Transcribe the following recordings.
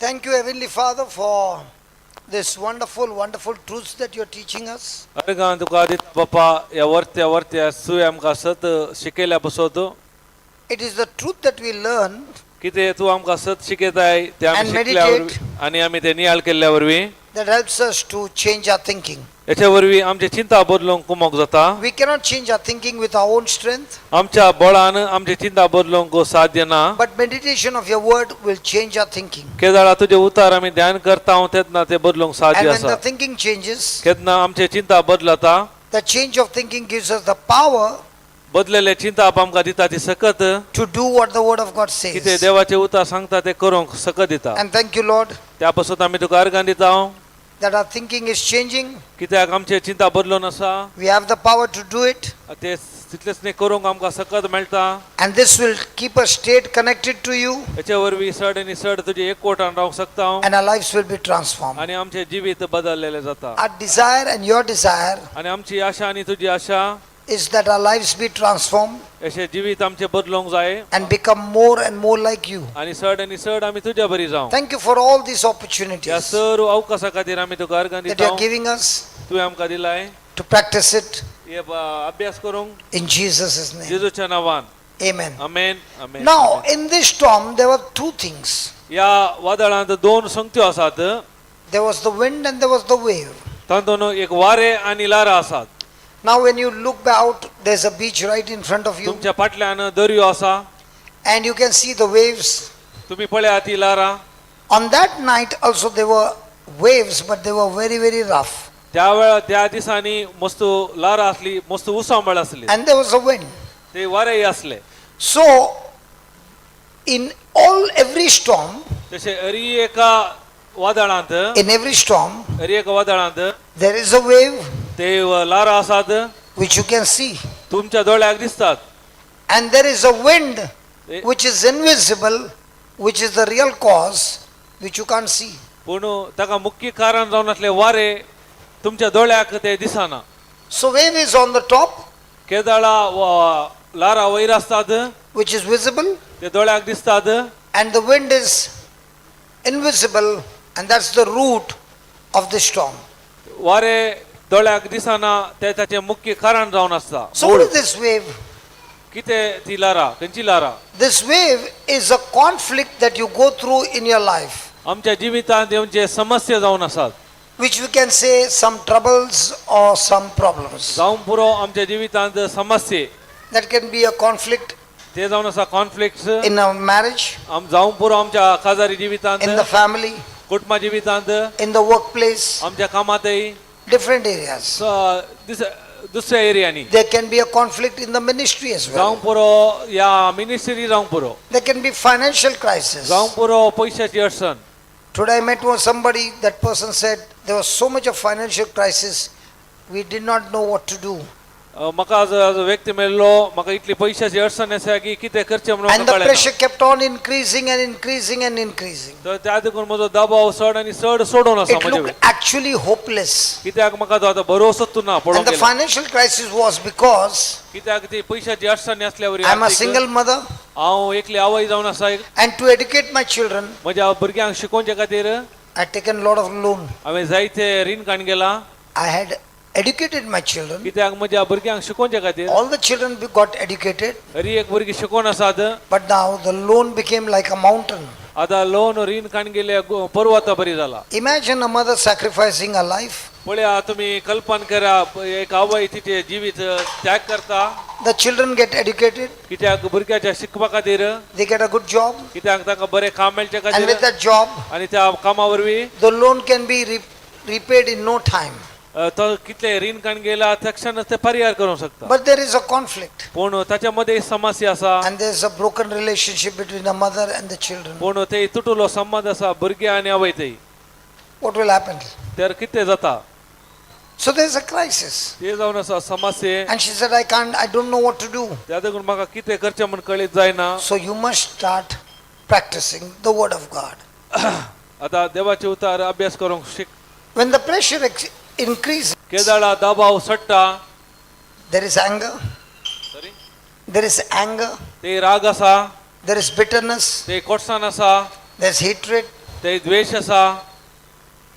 Thank you, Heavenly Father, for this wonderful, wonderful truths that you're teaching us. Argan tuka adit papa ya wartya su amka sat शिकेल्या बसवतो It is the truth that we learn की ते तू आमका सत शिकयताय ते आम्ही And शिकल्यावर meditate. आणि आम्ही ते नियाळ केल्यावरवी that helps us to change our thinking. याच्यावरवी आमची चिंता बदलूंक कुमक जाता. We cannot change our thinking with our own strength, आमच्या बळान आमची चिंता बदलूंक साध्य ना. but meditation of your word will change our thinking. केदाळा तुझे उतार आम्ही ध्यान करता हांव तेतना ते बदलूंक And साध्य when the आसा. thinking changes, केदना आमची चिंता बदलता. the change of thinking gives us the power बदलेले चिंता आमकां दिता ती सकत to do what the word of God की ते says. देवाचे उतार सांगता ते करूंक सकत दिता. And thank you, Lord, त्या पासून आम्ही तुका अर्गां दिता that our thinking is changing. कित्याक आमची चिंता बदलून आसा. We have the power to do it. ते तितलेच न्ही करूंक आमकां सकत मेळटा. And this will keep us stayed connected to you, हेच्या वरवीं सड आनी सड तुजे एकवटान रावंक शकता हांव. and our lives will be transformed. आनी आमचे जिवीत बदललेले जाता. Our desire and your desire आनी आमची आशा आनी तुजी आशा is that our lives be transformed अशें जिवीत आमचे बदलूंक जाय and become more and more like you. आनी सड आमी तुज्या बरी जावं. Thank you for all these ह्या opportunities सर्व अवकाशा खातीर आमी तुका अर्गां that you दिता. are giving us तुवें आमकां दिलाय to practice it हे अभ्यास करूंक in Jesus' name. जेजूच्या नांवान. Amen. Amen amen. Now, in this storm, there were two things. या वादळांत दोन संगत्यो आसात. There was the wind and there was the wave. तातूंत एक वारे आनी लारा आसात. Now, when you look out, there's a beach right in front of you, तुमच्या फाटल्यान दर्यो आसा. and you can see the waves. तुम्ही पळयात ती Lara. On that night, also there were waves, but they were very, very rough. त्या दिसांनी मस्त Lara असली, मस्त उसांबळ असली. And there was a wind. ते वारेय असले. So, in every storm, तसे अरी एका वादळांत in every storm, अरी एका वादळांत there is a wave ते लारा आसात. which you can see, तुमच्या दोळ्याक दिसतात. and there is a wind which is invisible, which is the real cause, which you can't see. पण ताका मुख्य कारण जावन असले वारे तुमच्या दोळ्याक ते दिसना. So wave is on the top, केदाळा लारा वयर असतात, which is visible, ते दोळ्याक दिसतात. and the wind is invisible, and that's the root of the storm. वारे दोळ्याक दिसना ते ताचे मुख्य कारण जावन आसता. So what is this wave? कितें ती लारा, खंयची Lara? This wave is a conflict that you go through in your life, आमच्या जिवितांत येवचे समस्या जावन आसात. which we can say some troubles or some problems. जावं पुरो आमच्या जिवितांत समस्या That can be a conflict ते जावन आसा कॉन्फ्लिक्ट्स. in a marriage, जावं पुरो आमच्या काजारी जिवितांत, in the family, कुटुंबा जिवितांत, in the workplace, आमच्या कामातय, different areas. दुसऱ्या एरियांनी. There can be a conflict in the ministry as well. जावं पुरो या मिनिस्ट्री जावं पुरो, There can be financial crisis. जावं पुरो पैशाची अडचण. Today I met with somebody, that person said there was so much of financial crisis, we did not know what to do. म्हाका आज व्यक्ती मेळ्ळो, म्हाका इतली पैशाची अडचण आसा की कितें करचें म्हणून And the कळना. pressure kept on increasing and increasing and increasing. तर त्या देखून म्हजो दबाव चड आनी चड सोडून आसा It म्हजे looked actually hopeless. कित्याक म्हाका तो आतां भरोसोच ना पडोंक And the गेलो. financial crisis was because कित्याक ती पैशाची अडचण आसल्यावर I am a single mother, हांव एकली आवय जावन आसा. and to educate my children, म्हज्या भुरग्यांक शिकोवचे खातीर I had taken a lot of loan. हांवें जायते रीण काण गेला. I had educated my children. कित्याक म्हज्या भुरग्यांक शिकोवचे खातीर. All the children got educated, Hari एक भुरगीं शिकोवन आसात. but now the loan became like a mountain. आतां लोन रीण काण गेले पर्वता बरी जाला. Imagine a mother sacrificing her life. पळया तुम्ही कल्पना करा, एक आवय तिचे जिवीत त्याग करता. The children get educated, कित्याक भुरग्याच्या शिकपा खातीर, they get a good job, कित्याक ताका बरें काम मेळचे and with खातीर that job, आनी त्या कामा वरवीं the loan can be repaid in no time. तो कितले रीण काण गेला तक्षणच ते परिहार करूंक शकता. But there is a conflict, पूण ताच्या मध्ये समस्या आसा. and there is a broken relationship between a mother and the children. पूण ते तुटुलो संबंध आसा भुरग्या आनी आवय ते. What will happen? तर कितें जाता? So there is a crisis. ते जावन आसा समस्या. And she said, I don't know what to do. त्या देखून म्हाका कितें करचें म्हण कळीत जायना. So you must start practicing the word of God. आतां देवाचे उतार अभ्यास करूंक शिक. When the pressure increases, केदाळा दबाव सडटा. there is anger, there is anger, ते राग आसा, there is bitterness, ते कोटसाण आसा, there is hatred, ते द्वेष आसा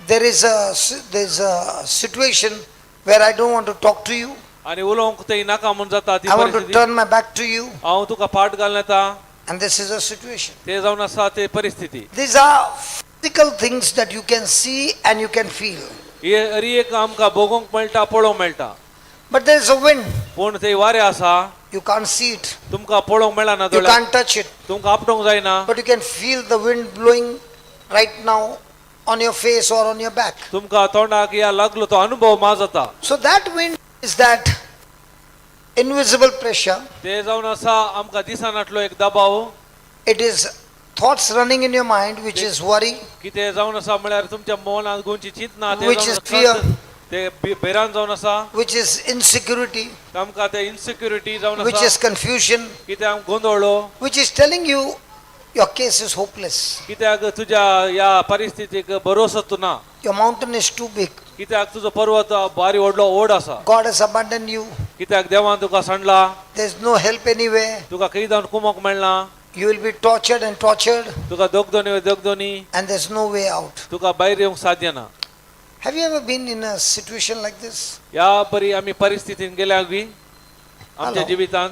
there is a situation where I don't want to talk to you. आनी उलोवंक थंय नाका म्हूण जाता ती I want to परिस्थिती turn my back to you. हांव तुका फाट घालून येता And this is a situation. ते जावन आसा ते परिस्थिती These are physical things that you can see and you can feel. ही अरी एक आमकां भोगूंक मेळटा पळोवंक मेळटा But there is a wind. पूण थंय वारें आसा You can't see it. तुमकां पळोवंक मेळना You दोळ्याक can't touch it. तुमकां आपटोवंक जायना But you can feel the wind blowing right now on your face or on your back. तुमकां तोंडाक या लागलो तो अनुभव मा जाता So that wind is that invisible pressure. ते जावन आसा आमकां दिसनातलो एक दबाव It is thoughts running in your mind, which is worry, कितें जावन आसा म्हळ्यार तुमच्या मनांत गोंयची चिंतना ते Which जावन is आसा fear. ते भिरांत जावन आसा which is insecurity, आमकां ते इन्सिक्युरिटी जावन which आसा is confusion, कित्याक गोंधळलो which is telling you your case is hopeless. कित्याक तुज्या या परिस्थितीक भरोसो ना Your mountain is too big. कित्याक तुजो पर्वत बारी व्हडलो ओड आसा God has abandoned you. कित्याक देवान तुका सांडला There's no help anywhere. तुका खंय जावन कुमोक मेळना You will be tortured and tortured, Tuka दोगदोनी and there's no way out. तुका भायर येवंक साध्य ना Have you ever been in a situation like this? या परी आमी परिस्थितीन गेल्या बी आमच्या Hello. जिवितांत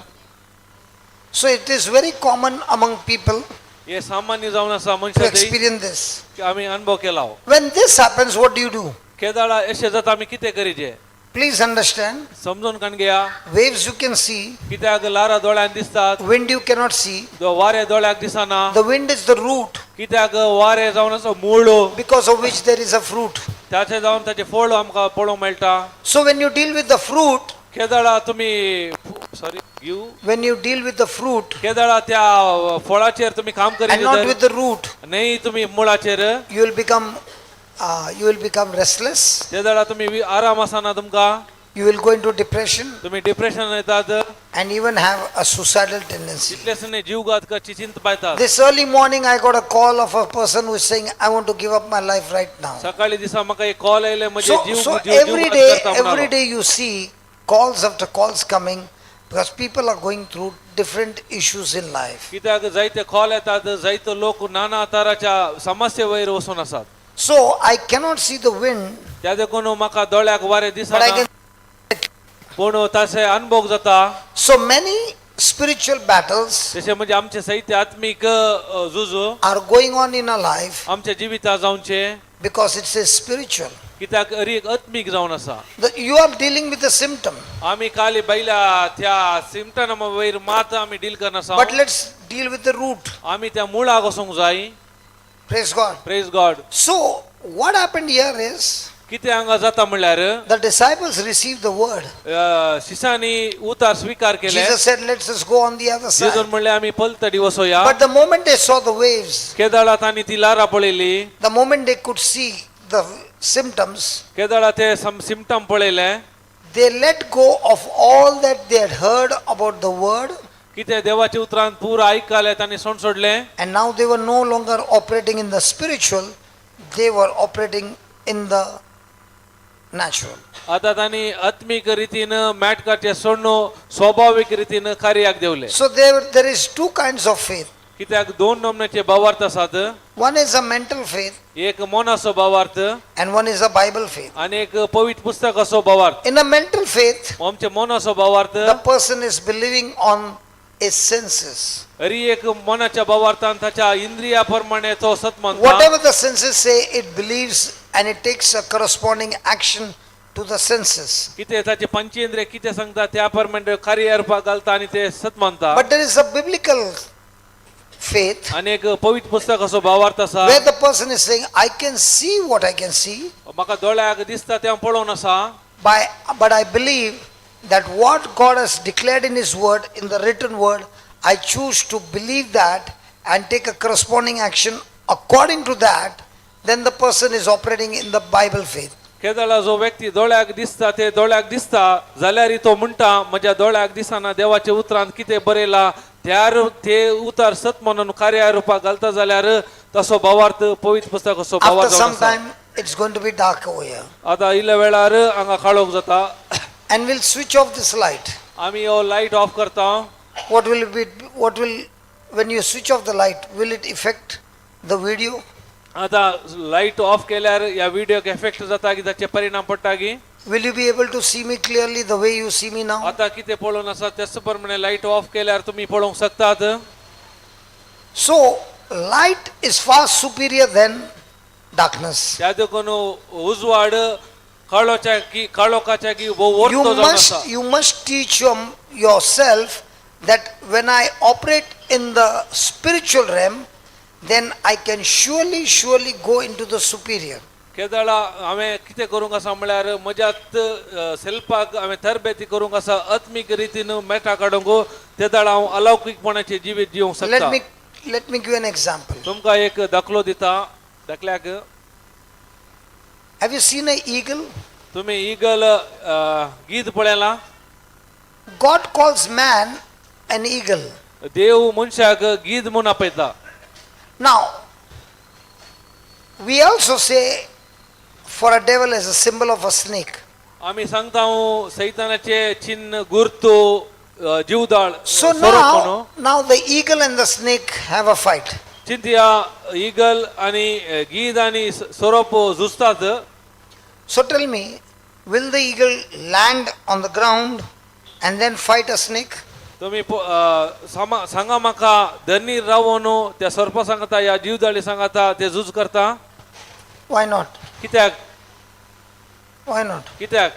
So it is very common among people हे सामान्य जावन आसा to मनशां experience this. आमी अनुभव केला When this happens, what do you do? केदाळा अशें जाता आमी कितें करीचे Please understand. समजून काण घेया Waves you can see, कित्याक लारा दोळ्यान दिसतात wind you cannot see. वारे दोळ्याक दिसना The wind is the root कित्याक वारे जावन आसा मुळो because of which there is a fruit. त्याचे जावन ताचे फळ आमकां पळोवंक मेळटा So when you deal with the fruit, केदाळा तुमी sorry when you deal with the fruit केदाळा त्या फळाचेर तुम्ही काम and not with करीत the root, नाही तुम्ही मुळाचेर you will become restless. केदाळा तुम्ही आराम आसना तुमकां You will go into depression तुम्ही डिप्रेशन येतात and even have a suicidal tendency. तितलेच न्ही जीवघात करची चिंत पायतात This early morning, I got a call of a person who is saying, "I want to give up my life right now." सकाळी दिसा म्हाका एक call आयले म्हणजे So जीव every day you see calls after calls coming because people are going through different issues in life. कित्याक जायते call येतात जायते लोक नाना तराच्या समस्ये वयर वचून आसात So I cannot see the wind, त्या देखून म्हाका दोळ्याक वारे but I दिसना can. पूण तसे अनुभव जाता So many spiritual battles तसे म्हणजे आमचे साहित्य आत्मिक झुज are going on in our life आमच्या जिविता जावचे because it's a spiritual. कित्याक एक आत्मिक जावन आसा You are dealing with a symptom, आमी खाली बैला त्या सिमटम वयर मात आमी डील करना आसा but let's deal with the root. आमी त्या मुळाक वचूंक जाय Praise God. Praise God So what happened here is कितें हांगा जाता म्हणल्यार the disciples received the word. शिष्यानी उतार स्वीकार केले Jesus said, "Let's just go on the other जेजून side." म्हणले आमी पलतडी वसोया But the moment they saw the waves, केदाळा तांणी ती लारा पळयली the moment they could see the symptoms, केदाळा ते सिमटम पळयले they let go of all that they had heard about the word, कितें देवाच्या उतरांत पुरो आयकले तांणी सोड सोडले and now they were no longer operating in the spiritual, they were operating in the natural. आता तांणी आत्मिक रितीन मेटकाचे सोडून स्वाभाविक रितीन कार्याक देवले So there is two kinds of faith. कित्याक दोन नमण्याचे भावार्थ आसात One is a mental faith एक मोनाचो भावार्थ and one is a Bible faith. आणि एक पवित्र पुस्तकाचो भावार्थ In a mental faith, आमचे मोनाचो भावार्थ the person is believing on his senses. अरी एक मोनाच्या भावार्थान ताच्या इंद्रिया प्रमाणे तो सत म्हणता Whatever the senses say, it believes and it takes a corresponding action to the senses. कितें ताचे पंचेंद्रिय कितें सांगता त्या प्रमाणे कार्य करपाक घालता आणि ते सत म्हणता But there is a biblical faith आणि एक पवित्र पुस्तकाचो भावार्थ आसा where the person is saying, "I can see what I can see, म्हाका दोळ्याक दिसता तें पळोवन आसा but I believe that what God has declared in His word, in the written word, I choose to believe that and take a corresponding action according to that." Then the person is operating in the Bible faith. केदाळा जो व्यक्ती दोळ्याक दिसता ते दोळ्याक दिसता जाल्यार तो म्हणटा म्हज्या दोळ्याक दिसना देवाच्या उतरांत कितें बरयला त्यार ते उतार सत म्हणून कार्या रुपाक घालता जाल्यार तसो भावार्थ पवित्र पुस्तकाचो After भावार्थ some आसा time, it's going to be dark over here. आता इल्ल्या वेळार हांगा काळोख जाता And we'll switch off this light. आमी हो लायट ऑफ करता What will, when you switch off the light, will it affect the video? आता लाईट ऑफ केल्यार या व्हिडिओक इफेक्ट जाता की ताचे परिणाम पडटा की Will you be able to see me clearly the way you see me now? आता कितें पळोवन आसा त्याच प्रमाणे लाईट ऑफ केल्यार तुम्ही पळोवंक शकतात. So, light is far superior than darkness. त्या देखून उजवाड काळोखाच्या की भोव You वरतो जावन आसा. must teach yourself that when I operate in the spiritual realm, then I can surely go into the superior. केदळा हांवें कितें करूंक आसा म्हळ्यार म्हज्यात सेल्फाक हांवें तरबेती करूंक आसा आत्मीक रितीन मेटा काडूंक तेदळा हांव अलौकिकपणाचे जिवीत जिवंक शकता. Let me give an example. तुमकां एक दाखलो दिता. दाखल्याक Have you seen an eagle? तुम्ही ईगल गीद पळयला. God calls man an eagle. देव मनशाक गीद म्हूण आपयता. Now, we also say for a devil as a symbol of a snake. आम्ही सांगता सैतानाचे चिन्ह गुर्तू जीवदाळ So स्वरूप म्हणून. now the eagle and the snake have a fight. चिंतिया ईगल आणि गीद आणि स्वरूप झुजतात. So tell me, will the eagle land on the ground and then fight a snake? तुम्ही सांगा म्हाका धनी रावून त्या सर्प सांगता या जीवदाळी सांगता ते झूज करता. Why not? कित्याक Why not? कित्याक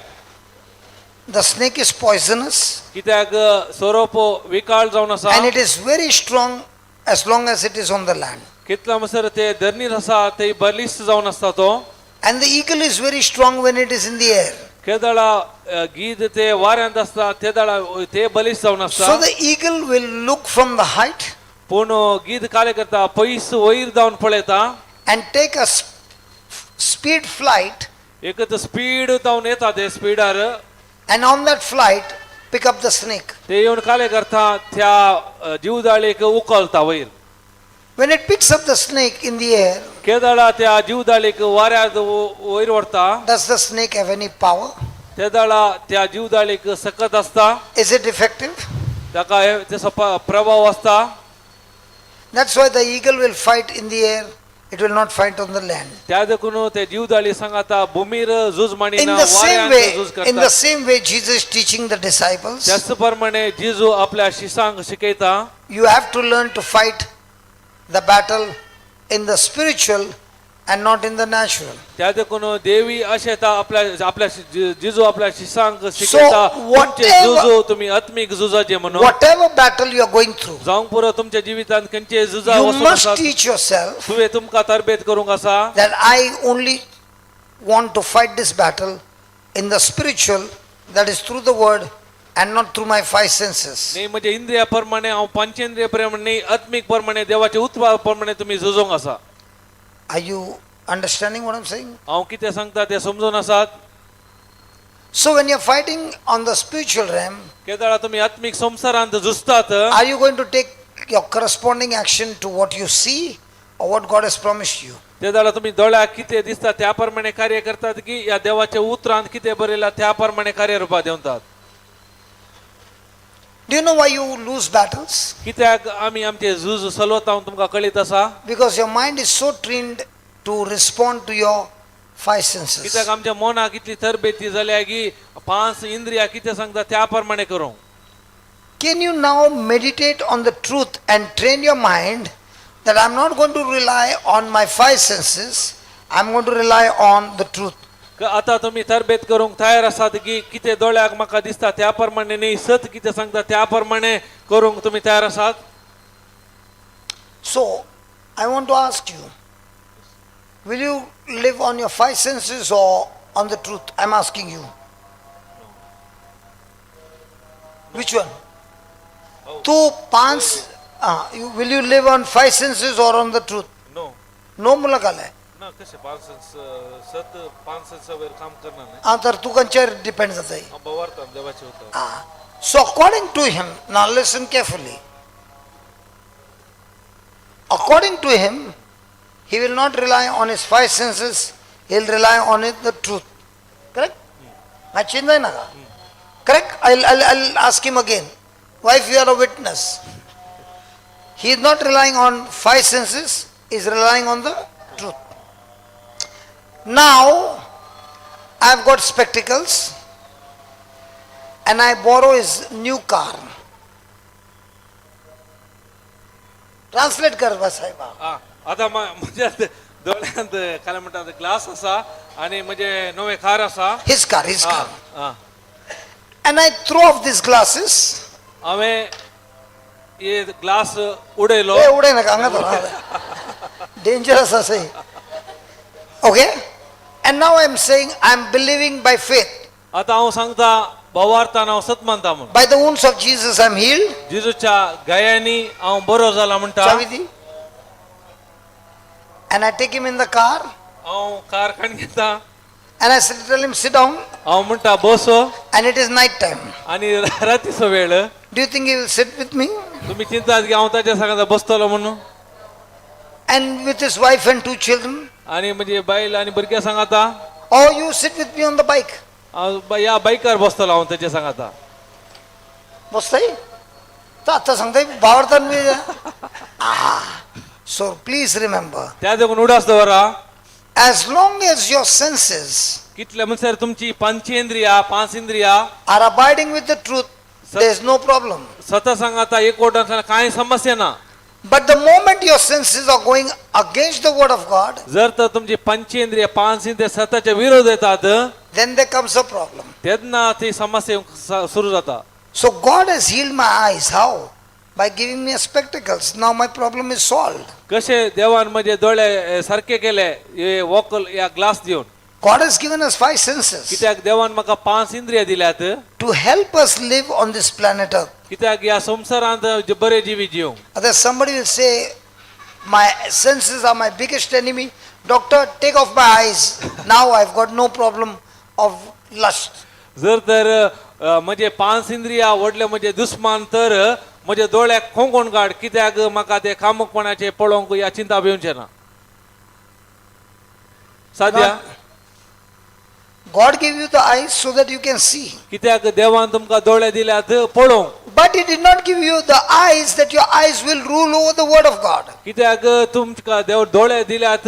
The snake is poisonous कित्याक स्वरूप विकाळ जावन आसा. and it is very strong as long as it is on the land. कितला म्हणसर ते धनीर आसा ते बलिश्ट जावन आसता तो. And the eagle is very strong when it is in the air. केदळा गीद ते वाऱ्यांत आसता तेदळा ते बलिश्ट जावन So आसता. the eagle will look from the height पूण गीद काले करता पयस वयर जावन पळयता. and take a speed flight, एकच स्पीड जावन येता ते स्पीडार. and on that flight pick up the snake. ते येवन काले करता त्या जीवदाळीक उखलता वयर. When it picks up the snake in the air, केदळा त्या जीवदाळीक वाऱ्यांत वयर व्हरता. does the snake have any power? तेदळा त्या जीवदाळीक सकत आसता. Is it effective? ताका तेचो प्रभाव आसता. That's why the eagle will fight in the air. It will not fight on the land. त्या देखून ते जीवदाळी सांगता भूमीर झूज In मांडिना the same वाऱ्यांत झूज way, in करता. the same way, Jesus is teaching the disciples. त्याच प्रमाणे जेजू आपल्या शिष्यांक शिकयता. You have to learn to fight the battle in the spiritual and not in the natural. त्या देखून देवी अशें आपल्या जेजू आपल्या शिष्यांक शिकयता. तुमचे whatever- झुजू तुम्ही आत्मीक झुजाचे म्हणून. Whatever battle you are going through, जावंक पुरो तुमच्या जिवितांत खंयचे झुजा you वचून must आसात. teach yourself तुवें तुमकां तरबेत करूंक आसा. that I only want to fight this battle in the spiritual, that is through the word and not through my five senses. न्ही म्हणजे इंद्रिया प्रमाणे हांव पंचेंद्रिय प्रमाणे न्ही आत्मीक प्रमाणे देवाचे उत्पाद प्रमाणे तुम्ही झुजोंक आसा. Are you understanding what I'm saying? हांव कितें सांगता ते समजून आसात. So when you're fighting on the spiritual realm, केदळा तुम्ही आत्मीक संसारांत झुजतात. are you going to take your corresponding action to what you see or what God has promised you? तेदळा तुम्ही दोळ्याक कितें दिसता त्या प्रमाणे कार्य करतात की या देवाच्या उतरांत कितें बरयला त्या प्रमाणे कार्यरूपात येवतात. Do you know why you lose battles? कित्याक आमी आमचे झूज चलवता तुमकां कळीत आसा. Because your mind is so trained to respond to your five senses. कित्याक आमच्या मनाक इतली तरबेती जाल्या की पांच इंद्रिया कितें सांगता त्या प्रमाणे करूं. Can you now meditate on the truth and train your mind that I'm not going to rely on my five senses, I'm going to rely on the truth. आता तुम्ही तरबेत करूंक तयार आसात की कितें दोळ्याक म्हाका दिसता त्या प्रमाणे न्ही सत कितें सांगता त्या प्रमाणे करूंक तुम्ही तयार आसात. So, I want to ask you, will you live on your five senses or on the truth? I'm asking you. Which one? Will you live on five senses or on the truth? No No mulakal hai. ना कशें सत पांच सेन्सावर काम करना न्ही. तर तू कंचेर depend जाता. बवारता देवाचे उतर. So according to him, now listen carefully. According to him, he will not rely on his five senses, he will rely on it, the truth. Correct? I change that na? Correct? I'll ask him again. Why, if you are a witness? He is not relying on five senses, he is relying on the truth. Now I've got spectacles and I borrow his new car. Translate कर बा साहेबा. हा, आता म्हणजे डोळ्यांत काय म्हणतात glass असा आणि म्हणजे नवे कार असा His car, his हा, car. हा. And I throw off these glasses. हांवें हे ग्लास उडयलो ए उडे नका हांगा डेंजरस असे. Okay? And now I'm saying I'm believing by faith. आता हांव सांगता भावार्थान हांव सत मानता म्हणून By the wounds of Jesus I'm healed. जेजूच्या गायांनी हांव बरो जाला म्हणटा चावी दी. And I take him in the car हांव कार काडून घेता and I tell him sit down हांव म्हणटा बस and it is night time. आणि रातीचो वेळ Do you think he will sit with me? तुम्ही चिंतात की हांव ताच्या सांगाता बसतलो म्हणून And with his wife and 2 children? आणि म्हणजे बायल आणि भुरग्या सांगाता Or you sit with me on the bike? हांव या बायकार बसतलो हांव ताच्या सांगाता बसताय? तर आता सांगताय भावार्थान मी So please remember, त्या देखून उडास दवरा as long as your senses कितले म्हणसर तुमची पंचेंद्रिया पांच इंद्रिया are abiding with the truth, there is no problem. स्वतः सांगाता एक वोटांत कांय समस्या ना But the moment your senses are going against the word of God, जर तर तुमची पंचेंद्रिय पांच इंद्रिय स्वतःच्या विरोध येतात then there comes a problem. तेन्ना ती समस्या सुरू जाता So God has healed my eyes. How? By giving me spectacles. Now my problem is solved. कसे देवान म्हणजे डोळे सारखे केले हे वोकल या ग्लास दिवन God has given us 5 senses कित्याक देवान म्हाका पांच इंद्रिया दिल्यात to help us live on this planet Earth. कित्याक या संसारांत बरे जिवी जिव Otherwise somebody will say, my senses are my biggest enemy. Doctor, take off my eyes. Now I've got no problem of lust. जर तर म्हणजे पांच इंद्रिया वडले म्हणजे दुस्मान तर म्हणजे डोळ्याक खोंकोण काड कित्याक म्हाका ते कामुकपणाचे पळोवंक या चिंता भिवचे ना साध्या God gave you the eyes so that you can see. कित्याक देवान तुमकां डोळे दिल्यात पळोवंक But He did not give you the eyes that your eyes will rule over the word of God. कित्याक तुमकां देव डोळे दिल्यात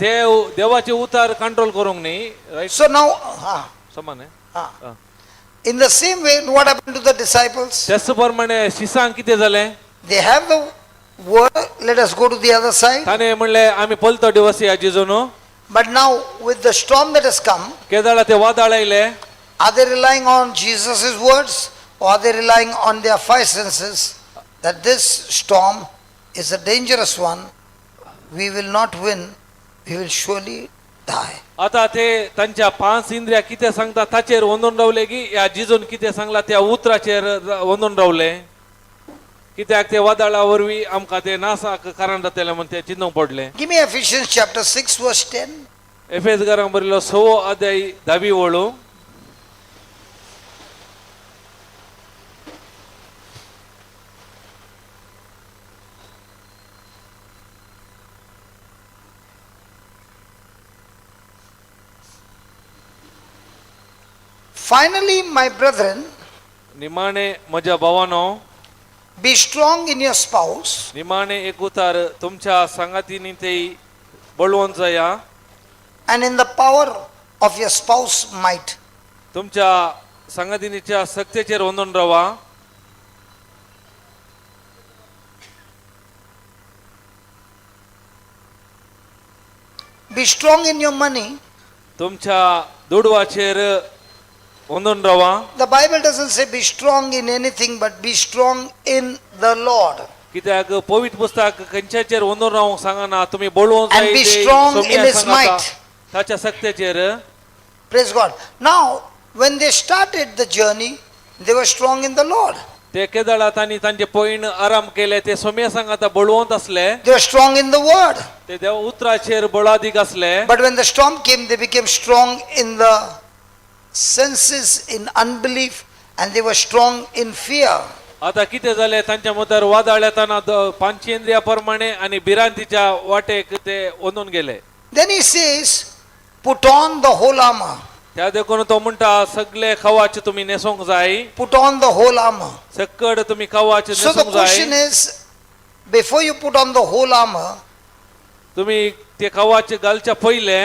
ते देवाचे उतार कंट्रोल करूंक न्ही राईट So now, समान आहे in the same way, what happened to the disciples? त्याच प्रमाणे शिसांक कितें जालें They have the word. Let us go to the other side. ताणें म्हणलें आमी पलतो दिवस या जिजून But now, with the storm that has come, केदाळा ते वादळ आयले are they relying on Jesus' words or are they relying on their 5 senses that this storm is a dangerous one? We will not win. We will surely die. आता ते तांच्या पांच इंद्रिया कितें सांगता ताचेर वंदून रावले की या जिजून कितें सांगला त्या उतराचेर वंदून रावले कित्याक ते वादळा वरवीं आमकां ते नासाक कारण जातलें म्हण ते चिंतूंक पडलें Give me Ephesians chapter 6 verse 10. एफेसकारांक बरयलो 6 अध्याय 10वी ओळू Finally, my brethren, निमाणे म्हज्या भावानो be strong in your spouse निमाणे एक उतार तुमच्या संगातीनी ते बळवंत जाया and in the power of your spouse might. तुमच्या संगातीनीच्या शक्तीचेर वंदून रावा Be strong in your money. तुमच्या दुडवाचेर वंदून रावा The Bible doesn't say be strong in anything, but be strong in the Lord. कित्याक पवित्र पुस्तक खंयच्याचेर वंदून रावंक सांगना तुम्ही Balwant And be strong in his might. ताच्या शक्तीचेर Praise God. Now, when they started the journey, they were strong in the Lord. ते केदाळात आणि तांचे पयण आराम केले ते सोम्या सांगाता बळवंत असले They were strong in the word. ते देव उतराचेर बळादीक असले But when the storm came, they became strong in the senses, in unbelief, and they were strong in fear. आता कितें जालें तांच्या मतार वादळ येताना पंचेंद्रिया प्रमाणे आणि भिरांतीच्या वाटेक ते वंदून गेले Then he says, put on the whole armor. त्या देखून तो म्हणटा सगळे खवाचे तुम्ही नेसूंक जाय Put on the whole armor. सकड तुम्ही खवाचे So the नेसूंक जाय question is, before you put on the whole armor, तुम्ही ते खवाचे घालच्या पहिले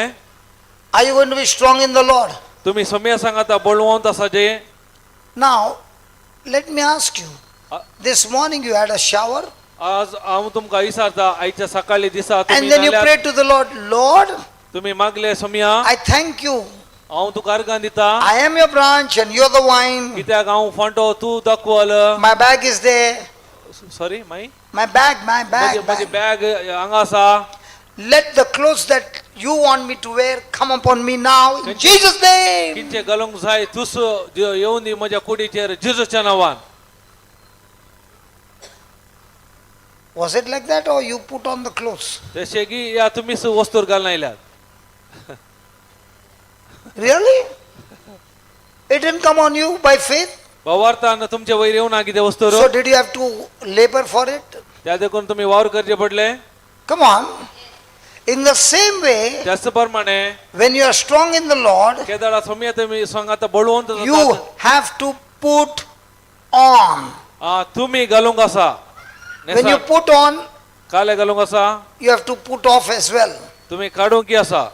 Are you going to be strong in the Lord? तुम्ही सम्या सांगाता बळवंत असा जे Now, let me ask you. Uh, This morning you had a shower आज हांव तुमकां विचारता आयच्या सकाळी दिसा and तुम्ही then you नाल्यार prayed to the Lord, Lord, तुम्ही मागले सम्या I thank you. हांव तुका अर्गां दिता I am your branch and you're the vine. कित्याक हांव फांटो तू दाखवल My bag is there. Sorry my My bag. माझी बॅग हांगा आसा Let the clothes that you want me to wear come upon me now in Jesus' name. किंचे घालूंक जाय तुस येवन दी म्हज्या कुडीचेर जेजूच्या नांवान Was it like that or you put on the clothes? तशें की या तुमीच वस्तूर घालून आयल्यात Really? It didn't come on you by faith? वावरतान तुमचे वयर येवना कितें वस्तूर So did you have to labor for it? त्या देखून तुम्ही वावर करचे पडले Come on. In the same way, त्याच प्रमाणे when you are strong in the Lord, केदाळा सम्या तुम्ही सांगाता बळवंत you जातात have to put on. तुम्ही घालूंक आसा When you put on, काले घालूंक आसा you have to put off as well. तुम्ही काढूंक की आसा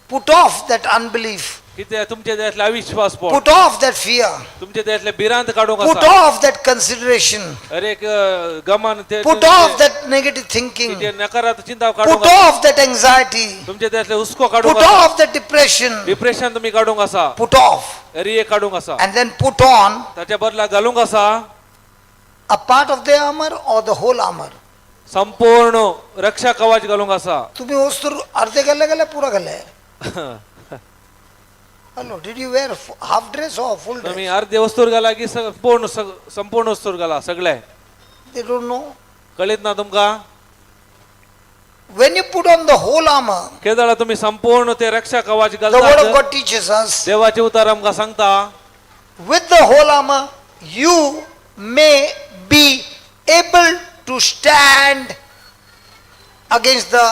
Put off that unbelief. कित्याक तुमचे त्यातले अविश्वास पण Put off that fear. तुमचे त्यातले भिरांत काढूंक Put आसा off that consideration. हर एक गमन ते Put off that negative thinking. कितें नकारात्मक चिंता काढूंक Put आसा off that anxiety. तुमचे त्यातले हुस्को काढूंक Put आसा off that depression. डिप्रेशन तुम्ही काढूंक आसा Put off. हरी एक काढूंक आसा And then put on ताच्या बदला घालूंक आसा a part of the armor or the whole armor. संपूर्ण रक्षा कवच घालूंक आसा तुम्ही वस्तू अर्धे घाले पुरा घाले. Hello, did you wear half dress or full तुम्ही dress? अर्धे वस्तूर घाला की संपूर्ण वस्तूर घाला सगळे They don't know. कळीत ना तुमका When you put on the whole armor, केदाळा तुम्ही संपूर्ण ते रक्षा कवच the word of घालतात God teaches us, देवाचे उतार आमकां सांगता with the whole armor, you may be able to stand against the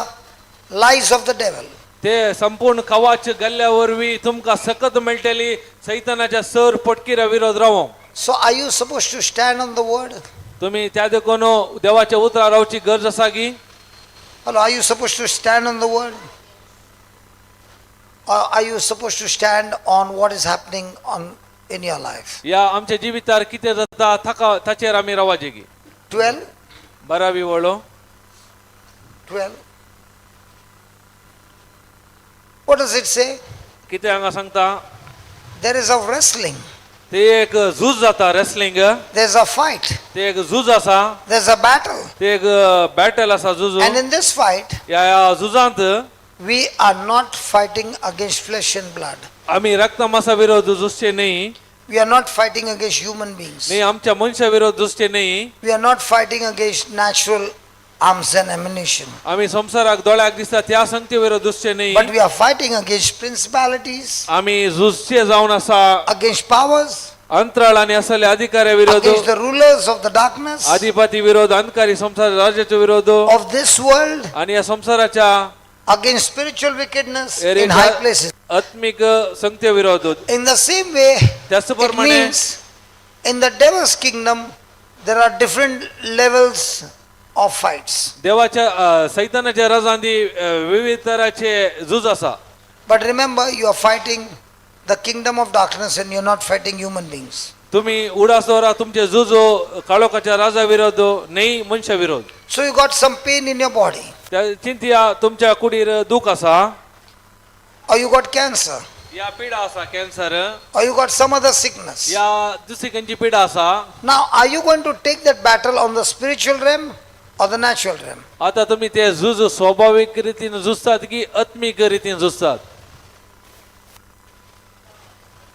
lies of the devil. ते संपूर्ण कवच घाल्ल्यावरवी तुमकां सकत मेळटली सैतानाच्या सर पटकीरा विरोध रावोंक So are you supposed to stand on the word? तुम्ही त्या देखून देवाच्या उतरार रावची गरज आसा की Hello, are you supposed to stand on the word? Or are you supposed to stand on what is happening in your life? या आमच्या जिवितार कितें जाता ताचेर आमी रावचे की 12? 12वी वळो 12. What does it say? कितें हांगा सांगता There is a wrestling. ते एक झूज जाता रेसलिंग There's a fight. ते एक झूज आसा There's a battle. ते एक बॅटल आसा झुजू And in this fight, या झुजांत we are not fighting against flesh and blood. आमी रक्त मांसा विरोध झुजचे न्ही We are not fighting against human beings. न्ही आमच्या मनशा विरोध झुजचे न्ही We are not fighting against natural arms and ammunition. आमी संसाराक दोळ्याक दिसता त्या संगती विरोध झुजचे न्ही But we are fighting against principalities, आमी झुजचे जावन आसा against powers, अंतराळ आणि असले अधिकाऱ्या विरोध against the rulers of the darkness अधिपती विरोध अंधकारी संसार राज्याच्या विरोध of this world, आणि या संसाराच्या against spiritual wickedness in high places. आत्मिक संगती विरोध In the same way, त्याच it प्रमाणे means in the devil's kingdom, there are different levels of fights. देवाच्या सैतानाच्या राजांनी विविध तराचे झुज आसा But remember, you are fighting the kingdom of darkness and you're not fighting human beings. तुम्ही उडास दवरा तुमचे झुजो काळोखाच्या राजा विरोध नाही मनशा विरोध So you got some pain in your body, त्या चिंतिया तुमच्या कुडीर दुख आसा or you got cancer, या पिडा आसा cancer or you got some other sickness. या दुसरी खंयची पिडा आसा Now, are you going to take that battle on the spiritual realm or the natural realm? आता तुम्ही ते झुज स्वाभाविक रीतीन झुजतात की आत्मिक रीतीन झुजतात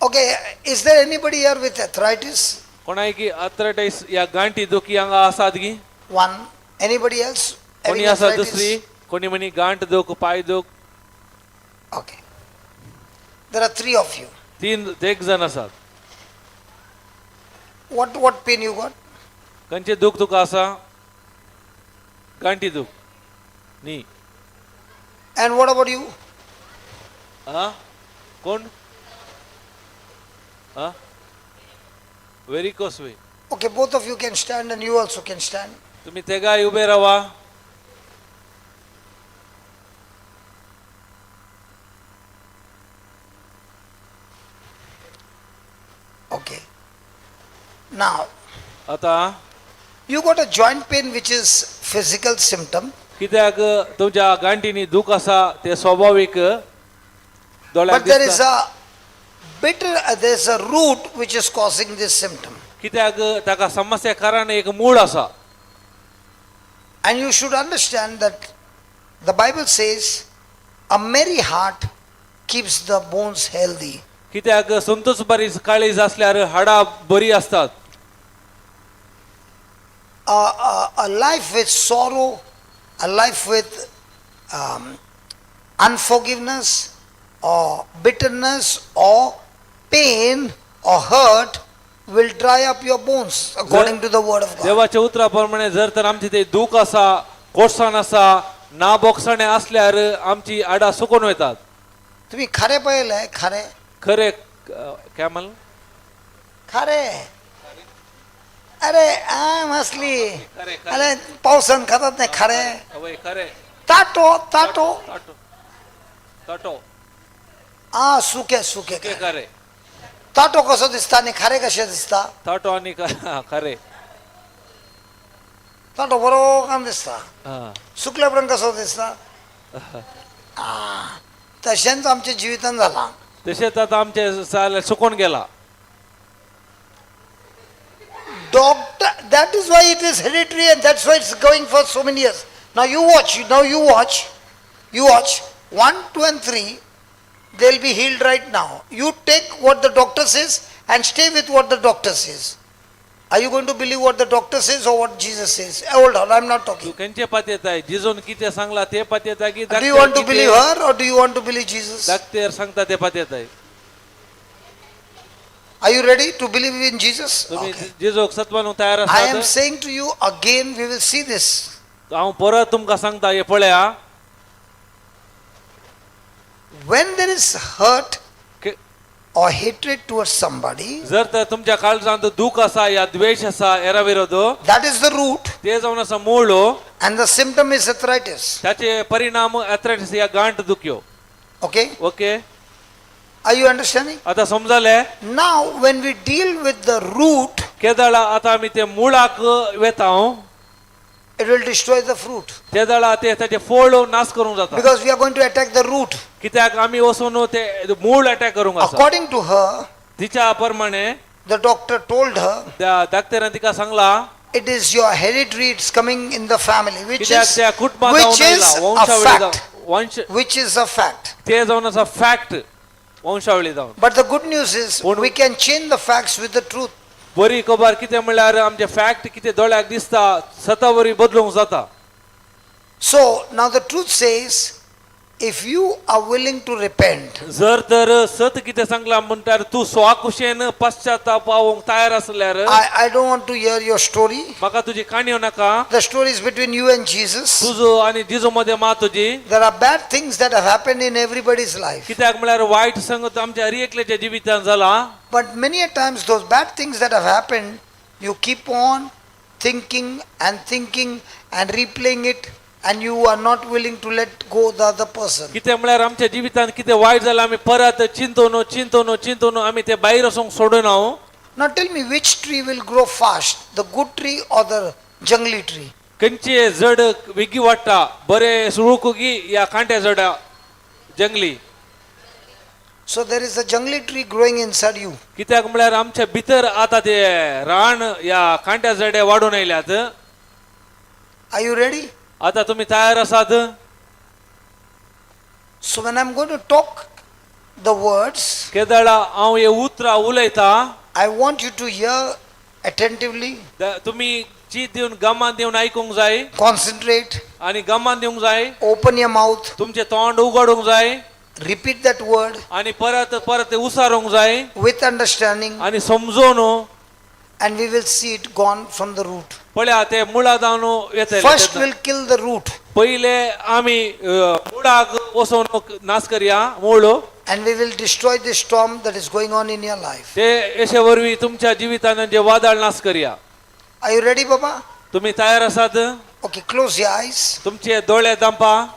Okay, is there anybody here with arthritis? कोणाय की आर्थरायटिस या गांठी दुखी हांगा आसात की One. Anybody else? कोणी Having आसा arthritis? दुसरी कोणी म्हणी गांठ दुख पाय दुख Okay. There are three of you. तीन एक जण आसात What pain you got? खंयचे दुख तुका आसा गांठी दुख न्ही And what about you? हा कोण हा very causeway Okay, both of you can stand and you also can stand. तुम्ही तेगाय उभे राहा Now, आता you got a joint pain which is physical symptom, कित्याक तुमच्या गांठीनी दुख आसा ते स्वाभाविक दोळ्याक but there is दिसता there is a root which is causing this symptom. कित्याक ताका समस्या कारण एक मूळ आसा. And you should understand that the Bible says a merry heart keeps the bones healthy. कित्याक संतोष बरी काळीज असल्यार हाडा बरी असतात. A life with sorrow, a life with unforgiveness or bitterness or pain or hurt will dry up your bones according to the word of God. देवाच्या उतराप्रमाणे जर तर आमची ते दुख आसा, कोळसाण आसा, नाबोगसणे असल्यार आमची हाडा सुकून वतात. तुम्ही खरे पाहिलंय? खरे खरे काय म्हणलं? खरे अरे मसली खरे अरे पावसान खातात नाही खरे खरे खरे ताटो ताटो ताटो ताटो सुके सुके के खरे ताटो कसो दिसता आणि खरे कसे दिसता? ताटो आणि खरे ताटो बरोबर काम दिसता, हा. सुकल्यापर्यंत कसो दिसता? तशांच आमच्या जीवितान झाला. तसेच आता आमचे सुकून गेला. Doctor, that is why it is hereditary and that's why it's going for so many years. Now you watch, you watch 1, 2 and 3, they'll be healed right now. You take what the doctor says and stay with what the doctor says. Are you going to believe what the doctor says or what Jesus says? Hold on, I'm not Tu talking. खंयचे पातयेत आहे जिजून किती सांगला ते पातयेत आहे की Do you want to believe her or do you want to believe Jesus? Doctor सांगता ते पातयेत आहे. Are you ready to believe in Jesus? तुम्ही Okay. जिजोक सत्वानूक तयार I am आसात. saying to you again, we will see this. हांव परत तुमकां सांगता हे पळया. When there is hurt की or hatred towards somebody, जर तर तुमच्या काळजांत दुख आसा या द्वेष आसा एरा विरोध that is the root ते जावन आसा मूळ and the symptom is arthritis. त्याचे परिणाम अॅथ्रायटिस या गांठ दुख्यो. Okay? Okay Are you understanding? आता समजाले. Now, when we deal with the root, केदळा आता आमी ते मुळाक वेताव it will destroy the fruit. केदळा ते त्याचे फळ नाश करूंक जाता. Because we are going to attack the root. कित्याक आमी वचून ते मूळ अटॅक करूंक आसा. According to her, तिच्या प्रमाणे the doctor told her, त्या डाक्टरान तिका सांगला it is your hereditary, it's coming in the family, which कित्याक is त्या कुटुंबात जावन येयला a वंशावळी fact. वंश Which is a fact. ते जावन आसा फॅक्ट वंशावळी जावन. But the good news is, we can change the facts with the truth. बरी खबर कितें म्हणल्यार आमचे फॅक्ट कितें दोळ्याक दिसता सतावरी बदलूंक जाता. So, now the truth says, if you are willing to repent, जर तर सत कितें सांगला म्हणल्यार तू स्वाकुशेन पश्चाताप पावूंक तयार असल्यार I don't want to hear your story. म्हाका तुजी काणयो नाका. The story is between you and Jesus. तुजो आनी जिजो मध्ये मा तुजी. There are bad things that have happened in everybody's life. कित्याक म्हणल्यार वायट संगत आमच्या हर एकल्याच्या जिवितांत जाला. But many a times those bad things that have happened, you keep on thinking and replaying it, and you are not willing to let go the other person. कितें म्हणल्यार आमच्या जिवितांत कितें वायट जालां आमी परत चिंतून आमी ते भायर वचूंक सोडूना. Now tell me, which tree will grow fast, the good tree or the jungly tree? खंयचे जड वेगी वाडटा बरे सुळुकुगी या कांट्या जडा जंगली. So there is a jungly tree growing inside you. कित्याक म्हणल्यार आमच्या भितर आता ते रान या कांट्या जडे वाडून आयल्यात. Are you ready? आता तुम्ही तयार आसात? So when I'm going to talk the words, केदळा हांव हे उतरां उलयता. I want you to hear attentively, तुम्ही चीत दिवन गमान दिवन आयकूंक जाय concentrate, आणि गमान दिवंक जाय. open your mouth, तुमचे तोंड उगडूंक जाय repeat that word आणि परत ते उसारूंक जाय with understanding, आणि समजून and we will see it gone from the root. पळया ते मुळा जावन येतले. First we'll kill the root, पहिले आमी मुळाक वचून नाश करया मूळ. and we will destroy the storm that is going on in your life. ते अशे वरवीं तुमच्या जिवितान जे वादळ नाश करया. Are you ready, Baba? तुम्ही तयार आसात? Okay, close your eyes. तुमचे दोळे दांपा.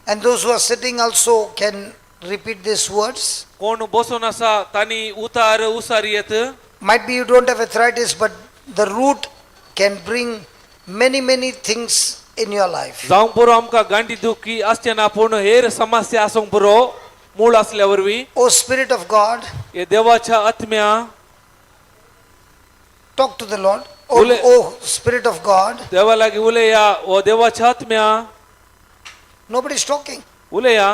And those who are sitting also can repeat these words. कोण बसून आसा तांणी उतार उसार येत. Might be you don't have arthritis, but the root can bring many things in your life. जावंक पुरो आमकां गांठी दुखी आसचे ना पूण हेर समस्या आसूंक पुरो मूळ असल्या वरवीं O Spirit of God, हे देवाच्या आत्म्या talk to the Lord. Oh, Ule- oh Spirit of God, देवा लागीं उलया ओ देवाच्या आत्म्या nobody is talking. उलया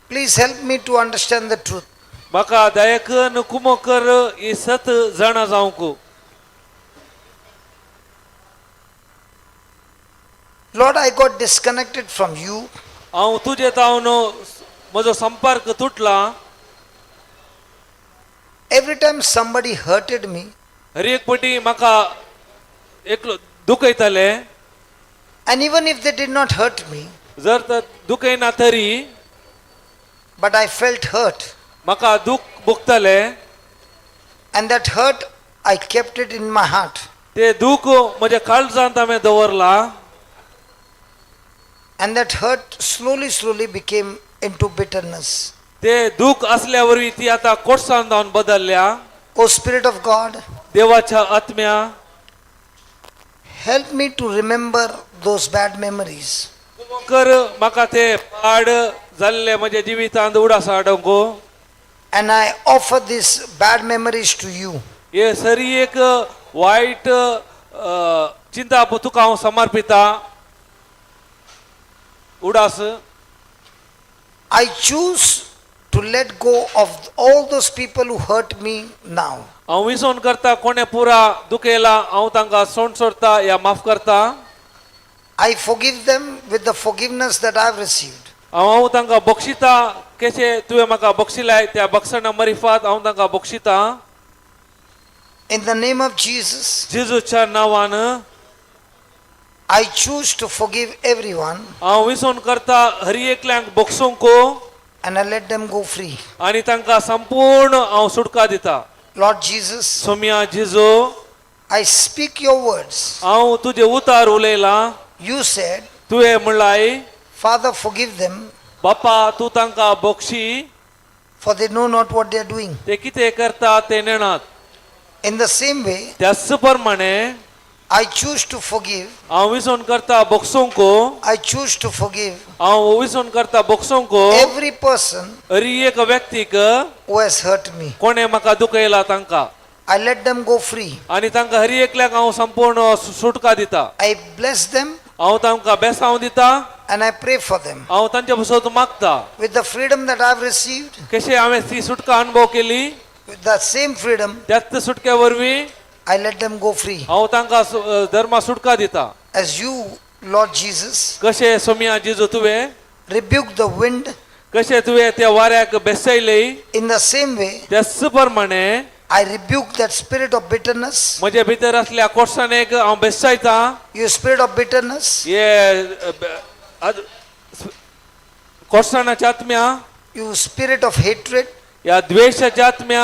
Please help me to understand the truth. म्हाका दया कर कुमो कर ही सत जाणा जावंक Lord, I got disconnected from you. हांव तुजे तावन म्हजो संपर्क तुटला Every time somebody hurted me, हर एक पटी म्हाका एकलो दुखयताले and even if they did not hurt me, जर तर दुखयना तरी but I felt hurt. म्हाका दुख भोगताले And that hurt, I kept it in my heart. ते दुख म्हज्या काळजांत हांवें दवरला And that hurt slowly became into bitterness. ते दुख असल्या वरवीं ती आतां कोर्सान जावन बदलल्या O Spirit of God, देवाच्या आत्म्या help me to remember those bad memories. कर म्हाका ते पाड जाल्ले म्हज्या जिवितांत उडास हाडूंक And I offer these bad memories to you. हे सरी एक वायट चिंता तुका हांव समर्पिता उडास I choose to let go of all those people who hurt me now. हांव विसोन करता कोणे पुरा दुखयला हांव तांकां सोड सोडता या माफ करता I forgive them with the forgiveness that I have received. हांव तांकां बक्षिता कशें तुवें म्हाका बक्षिलाय त्या बक्षणा मरिफात हांव तांकां बक्षिता In the name of Jesus, जेजूच्या नांवान I choose to forgive everyone हांव विसोन करता हर एकल्यांक बक्षूंक and I let them go free. आनी तांकां संपूर्ण हांव सुटका दिता Lord Jesus, सोम्या जेजू I speak your words. हांव तुजे उतार उलयला You said, तुवें म्हणलाय Father, forgive them, बापा तूं तांकां Bakshi for they know not what they are doing. ते कितें करता ते नेणात In the same way, त्याच प्रमाणे I choose to forgive. हांव विसोन करता बक्षूंक I choose to forgive हांव विसोन करता बक्षूंक every person हर एक व्यक्तीक who has hurt me. कोणे म्हाका दुखयला तांकां I let them go free. आनी तांकां हर एकल्याक हांव संपूर्ण सुटका दिता I bless them हांव तांकां बेसांव दिता and I pray for them. हांव तांचे पासून मागता With the freedom that I have received, कशें हांवें ती सुटका अनुभव केली with that same freedom, त्याच सुटके वरवीं I let them go free. हांव तांकां धर्मा सुटका दिता As you, Lord Jesus, कशें सोम्या जेजू तुवें rebuke the wind, कशें तुवें त्या वाऱ्याक बेसयली in the same way, त्याच प्रमाणे I rebuke that spirit of bitterness. म्हजे भितर असल्या कोर्सानेक हांव बेसायता You spirit of bitterness, कोर्सानाच्या आत्म्या you spirit of hatred, या द्वेषाच्या आत्म्या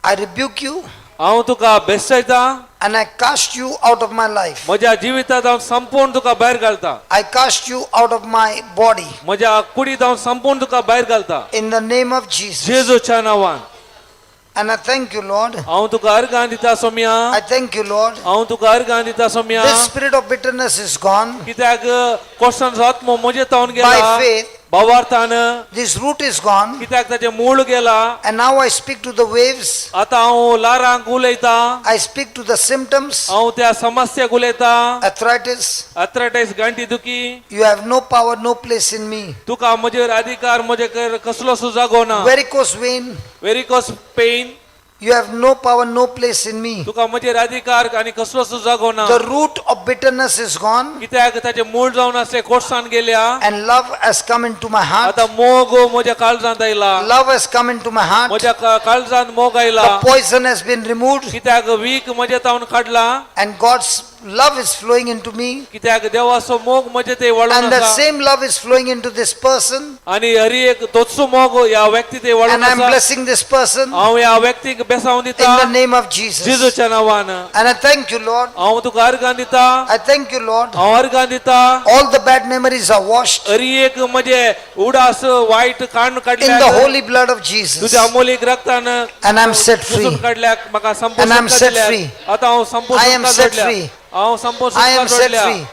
I rebuke you हांव तुका बेसायता and I cast you out of my life. म्हज्या जिवितांत हांव संपूर्ण तुका भायर घालता I cast you out of my body. म्हज्या कुडींत हांव संपूर्ण तुका भायर घालता In the name of Jesus. जेजूच्या नांवान And I thank you, Lord. हांव तुका अर्गां दिता Saumya I thank you, Lord. हांव तुका अर्गां दिता Saumya This spirit of bitterness is gone. कित्याक कोर्सांचो आत्मो म्हजे तावन गेला By faith, भावार्थान this root is gone. कित्याक ताचें मूळ गेला And now I speak to the waves. आतां हांव लारांक उलयता I speak to the symptoms. हांव त्या समस्याक उलयता Arthritis. आर्थरायटीस गांठी दुखी You have no power, no place in me. तुका म्हजेर अधिकार म्हजे कसलो सुजागो ना Varicose vein. वेरिकोस पेन You have no power, no place in me. तुका म्हजेर अधिकार आनी कसलो सुजागो ना The root of bitterness is gone. कित्याक ताचे मूळ जावन असले कोर्सान गेल्या And love has come into my heart. आतां मोग म्हज्या काळजांत आयला Love has come into my heart. म्हज्या काळजांत मोग आयला The poison has been removed. कित्याक वीक म्हजे तावन काडला And God's love is flowing into me, कित्याक देवाचो मोग म्हजे ते वळून and the आसा same love is flowing into this person, आणि हरी एक तोचो मोग ह्या व्यक्ती ते वळून and I'm आसा blessing this person हांव ह्या व्यक्तीक बेसावून in दिता the name of Jesus. जेजूच्या नांवान And I thank you, Lord. हांव तुका अर्गां दिता I thank you, Lord. हांव अर्गां दिता All the bad memories are washed Hari एक म्हजे उडास वायट काण in the काडल्या holy blood of Jesus, तुझ्या अमोलीक रक्तान and I'm set free. पुसून काडल्याक म्हाका And I'm संपूर्ण set free. आता हांव संपूर्ण I am सुटका set जोडल्या free. हांव संपूर्ण I सुटका am set जोडल्या free.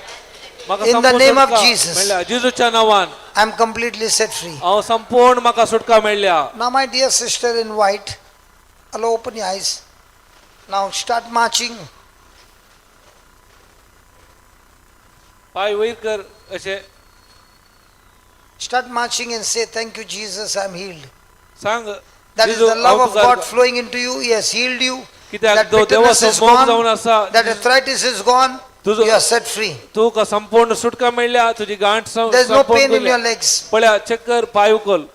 म्हाका In the संपूर्ण name of सुटका Jesus. मेळ्ळ्या जेजूच्या नांवान I'm completely set free. हांव संपूर्ण म्हाका सुटका मेळ्ळ्या Now, my dear sister in white, hello, open your eyes. Now, start marching. पाय वयर कर अशे Start marching and say, thank you, Jesus, I'm healed. सांग That is जेजू, the love हांव of Tuka God flowing into you. He has healed you. कित्याक That तो bitterness देवाचो is मोग जावन gone. आसा That arthritis is gone. तुझो- You are set free. तुका संपूर्ण सुटका मेळ्ळ्या तुझी गांठ There is no संपूर्ण pain in गेल्या. your legs. पळया चेक कर पाय उखल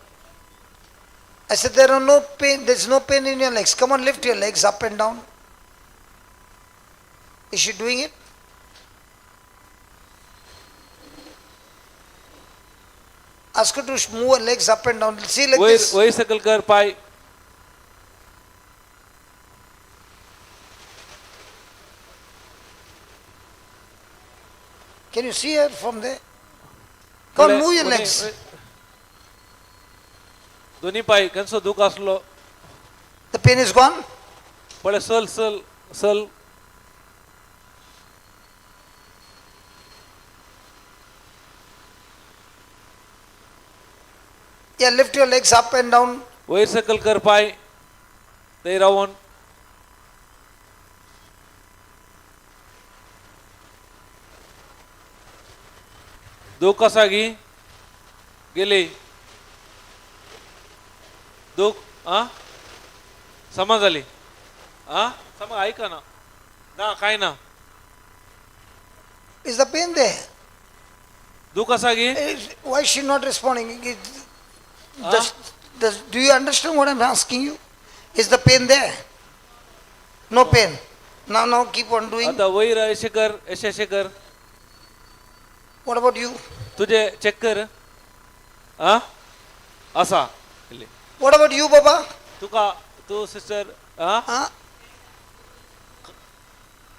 I said, there are no pain. There is no pain in your legs. Come on, lift your legs up and down. Is she doing it? Ask her to move her legs up and down. See like वयर this. वयर सकल कर पाय Can you see her from there? Come on, पळय, move your दोन्ही- legs. दोन्ही पाय कंसो दुख असलो The pain is gone. पळय सल सल सल Yeah, lift your legs up and down. वयर सकल कर पाय ते रावून दुख कसा गी गेली दुख समज आली समज ऐका ना ना काय ना Is the pain there? दुख कसा गी Why is she not responding? Do you understand what I'm asking you? Is the pain there? No pain. Now keep on doing. आता वयर अशें कर अशें कर What about you? तुझे चेक कर असा गेली. What about you, Baba? तुका तू सिस्टर Huh?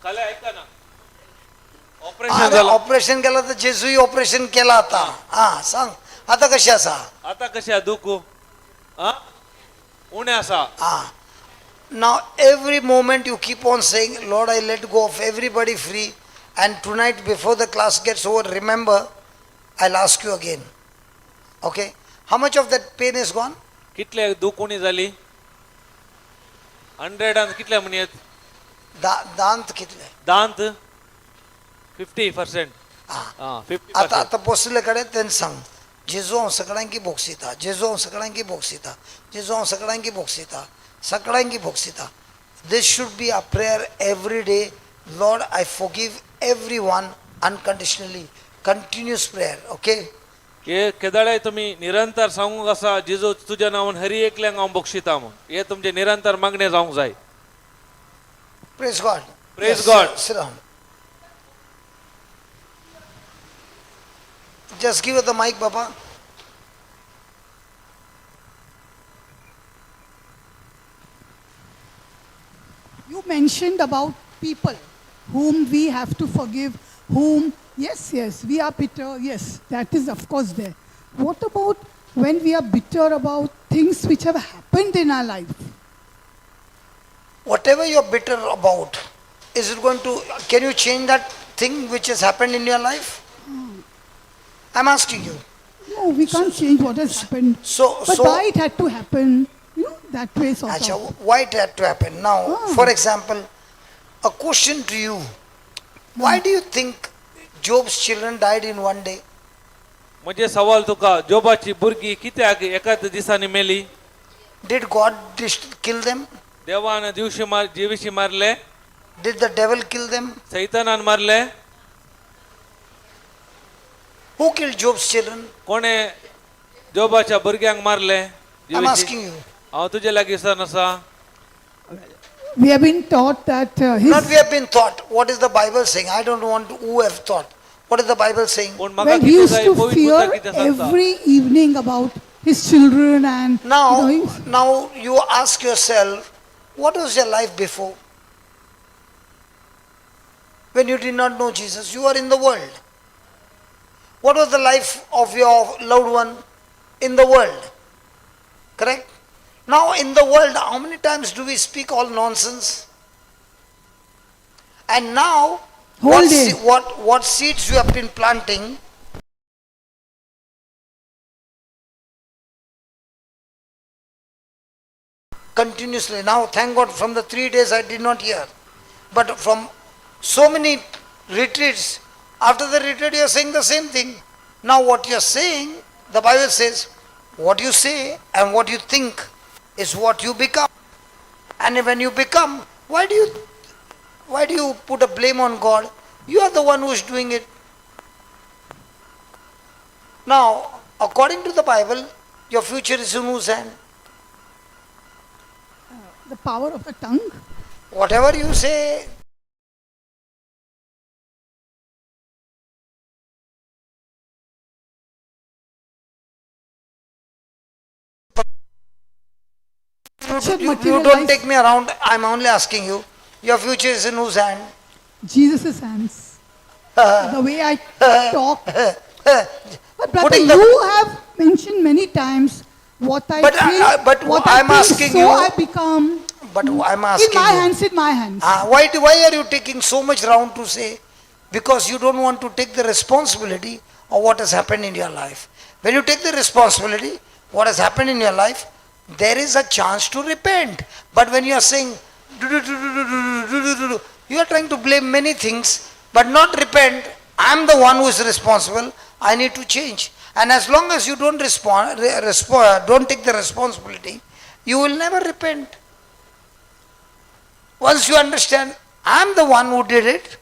काले ऐका ना ऑपरेशन झालं ऑपरेशन केलं तर जेजूही ऑपरेशन केला आता. हा सांग आता कशी असा? आता कशा दुखू उणे असा Ah. Now every moment you keep on saying, Lord, I let go of everybody free. And tonight before the class gets over, remember, I'll ask you again. Okay? How much of that pain is gone? कितले दुख उणी झाली 100 कितले म्हणयेत दांत कितले? दांत 50% आता 50% आता पोचलेकडे त्यांनी सांग जेजू हांव सगळ्यांकी बोगसिता जेजू हांव सगळ्यांकी बोगसिता जेजू हांव सगळ्यांकी बोगसिता सगळ्यांकी बोगसिता this should be a prayer every day lord I forgive everyone unconditionally continuous prayer okay हे केदाळे तुम्ही निरंतर सांगूंक आसा जेजू तुझ्या नावान हरी एकल्यांक हांव बक्षिता म्हूण हे तुमचे निरंतर मागणे जावंक जाय praise God Praise God. sit down just give her the mic baba You mentioned about people whom we have to forgive, whom, yes, we are bitter, yes, that is of course there. What about when we are bitter about things which have happened in our life? whatever you're bitter about, is it going to, can you change that thing which has happened in your life? I'm asking you. No, we can't change what has happened. But why it had to happen, that way sort Acha, of. why it had to happen? Now, for example, a question to you. Why do you think Job's children died in one day? म्हणजे सवाल तुका जोबाची भुरगी कित्याक एकाच दिसांनी मेली Did God kill them? देवान दिवशी मारले Did the devil kill them? सैतानान मारले Who killed Job's children? कोणे जोबाच्या भुरग्यांक मारले I'm asking you. हांव तुजे लागीं सन आसा We have been taught that Not we have been taught. What is the Bible saying? I don't want to who have taught. What is the Bible saying? पण म्हाका well, he कितें used जाय to पवित्र fear पुस्तक कितें सांगता every evening about his children and Now, you know, now you ask yourself, what was your life before? When you did not know Jesus, you were in the world. What was the life of your loved one in the world? Correct? Now in the world, how many times do we speak all nonsense? And now, Whole what, day. what seeds you have been planting, continuously. Now, thank God, from the 3 days I did not hear. But from so many retreats, after the retreat you are saying the same thing. Now what you are saying, the Bible says, what you say and what you think is what you become. And when you become, why do you put a blame on God? You are the one who is doing it. Now, according to the Bible, your future is in whose hand? the power of the tongue. Whatever you say, you don't take me around. I'm only asking you. Your future is in whose hand? Jesus' hands. The way I talk. But brother, Putting the- you have mentioned many times what I But feel, but what I'm I think, asking so you- I become. But I'm In asking my you. hands, in my hands. Why are you taking so much round to say? Because you don't want to take the responsibility of what has happened in your life. When you take the responsibility, what has happened in your life, there is a chance to repent. But when you are saying, you are trying to blame many things, but not repent. I am the one who is responsible. I need to change. And as long as you don't don't take the responsibility, you will never repent. Once you understand, I am the one who did it,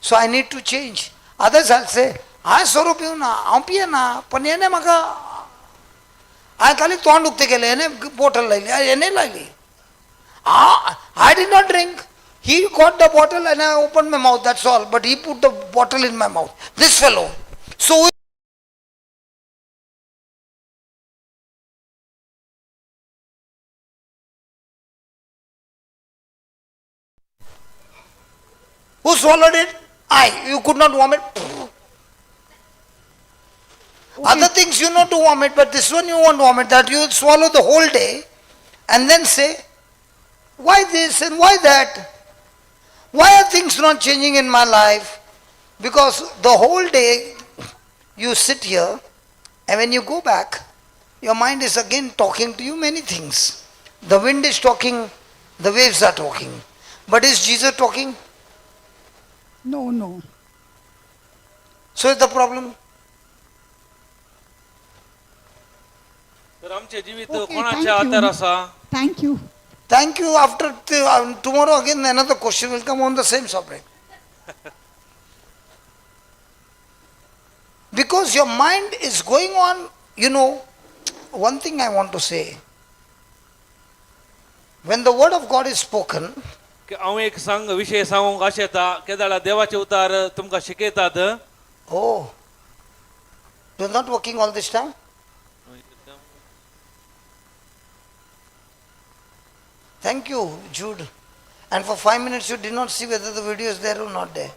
so I need to change. Others will say, I sorrow piu na, I piye na, पण याने मका, I खाली तोंड उगते गेले, याने bottle लायली, याने लायली. I did not drink. He got the bottle and I opened my mouth, that's all. But he put the bottle in my mouth. This fellow. So who swallowed it? I. You could not vomit. Other things you know to vomit, but this one you won't vomit. That you will swallow the whole day and then say, why this and why that? Why are things not changing in my life? Because the whole day you sit here and when you go back, your mind is again talking to you many things. The wind is talking, the waves are talking. But is Jesus talking? No, no. So is the problem. तर आमचे जीवित Okay, कोणाच्या thank you. हातार आसा Thank you. Thank you. After tomorrow again another question will come on the same subject. Because your mind is going on, you know, one thing I want to say. When the word of God is spoken, हांव एक विशय सांगूंक आशेता केदाळा देवाचे उतार तुमकां शिकयतात oh, you're not working all this time? Thank you, Jude. And for 5 minutes you did not see whether the video is there or not there.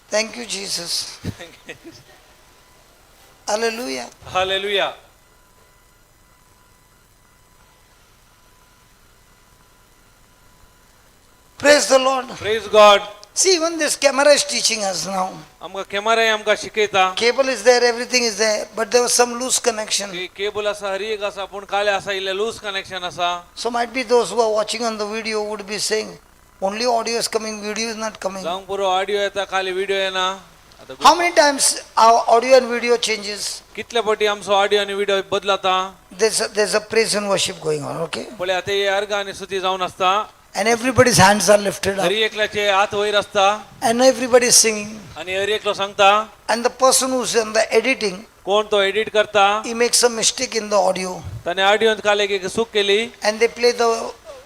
Thank you, Jesus. Hallelujah. Hallelujah Praise the Lord. Praise God See, even this camera is teaching us now. आमकां कॅमेराय आमकां शिकयता Cable is there, everything is there, but there was some loose connection. की cable आसा हर एक आसा पूण काले आसा इल्ले लूज कनेक्शन आसा So might be those who are watching on the video would be saying, only audio is coming, video is not coming. जावंक पुरो ऑडियो येता खाली व्हिडिओ येना आता How many times our audio and video changes? कितले फावटी आमचो audio आनी व्हिडिओ बदलता There's a praise and worship going on, okay? पळय आता हे अर्घ आनी स्तुती जावन आसता and everybody's hands are lifted up, हर एकल्याचे हात वयर असता and everybody is singing, आणि हर एकलो सांगता and the person who's in the editing, कोण तो एडिट करता he makes a mistake in the audio, ताने ऑडिओ काले की चूक केली and they play the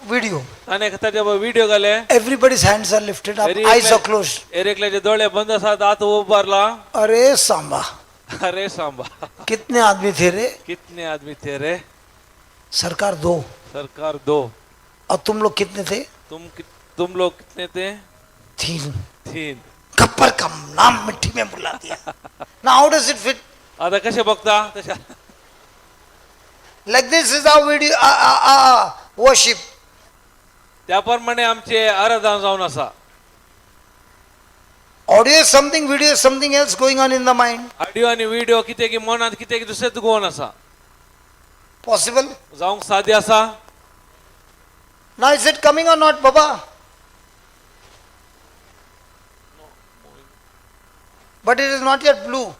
video. ताने ताच्या व्हिडिओ घाले Everybody's hands are lifted up, eyes are closed. हर एकल्याचे डोळे बंद असतात हात उभारला अरे सांबा, अरे सांबा कितने आदमी थे रे? कितने आदमी थे रे सरकार 2, सरकार 2 और तुम लोग कितने थे? तुम लोग कितने थे 3. 3 गब्बर का नाम मिट्टी में बुला दिया. Now how does it fit? आता कसे बघता तशा Like this is how we do worship. त्याप्रमाणे आमचे आराधना जाऊन असा Audio is something, video is something else going on in the mind. Audio आणि व्हिडिओ किती की मनात किती की दुसरेच गोवन असा Possible? जाऊंक साध्य असा Now is it coming or not, Baba? But it is not yet blue.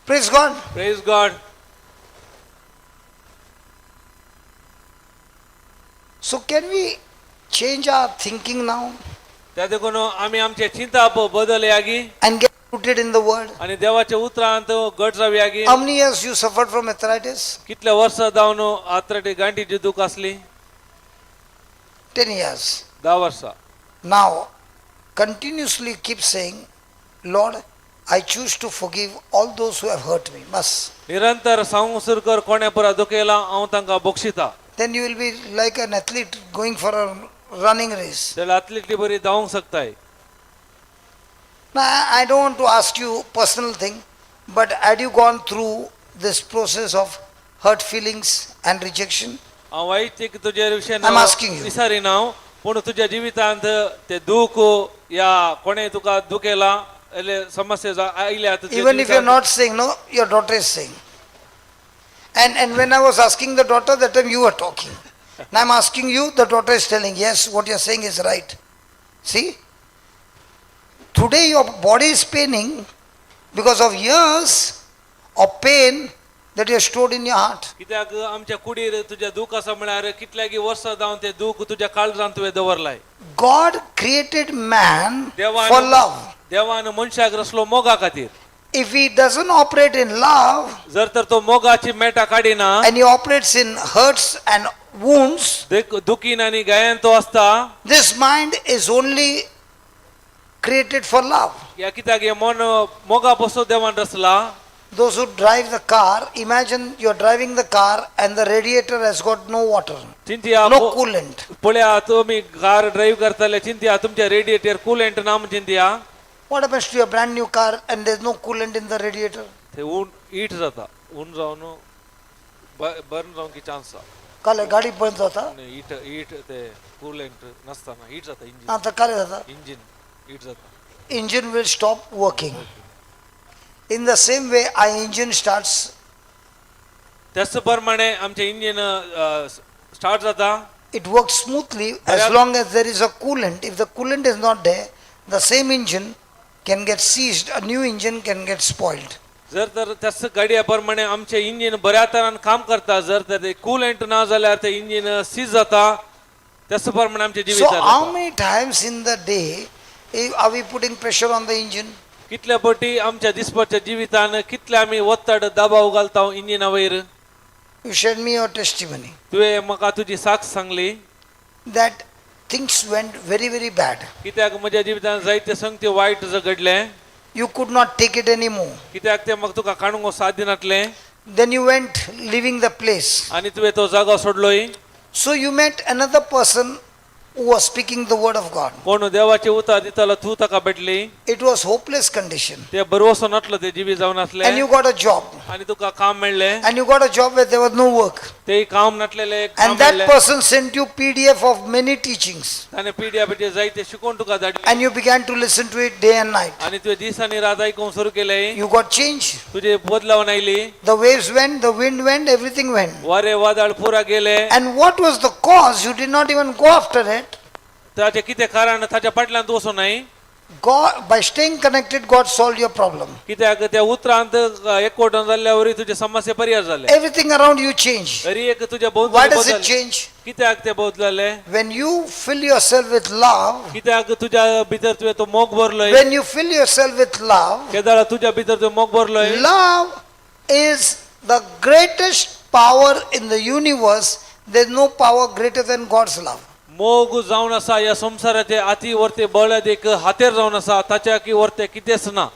Praise God. Praise God So can we change our thinking now त्या देखून आम्ही आमचे चिंता बदल यागी and get rooted in the word? आणि देवाचे उतरांत गट जावी यागी How many years you suffered from arthritis? कितल्या वर्ष जावन आत्रटी गांठीची दुख असली 10 years. 10 वर्ष Now, continuously keep saying, Lord, I choose to forgive all those who have hurt me. Bas. निरंतर सांगू सुरू कर कोण्या पुरा दुखेला हांव तांकां बक्षिता Then you will be like an athlete going for a running race. त्याला अथलीटली बरी धावूंक शकताय Now, I don't want to ask you personal thing, but had you gone through this process of hurt feelings and rejection? हांव वैयक्तीक तुजे विशय I'm asking you. विचारीना हांव पूण तुज्या जिवितांत ते दुख या कोणे तुका दुखेला એટલે समस्या आयल्या तुज्या Even if you are जिवितांत. not saying, no, your daughter is saying. And when I was asking the daughter, that time you were talking. Now I'm asking you, the daughter is telling, yes, what you're saying is right. See? Today your body is paining because of years of pain that you have stored in your heart. कित्याक आमच्या कुडीर तुझ्या दुख आसा म्हळ्यार कितल्यागी वर्सां जावन ते दुख तुझ्या काळजांत तुवें दवरलाय God created man देवान for love. देवान मनशाक रचलो मोगा खातीर If he doesn't operate in love जर तर तो मोगाची मेटा काडिना and he operates in hurts and wounds, दुखीन आनी गायन तो असता this mind is only created for love. या कित्याक हे मन मोगा पासून देवान रचला Those who drive the car, imagine you're driving the car and the radiator has got no water, चिंतिया no coolant. पळया तुम्ही कार ड्राईव्ह करताले चिंतिया तुमच्या रेडिएटर कूलेंट ना म्हणून चिंतिया What happens to your brand new car and there's no coolant in the radiator? ते ऊन heat जाता ऊन जावन बर्न जावन की चान्स काल गाडी बंद जाता हीट हीट ते कूलेंट नसताना हीट जाता इंजिन आता काय जाता इंजिन हीट जाता engine will stop working. In the same way our engine starts, त्याच प्रमाणे आमचे इंजिन स्टार्ट जाता it works smoothly as long as there is a coolant. If the coolant is not there, the same engine can get seized, a new engine can get spoiled. जर तर त्याच गाडया प्रमाणे आमचे इंजिन बऱ्या तरान काम करता जर तर ते कूलेंट ना जाल्यार ते इंजिन सीज जाता त्याच प्रमाणे आमचे So जिवित how many times in the day are we putting pressure on the engine? कितल्या पटी आमच्या दिसपाच्या जिवितान कितले आमी वत्तड दबाव घालता इंजिना वयर You shared me your testimony तुवें म्हाका तुजी साक्ष Sangli that things went very, very bad. कित्याक म्हज्या जिवितान जायते संगती वायट घडले You could not take it anymore. कित्याक ते म्हाका तुका काडूंक साध्य नासले Then you went leaving the place. आनी तुवें तो जागो सोडलोय So you met another person who was speaking the word of God. कोण देवाचे उतर दितालो तू ताका भेटली It was hopeless condition. ते बरोवसो नासलो ते जिवी जावन आसले And you got a job. आनी तुका काम मेळ्ळे And you got a job where there was no work. ते काम नासलेले काम And that मेळ्ळे person sent you PDF of many teachings. ताणे पीडीएफचे जायते शिकोवन तुका धाडले And you began to listen to it day and night. आनी तुवें दीस आनी रात आयकूंक सुरू केले You got change. तुझे बदलावन oily The waves went, the wind went, everything went. वारे वादळ पुरा गेले And what was the cause? You did not even go after it. ताचे कितें कारण ताच्या फाटल्यान वचूं नाही God, by staying connected, God solved your problem. कित्याक त्या उतरांत एकवटून जाल्ल्यावर तुझे समस्या परिहार जाले. Everything around you changed. तरी एक तुझ्या Why भोवतणी does it बदल. change? कित्याक ते बदलले? When you fill yourself with love, कित्याक तुझ्या भितर तुवें तो मोग भरलोय. when you fill yourself with love, Kedaara तुझ्या भितर तो मोग भरलोय. love is the greatest power in the universe. There's no power greater than God's love. मोग जावन आसा या संसाराचे आती वरते बळद एक हातेर जावन आसा ताच्या की वरते कितेंच ना.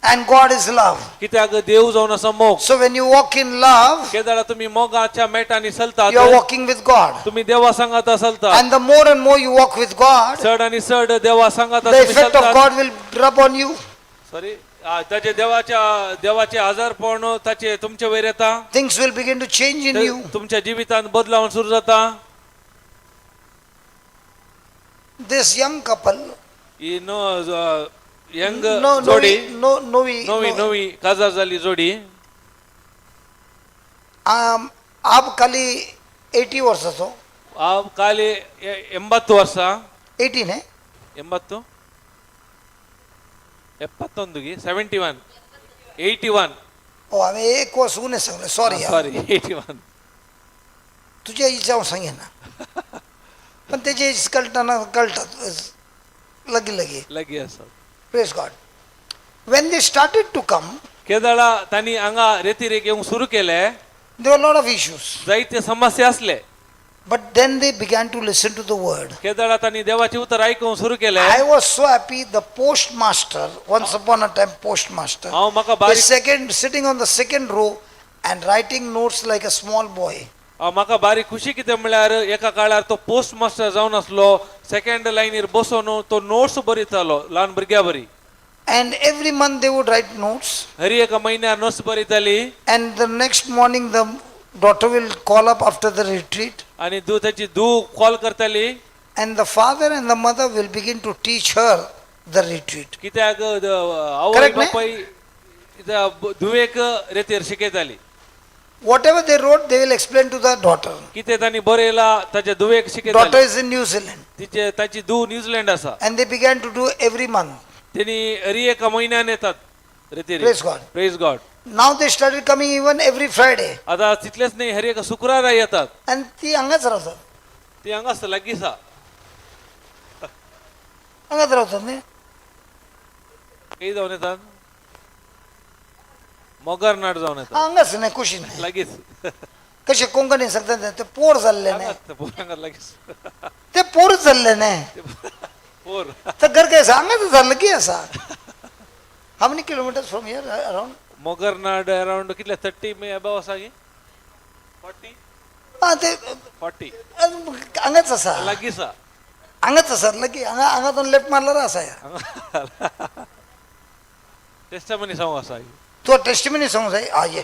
And God is love. कित्याक देव जावन आसा मोग. So when you walk in love, Kedaara तुम्ही मोगाच्या मेटांनी चलतात. you are walking with God. तुम्ही देवा सांगात चलतात. And the more and more you walk with God, चढ आणि चढ देवा सांगात the तुम्ही effect of चलतात. God will rub on you. Sorry ताचे देवाचे आजारपण ताचे तुमचे वयर येता. Things will begin to change in you. तुमच्या जिवितांत बदलावून सुरू जाता. This young couple, he young no, जोडी Novi, काजार जाली जोडी. आप खाली 80 वर्षाचो, काली 80 ವರ್ಷ 18 है 80 71 71 81 ओ आम्ही एक वर्ष उणे सांगले सॉरी सॉरी 81 तुझ्या इच्छा सांगे ना पण त्याचे कळतात लगी असं. Praise God when they started to come केदाळा तांणी हांगा रेती रेख येवंक सुरू केले. there were a lot of issues, जायते समस्या असले. but then they began to listen to the word. केदाळा तांणी देवाचे उतर ऐकूंक सुरू केले. I was so happy. The postmaster, once upon a time postmaster, हांव म्हाका is बारीक sitting on the second row and writing notes like a small boy. म्हाका बारीक खुशी कितें म्हळ्यार एका काळार तो पोस्ट मास्टर जावन आसलो. सेकंड लायनीर बसून तो नोट्स बरयतालो ल्हान भुरग्यां बरी. And every month they would write notes. Hari एका म्हयन्यार notes बरयताली. And the next morning the daughter will call up after the retreat. आणि ताची धूव कॉल करताली. And the father and the mother will begin to teach her the retreat. कित्याक आवय Correct, बापाय धुवेक रेतीर शिकयताली. Whatever they wrote, they will explain to the daughter. कितें तांणी बरयला ताच्या धुवेक Daughter शिकयताली. is in New Zealand. तिचे ताची धूव न्यूझीलंड आसा. And they began to do every month. तेणी हरी एका म्हयन्यान येतात रेतीर. Praise God. Praise God. Now they started coming even every Friday. आता तितलेच नाही हरी एका शुक्रारा येतात. And ती हांगाच रावतात. ती हांगा आसता लागीं आसा. हांगाच रावतात न्ही. खंय जावन येतात? मोगारनाड जावन येतात. हांगाच न्ही कुशीन न्ही. लागींच. कशे कोंकणी सांगतात ते पोर जाल्ले न्ही. हांगाच पोरांगा लागींच. ते पोरच जाल्ले न्ही. पोर. तर घर काय हांगाच जाल्ले की आसा. How many kilometers from here around? मोगारनाड अराउंड कितले 30 मे अबाव आसा गी? 40 हा ते 40 हांगाच आसा. लागीं आसा. हांगाच आसा लगी हांगातून लेफ्ट मारल्यार आसा. टेस्टामनी सांगू आसा. तूं टेस्टिमनी सांगू जाय. हा ये.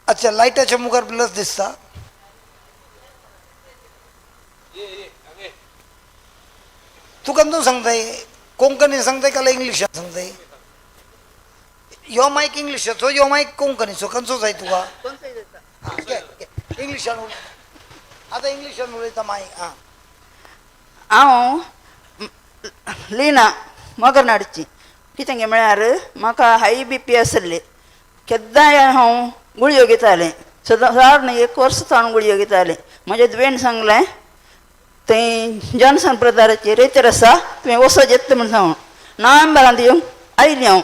अच्छा लायटाच्या मुखार प्लस दिसता. तुका तूं सांगताय कोंकणी सांगताय का इंग्लिशान सांगताय? यो मायक इंग्लिशाचो यो मायक कोंकणीचो खंयचो जाय तुका? इंग्लिशान उलय. आतां इंग्लिशान उलयता मायक. हा हांव लिना मोगरनाडची. कितें गे म्हळ्यार म्हाका हाय BP आसली. केद्दांय हांव गुळयो घेतालें. सादारण 1 वर्स हांव गुळयो घेतालें. म्हजे तुवें सांगलें थंय जॉन्सन ब्रदराची रेतीर आसा तुवें वचत येता म्हण सांगून. नोव्हेंबरांत येवंक आयलीं हांव.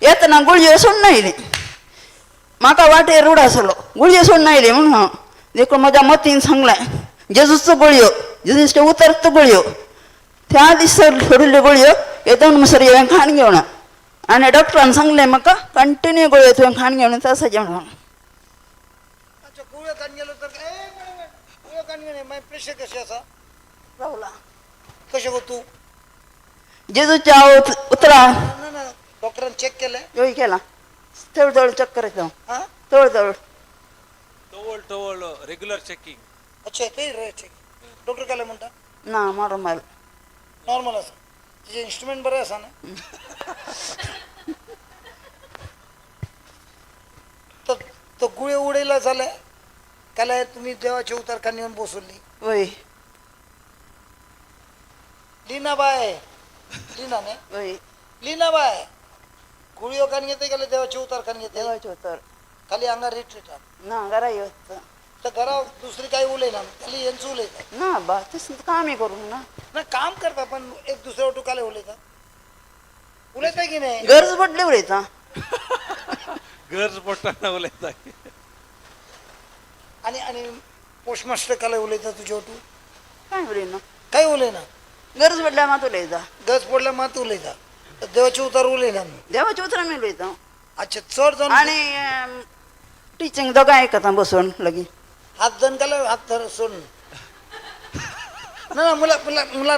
येतना गुळयो सोडून आयलीं. म्हाका वाटेर रूड आसलो. गुळयो सोडून आयलीं म्हूण हांव. देखून म्हज्या मतीन सांगलें जेजूचो गुळयो जेजूचे उतरतो गुळयो. त्या दिसा सोडिल्ल्यो गुळयो हे 2 मसर येवन खाण घेवना. आनी डॉक्टरान सांगलें म्हाका कंटिन्यू गुळयो तुवें खाण घेवन आसाचें म्हणून. अच्छा गुळयो खान गेलो तर गुळयो खान गेले मागीर प्रेशर कशें आसा? रावला कशें गो तूं? जेजूच्या उतरा ना ना डॉक्टरान चेक केलें? योय केला. तळ चक्कर येता. हा तळ टवळ रेग्युलर चेकिंग. अच्छा ते रे चेक. डॉक्टर काय म्हणटा? ना नॉर्मल. नॉर्मल आसा. तिचे इन्स्ट्रुमेंट बरें आसा न्ही? तो गुळयो उडयला जाल्यार तुमी देवाचे उतर कान येवन बसवली. वय लीनाबाई लीनाने वय लीनाबाई गुळियो कान घेते गेले देवाचे उतार कान घेते देवाचे उतर खाली अंगार रिट्रीट ना घरा येत तर घरा दुसरी काही उले ना खाली यांचं उलयतात ना बा तेच कामही करू ना ना काम करता पण एक दुसऱ्यावर टुकाले उलयतात उलयता की नाही गरज पडली उरयता गरज पडताना उलयता आणि आणि पोस्टमास्टर काले उलयता तुझ्या तू काय उरयना काही उलय ना गरज पडल्या मात उलयता गज पडल्या मात उलयता तर देवाचे उतार उलयना देवाचे उतरा मी उलयता अच्छा चढ जाऊन आणि टीचिंग दोघं ऐकता बसून लगी हात दन काले हात धर सोडून ना मुला मुला मुला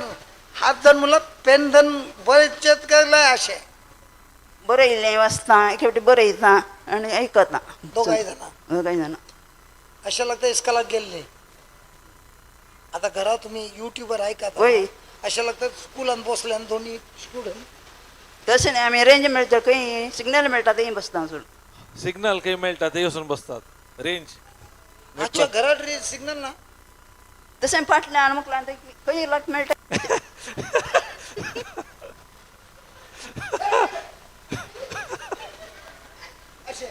हात धन मुला पेन धन बरेच काय असे बरं येईल वाचता एकेवटी बरं येता आणि ऐकता दोघाही जण काही जण अशा लागतं इस्काला गेले आता घरात तुम्ही युट्यूबवर ऐका होय. अशा लागतं स्कूलान बसल्या दोन्ही स्टुडंट तसे नाही आम्ही रेंज मिळतं काही सिग्नल मिळतात ते बसता सोडून सिग्नल काही मिळतात ते येऊन बसतात रेंज अच्छा घरात रे सिग्नल ना तसे पाटल्या आणि मग काही लाट मिळतात असे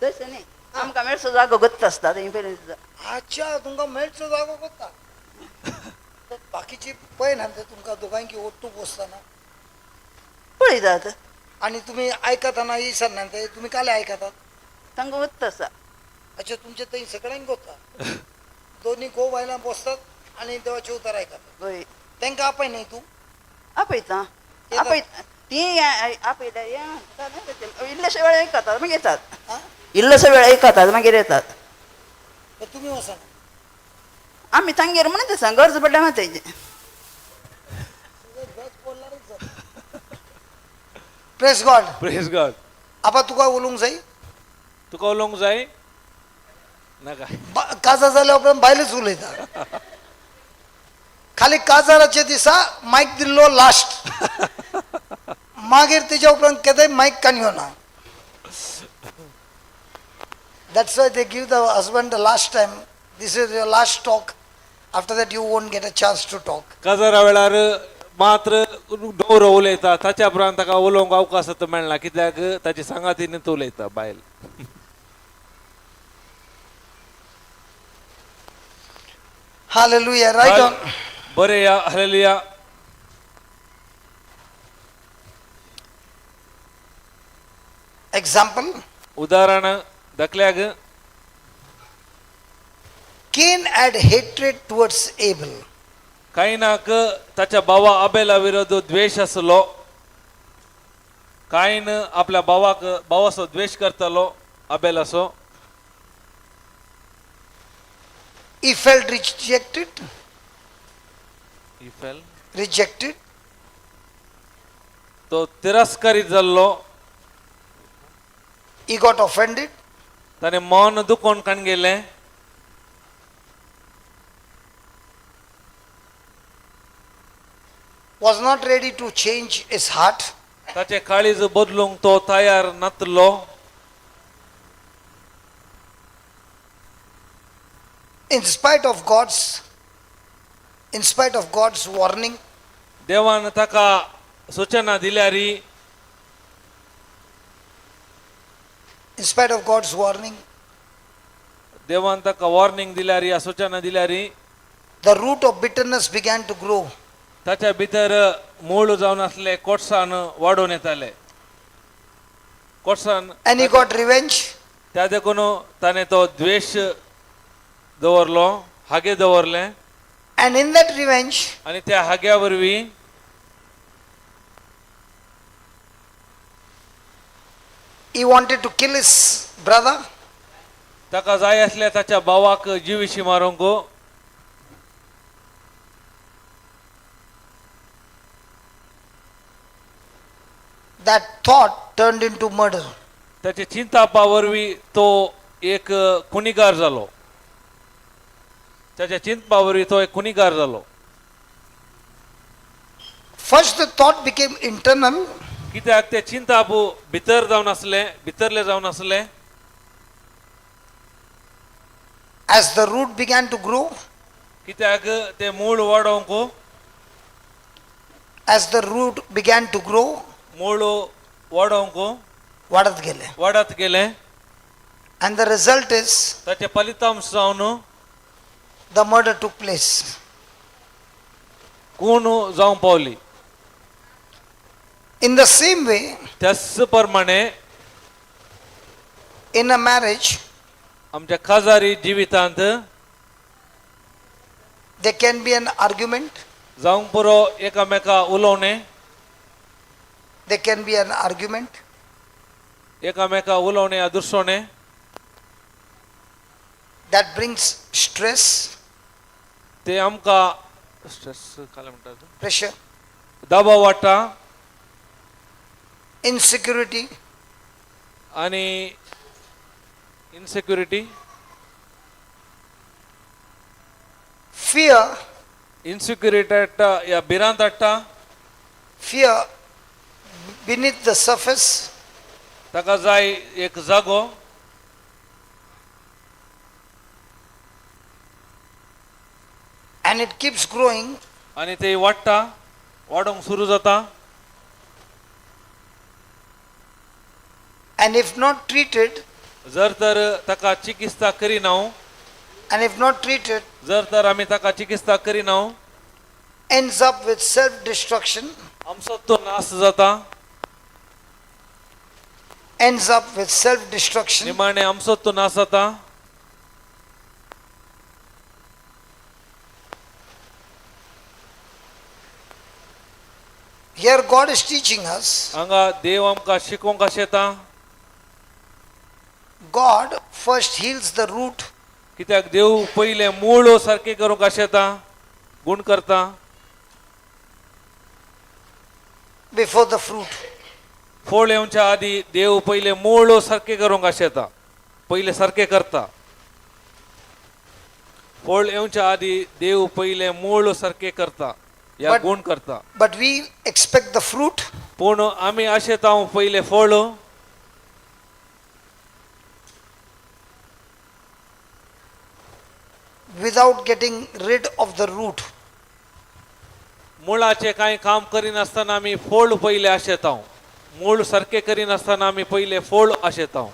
तसे नाही आमका मिळचं जागो गत्त असतात पहिले अच्छा तुमका मेळचो जागो कोणता तर बाकीची पै ना तुमका दोघांकी ओट्टू बसताना पळी जात आणि तुम्ही ऐकताना इसर ना तुम्ही काले ऐकतात तांग गत्त असा अच्छा तुमच्या तरी सगळ्यांक होता दोन्ही गो व्हायला बसतात आणि देवाचे उतार ऐकतात होय त्यांका आपय नाही तू आपयता आपय ती आपयता इल्लशा वेळ ऐकतात मग येतात हा इल्लशा वेळ ऐकतात मागीर येतात तर तुम्ही वसा आम्ही तांगेर म्हणून तसा गरज पडल्या मातायचे प्रेस गॉड प्रेस गॉड आपा तुका उलूंक जाई तुका उलोवंक जाय नाका काजार जाल्या उपरांत बायलेच उलयता खाली काजाराच्या दिसा मायक दिल्लो लास्ट मागीर तेच्या उपरांत केदेय मायक काणयो ना that's why they give the husband the last time this is your last talk after that you won't get a chance to talk काजारा वेळार मात्र डोर उलयता ताच्या उपरांत ताका उलोवंक अवकाश मेळना कित्याक ताची सांगातीन उलयता बायल हालेलुया राईट ऑन बरे या हालेलुया एक्झाम्पल उदाहरण दाखल्याक Cain had hatred towards Abel. कायनाक ताच्या भावा आबेला विरोध द्वेष आसलो कायन आपल्या भावाचो द्वेष करतालो आबेलाचो He felt rejected, rejected. तो तिरस्कारीत जाल्लो He got offended. ताणे मन दुखोवन काण गेले Was not ready to change his heart. ताचे काळीज बदलूंक तो तयार नातलो In spite of God's warning, देवान ताका सूचना दिल्यारी in spite of God's warning, देवान ताका वॉर्निंग दिल्यारी सूचना दिल्यारी the root of bitterness began to grow. ताच्या भितर मूळ जावन आसले कोटसान वाडून येताले कोटसान And he got revenge. त्या देखून ताणे तो द्वेष दवरलो हागे दवरले And in that revenge, आणि त्या हाग्या वरवीं he wanted to kill his brother. ताका जाय आसले ताच्या भावाक जिवीशी मारूंक That thought turned into murder. त्याच्या चिंतापा वरवीं तो एक कुणीगार जालो त्याच्या चिंतपा वरवीं तो एक कुणीगार जालो First, the thought became internal, कित्याक ते चिंतापू भितर जावन आसले भितरले जावन आसले as the root began to grow. कित्याक ते मूळ वाडोवंक as the root began to grow, मूळ वाडोवंक वाढत गेले. वाडत गेले And the result is ताचे फलितांश जावन the murder took place. खून जावं पावली. In the same way, त्याच प्रमाणे in a marriage, आमच्या खाजारी जिवितांत there can be an argument, जावंक पुरो एकामेका उलोवणे, there can be an argument, एकामेका उलोवणे अदुसोवणे that brings stress, ते आमकां स्ट्रेस काय म्हणटात pressure, दबाव वाडटा insecurity, आनी इनसेक्युरिटी fear, इनसिक्युरिटी हाडटा या भिरांत हाडटा fear beneath the surface, ताका जाय एक जागो and it keeps growing, आनी ते वाडटा वाडोवंक सुरू जाता and if not treated, जर तर ताका चिकित्सा Kareena and if not treated, जर तर आमी ताका चिकित्सा Kareena ends up with self-destruction, आमचो तो नाश जाता ends up with self-destruction, निमाणे आमचो तो नाश जाता. Here God is teaching us, हांगा देव आमकां शिकोवंक अशें येता God first heals the root, कित्याक देव पयले मूळ सारकें करूंक अशें येता गुण करता before the fruit. फोळ येवच्या आदी देव पयले मूळ सारकें करूंक अशें येता पयले सारकें करता. फोळ येवच्या आदी देव पयले मूळ सारकें करता या But- गुण करता. But we expect the fruit पूण आमी अशें ताव पयले फोळ without getting rid of the root. मुळाचे कांय काम करिनासतना आमी फोळ पयले अशें ताव मूळ सारकें करिनासतना आमी पयले फोळ अशें ताव.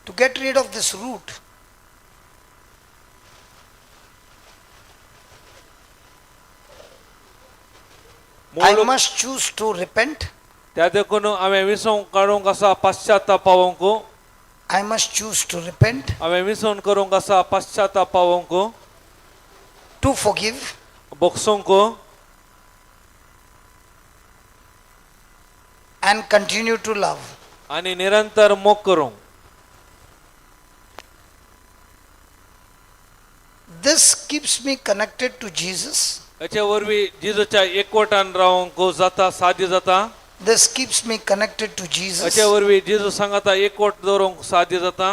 To get rid of this root, I मूळ must choose to repent. त्या देखून हांवें विसवून काडूंक आसा पाश्चाताप पावोवंक I must choose to repent, हांवें विसवून करूंक आसा पाश्चाताप पावोवंक to forgive, बोगसूंक and continue to love. आनी निरंतर मोग करूंक. This keeps me connected to Jesus. हेचे वरवीं जेजूच्या एकवटान रावंक जाता साध्य जाता. This keeps me connected to Jesus. हेचे वरवीं जेजू सांगाता एकवट दवरूंक साध्य जाता.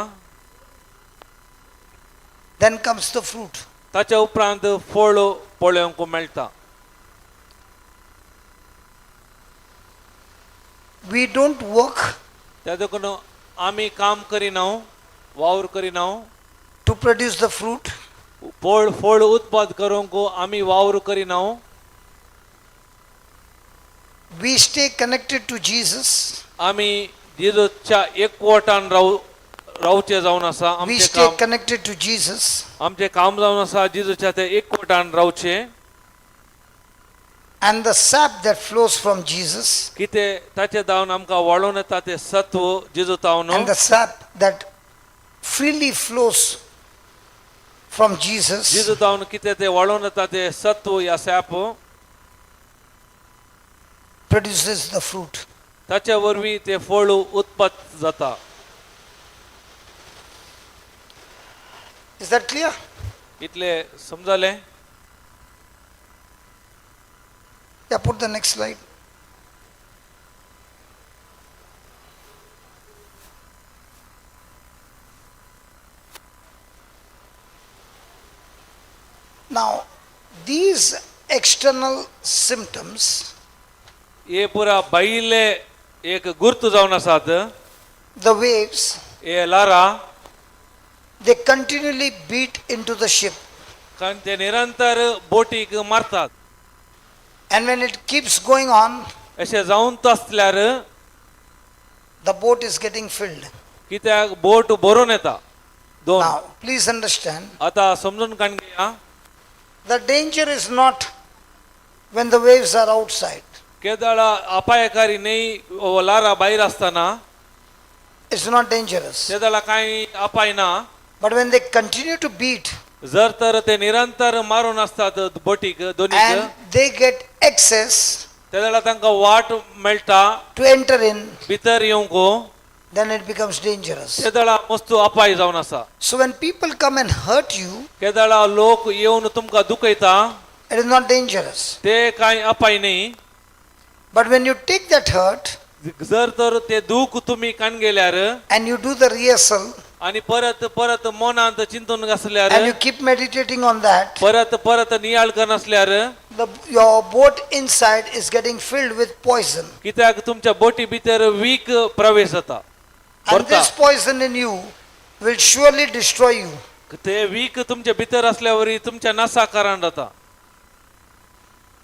Then comes the fruit. ताच्या उपरांत फोळ पळोवंक मेळटा. We don't work त्या देखून आमी काम करिना वावर Kareena to produce the fruit. फोळ उत्पाद करूंक आमी वावर Kareena. We stay connected to Jesus. आमी जेजूच्या एकवटान रावचे जावन आसा. We आमचे stay काम connected to Jesus. आमचे काम जावन आसा जेजूच्या ते एकवटान रावचे. And the sap that flows from Jesus, कितें ताचे दावन आमकां वळोवन येता ते सत्व जेजू तावन and the sap that freely flows from Jesus जेजू तावन कितें ते वळोवन येता ते सत्व या सॅप produces the fruit. ताच्या वरवीं ते फळ उत्पन्न जाता. Is that clear? इतले समजले. Yeah, put the next slide. Now, these external symptoms ये पूरा बाहिले एक गुर्त जावन आसात the waves, हे Lara they continually beat into the ship. कारण ते निरंतर बोटीक मारतात. And when it keeps going on, अशें जावन आसल्यार the boat is getting filled. कित्याक बोट भरून येता. दोन Now, please understand, आता समजून काण घेया the danger is not when the waves are outside. केदाळा अपायकारी न्हय लारा भायर आसतना It's not dangerous. केदाळा कांय अपाय ना. But when they continue to beat जर तर ते निरंतर मारून असतात बोटीक दोनीक and they get access तेदाळा तांकां वाट मेळटा to enter in, भितर येवंक then it becomes dangerous. केदाळा मस्तू अपाय जावन आसा. So when people come and hurt you, केदाळा लोक येवन तुमकां दुखयता it is not dangerous. ते कांय अपाय न्हय. But when you take that hurt जर तर ते दूख तुम्ही काण गेल्यार and you do the rehearsal आणि परत परत मनांत चिंतून घासल्यार and you keep meditating on that, परत परत नियाळ करनासल्यार your boat inside is getting filled with poison. कित्याक तुमच्या बोटी भितर वीक प्रवेश जाता. And this poison in you will surely destroy you. ते वीक तुमच्या भितर असल्यावर तुमच्या नासाकारान जाता.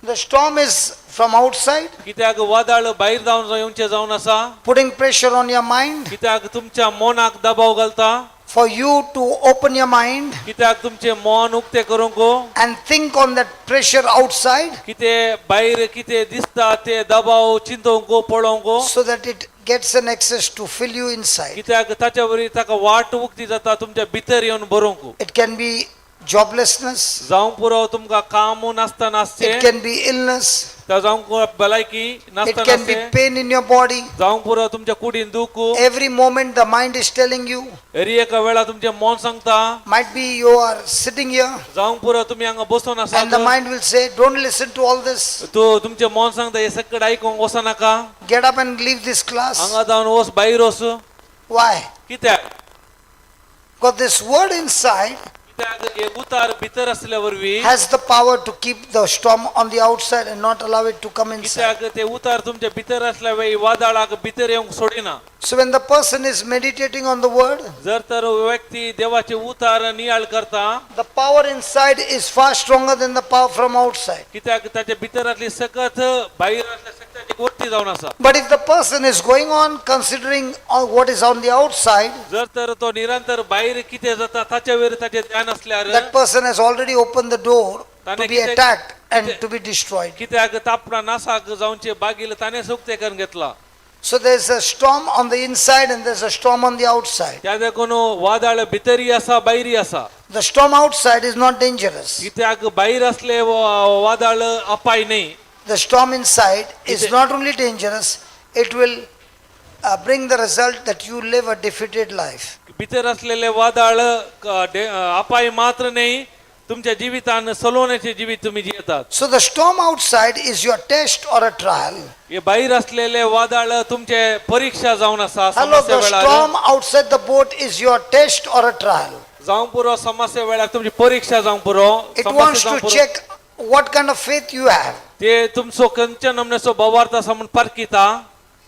The storm is from outside, कित्याक वादळ भायर येवचे जावन आसा. putting pressure on your mind कित्याक तुमच्या मनाक दबाव घालता. for you to open your mind कित्याक तुमचे मन उक्ते करूंक and think on that pressure outside किते भायर किते दिसता ते दबाव चिंतोवंक पळोवंक so that it gets an access to fill you inside. कित्याक ताच्या वरी ताका वाट उक्ती जाता तुमच्या भितर येवन भरूंक. It can be joblessness, जावंक पुरो तुमकां काम नासता नासचे it can be illness, ता जावंक भलायकी it नासता can be नासचे pain in your body. जावंक पुरो तुमच्या कुडीन दूख. Every moment the mind is telling you, एरी एका वेळा तुमचे मन सांगता. might be you are sitting here जावंक पुरो तुम्ही हांगा बसून and the आसात. mind will say, don't listen to all this, तो तुमचे मन सांगता हे सगळं ऐकूंक वचनाका. get up and leave this class. हांगा जावन वच भायर वच. Why? कित्याक Because this word inside कित्याक हे उतार भितर असल्या वरवी has the power to keep the storm on the outside and not allow it to come inside. कित्याक ते उतार तुमच्या भितर असल्या वेळी वादळाक भितर येवंक सोडिना. So when the person is meditating on the word, जर तर व्यक्ती देवाचे उतार नियाळ करता the power inside is far stronger than the power from outside. कित्याक ताच्या भितरातली सकत भायर असल्या सकताची वरती जावन आसा. But if the person is going on considering what is on the outside, जर तर तो निरंतर भायर कितें जाता ताच्या वेळी ताचे ध्यान असल्यार that person has already opened the door to ताणे be कितें- attacked and कितें- to be destroyed. कित्याक तापणा नासाक जावचे बागील ताणें उक्ते करून घेतला. So there's a storm on the inside and there's a storm on the outside. त्या देखून वादळ भितरी आसा भायरी आसा. The storm outside is not dangerous. कित्याक भायर असले वादळ अपाय न्हय. The storm inside is It- not only dangerous, it will bring the result that you live a defeated life. भितर असलेले वादळ अपाय मात्र नाही, तुमच्या जीवितान सलोण्याचे जीवित तुम्ही जियतात. So the storm outside is your test or a trial. हे बाहेर असलेले वादळ तुमचे परीक्षा जावन आसा. Hello, समस्या the वेळार storm outside the boat is your test or a trial. जावं पुरो समस्या वेळार तुमची परीक्षा जावं पुरो. It समस्या wants जावं to पुरो. check what kind of faith you have. ते तुमचो खंयच्या नमनेचो भावार्थ आसा म्हूण Parkita.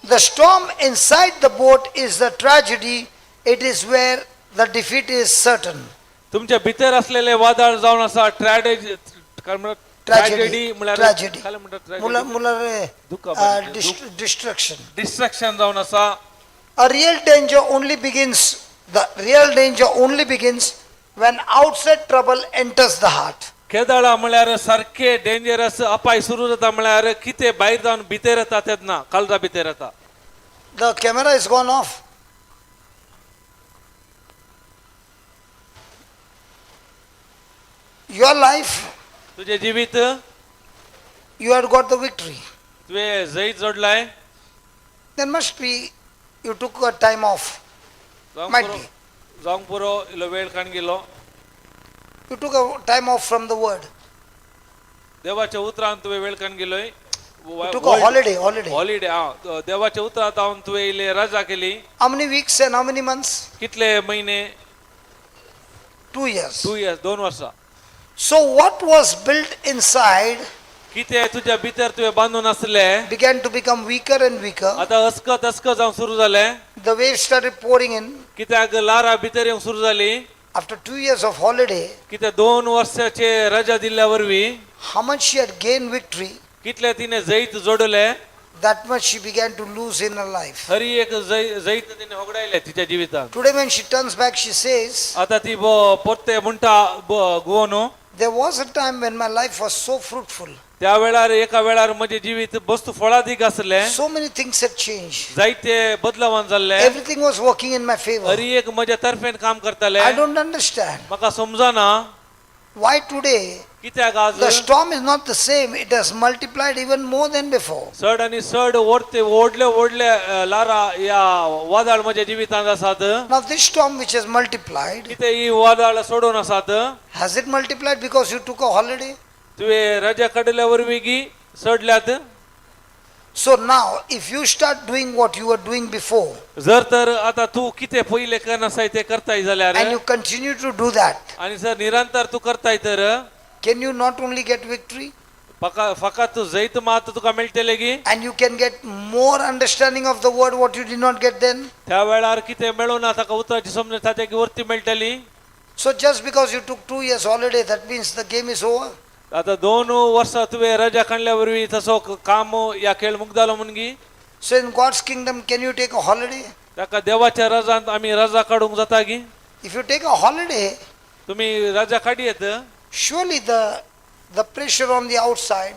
The storm inside the boat is the tragedy. It is where the defeat is certain. तुमच्या भितर असलेले वादळ जावन आसा ट्रॅजेडी Tragedy. म्हळ्यार Tragedy. काय म्हणतात Mula- tragedy? mula- दुःख destruction. डिस्ट्रॅक्शन जावन आसा. A real danger only begins, the real danger only begins when outside trouble enters the heart. केदाळा म्हळ्यार सारखे डेंजरस अपाय सुरू जाता म्हळ्यार कितें भायर जावन भितर येता तेन्ना काळजा भितर येता. The camera is gone off. Your life, तुझे जिवीत you had got the victory. तुवें Jait जोडलाय. There must be, you took a time off. Might be. जावंक पुरो इल्लो वेळ काण गेलो. You took a time off from the word. देवाच्या उतरान तुवें वेळ काण गेलोय. You took a holiday. Holiday देवाच्या उतरांत हांव तुवें इल्ले रजा केली. How many weeks and how many months? कितले महिने? 2 years. 2 years 2 वर्सां. So what was built inside कितें तुज्या भितर तुवें बांदून आसलें began to become weaker and weaker. आतां अचकत जावन सुरू जालें. The waves started pouring in. कित्याक लारां भितर येवंक सुरू जाली. After 2 years of holiday, कितें 2 वर्साचे रजा दिल्ल्या वरवीं how much she had gained victory, कितले तिने जैत जोडले, that much she began to lose in her life. Hari एक जैत तिने होगडायले तिच्या जिवितांत. Today when she turns back, she says, आतां ती परते म्हणटा गुवोनू, there was a time when my life was so fruitful. त्या वेळार एका वेळार म्हजें जिवीत बस्तू फळादीक आसलें. So many things had changed. जायते बदलावन जाल्ले. Everything was working in my favor. Hari एक म्हज्या तर्फेन काम करताले. I don't understand. म्हाका समजना Why today कित्याक आज the storm is not the same. It has multiplied even more than before. चड आनी चड ओढले लारा या वादळ म्हज्या जिवितांत आसात. Now this storm which has multiplied, कितें ही वादळ सोडून आसात. has it multiplied because you took a holiday? तुवें रजा काडल्या वरवीं गी सडल्यात. So now if you start doing what you were doing before जर तर आता तू कितें पयले करनासाय ते करताय जाल्यार and you continue to do that, आणि जर निरंतर तू करताय तर can you not only get victory फकत तू जैत मात तुका मेळटले गी. and you can get more understanding of the word what you did not get then? त्या वेळार कितें मेळून ताका उतराची समज ताची वर्ती मेळटली. So just because you took 2 years holiday, that means the game is over? आता 2 वर्सां तुवें रजा काडल्या वरवीं तसो काम या खेळ मुक्तालो म्हणून गी. So in God's kingdom, can you take a holiday? ताका देवाच्या रजांत आमी रजा काडूंक जाता गी. If you take a holiday, तुमी रजा काडयेत surely the pressure on the outside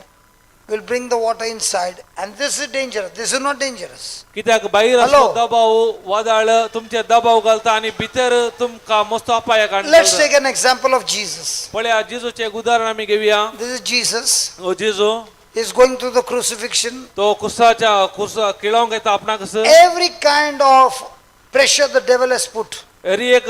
will bring the water inside, and this is dangerous. This is not dangerous. कित्याक भायर Hello. असलो दबाव वादळ तुमचे दबाव घालता आणि भितर तुमका मस्त अपाय Let's काडटा. take an example of Jesus. पळया जिजूचे एक उदाहरण आमी घेवया. This is Jesus. O जिजू He's going through the crucifixion. तो कुसा किळोंक येता आपणाक कस. Every kind of pressure the devil has put. Hari एक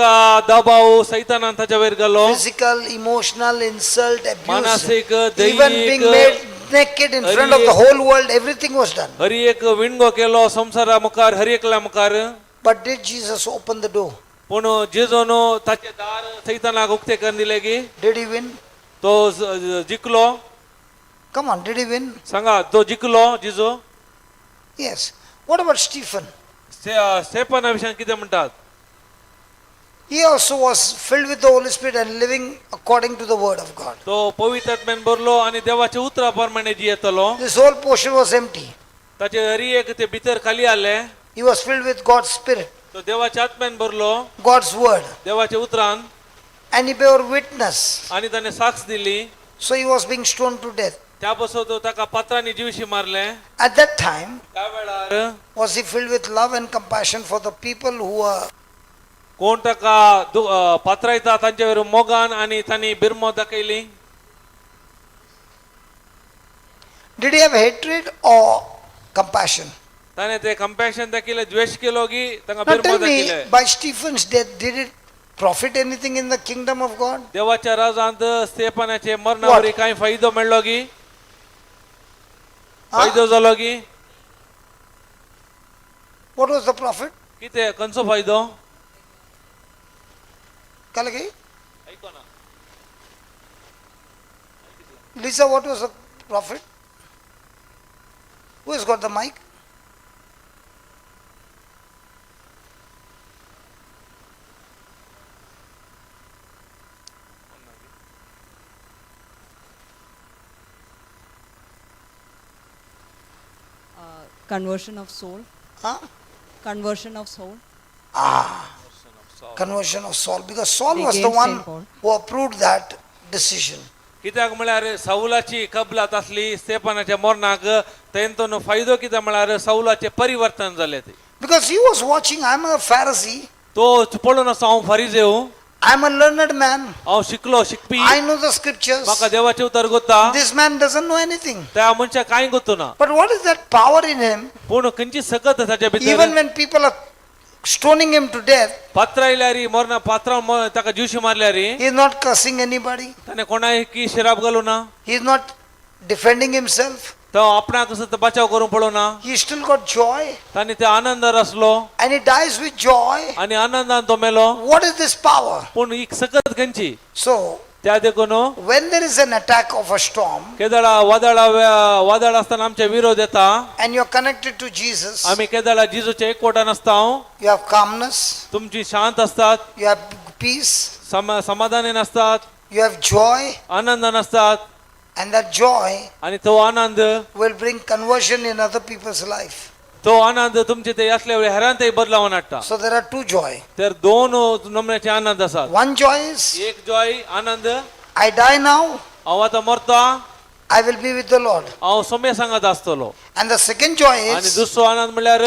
दबाव सैतानान ताच्या वयर घालो. Physical, emotional, insult, abuse. मानसिक, Even being दैहिक, made naked in front of the whole world, everything was done. Hari एक विणगो केलो संसारा मुखार हरी एकल्या मुखार. But did Jesus open the door? पूण जेजून ताचे दार सैतानाक उक्ते करून दिले की Did he win? तो जिखलो. Come on, did he win? सांगा तो जिखलो जिजू. Yes. What about Stephen? स्टेफना विशयान कितें म्हणटात. He also was filled with the Holy Spirit and living according to the word of God. तो पवित्र आत्म्यान भरलो आणि देवाच्या उतरा प्रमाणे जियेतलो. This whole portion was empty. ताचे हरी एक ते भितर खाली आले. He was filled with God's Spirit, तो देवाच्या आत्म्यान भरलो God's word, देवाच्या उतरान and he bore witness. आणि ताने साक्ष दिली. So he was being stoned to death. त्या बसो तो ताका पात्रांनी जीवशी मारले. At that time, त्या वेळार was he filled with love and compassion for the people who were? कोण ताका पात्रायता तांचे वयर मोगान आणि तांणी बिरमो दाखयली. Did he have hatred or compassion? ताने ते कंपॅशन दाखयले द्वेष केलो की तांका Now Bermo tell me, दाखयले. by Stephen's death, did it profit anything in the kingdom of God? देवाच्या राजांत स्तेफनाचे मरणावरी काही फायदो मेळलो की फायदो जालो की What was the profit? कितें खंयचो फायदो. Kalagi? Lisa, what was the profit? Who has got the mic? Conversion of soul. Huh? Conversion of soul. Conversion of Saul, because Saul They was the gave one Saint Paul. who approved that decision. कित्याक म्हळ्यार सौलाची कबलात आसली स्तेफनाच्या मरणाक तेंतून फायदो कितें म्हळ्यार सौलाचे परिवर्तन जाले ते. Because he was watching, I'm a Pharisee, तो पळोवन असो हांव फारिजेव, I'm a learned man, हांव शिकलो शिकपी, I know the scriptures. म्हाका देवाचे उतर गोता. This man doesn't know anything. त्या मनशाक कांय गोतू ना. But what is that power in him? पूण खंयची सकत ताच्या Even भितर when people are stoning him to death, पात्रायल्यारी मरणा पात्रां ताका जीवशी मारल्यारी he is not cursing anybody. ताणे कोणाय की शिराब घालू ना. He is not defending himself. तो आपणाक कसो बचाव करून पळोवना ना. He still got joy ताणे ते आनंदार आसलो and he dies with joy. आणि आनंदान तो मेलो. What is this power? पूण ही सकत खंयची. So, त्या देखून when there is an attack of a storm केदळा वादळ असताना आमचे विरोध येता and you're connected to Jesus, आम्ही केदळा जिजूचे एकवटान असता you have calmness, तुमची शांत असतात you have peace, समाधानी असतात you have joy, आनंदान असतात and that joy आणि तो आनंद will bring conversion in other people's life. तो आनंद तुमचे ते असल्यावर हेरांतही बदलावून हाडटा. So there are two joy. तर दोन नमण्याचे आनंद असतात. One joy is, एक Joy Anand I die now, हांव आतां मरता I will be with the Lord. हांव सोम्या सांगात आसतलो. And the second joy आणि is, दुसरो आनंद म्हणल्यार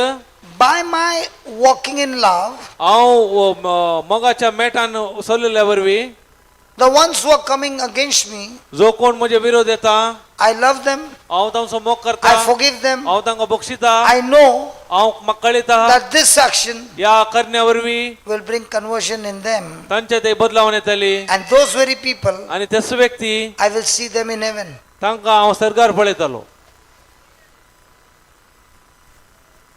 by my walking in love, हांव मोगाच्या मेटान चललेल्या वरवीं the ones who are coming against me, जो कोण म्हजे विरोध येता I love them, हांव तांचो मोग करता, I forgive them, हांव तांकां बक्षिता, I know हांव म्हाका कळयता that this action ह्या करण्या वरवीं will bring conversion in them. तांचे ते बदलावन येतली And those very people, आनी तेच व्यक्ती I will see them in heaven. तांकां हांव सर्गार पळयतलो.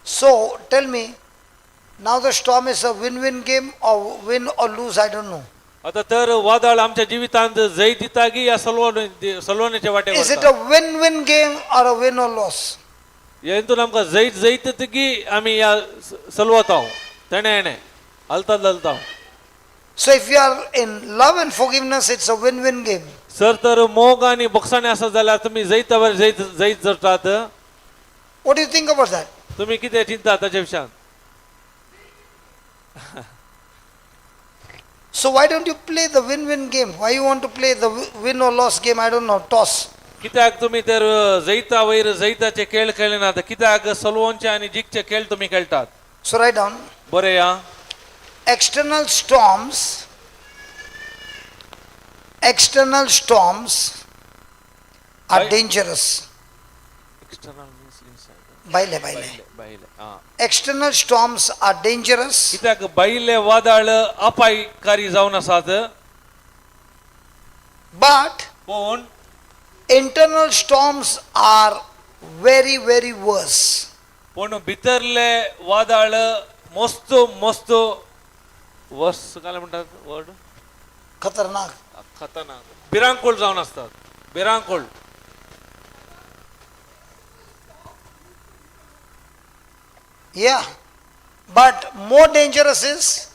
So tell me, now the storm is a win-win game or win or lose, I don't know. आता तर वादळ आमच्या जिवितांत जैत दिता की या सलवण्याचे वाटे Is it a win-win game or a win or loss? हेतून आमकां जैत की आमी या सलवता तेणे हलता. So if you are in love and forgiveness, it's a win-win game. Sir तर मोग आनी बक्षाणे आसत जाल्यार तुमी जैतावर Jait जरतात. What do you think about that? तुमी कितें चिंता ताचे विशयान? So why don't you play the win-win game? Why you want to play the win or loss game? I don't know, toss. कित्याक तुमी तर जैता वयर जैताचे खेळ खेळनात? कित्याक सलवोनचे आनी जिखचे खेळ तुमी खेळटात? So write down. बरें या External storms are Right. dangerous. Baile. External storms are dangerous. कित्याक बायले वादळ अपायकारी जावन आसात. But पूण internal storms are very, very worse. पूण भितरले वादळ मस्त वर्स काय म्हणतात वर्ड Khatarnak. खतरनाक बिरांकोळ जावन असतात. बिरांकोळ Yeah. But more dangerous is,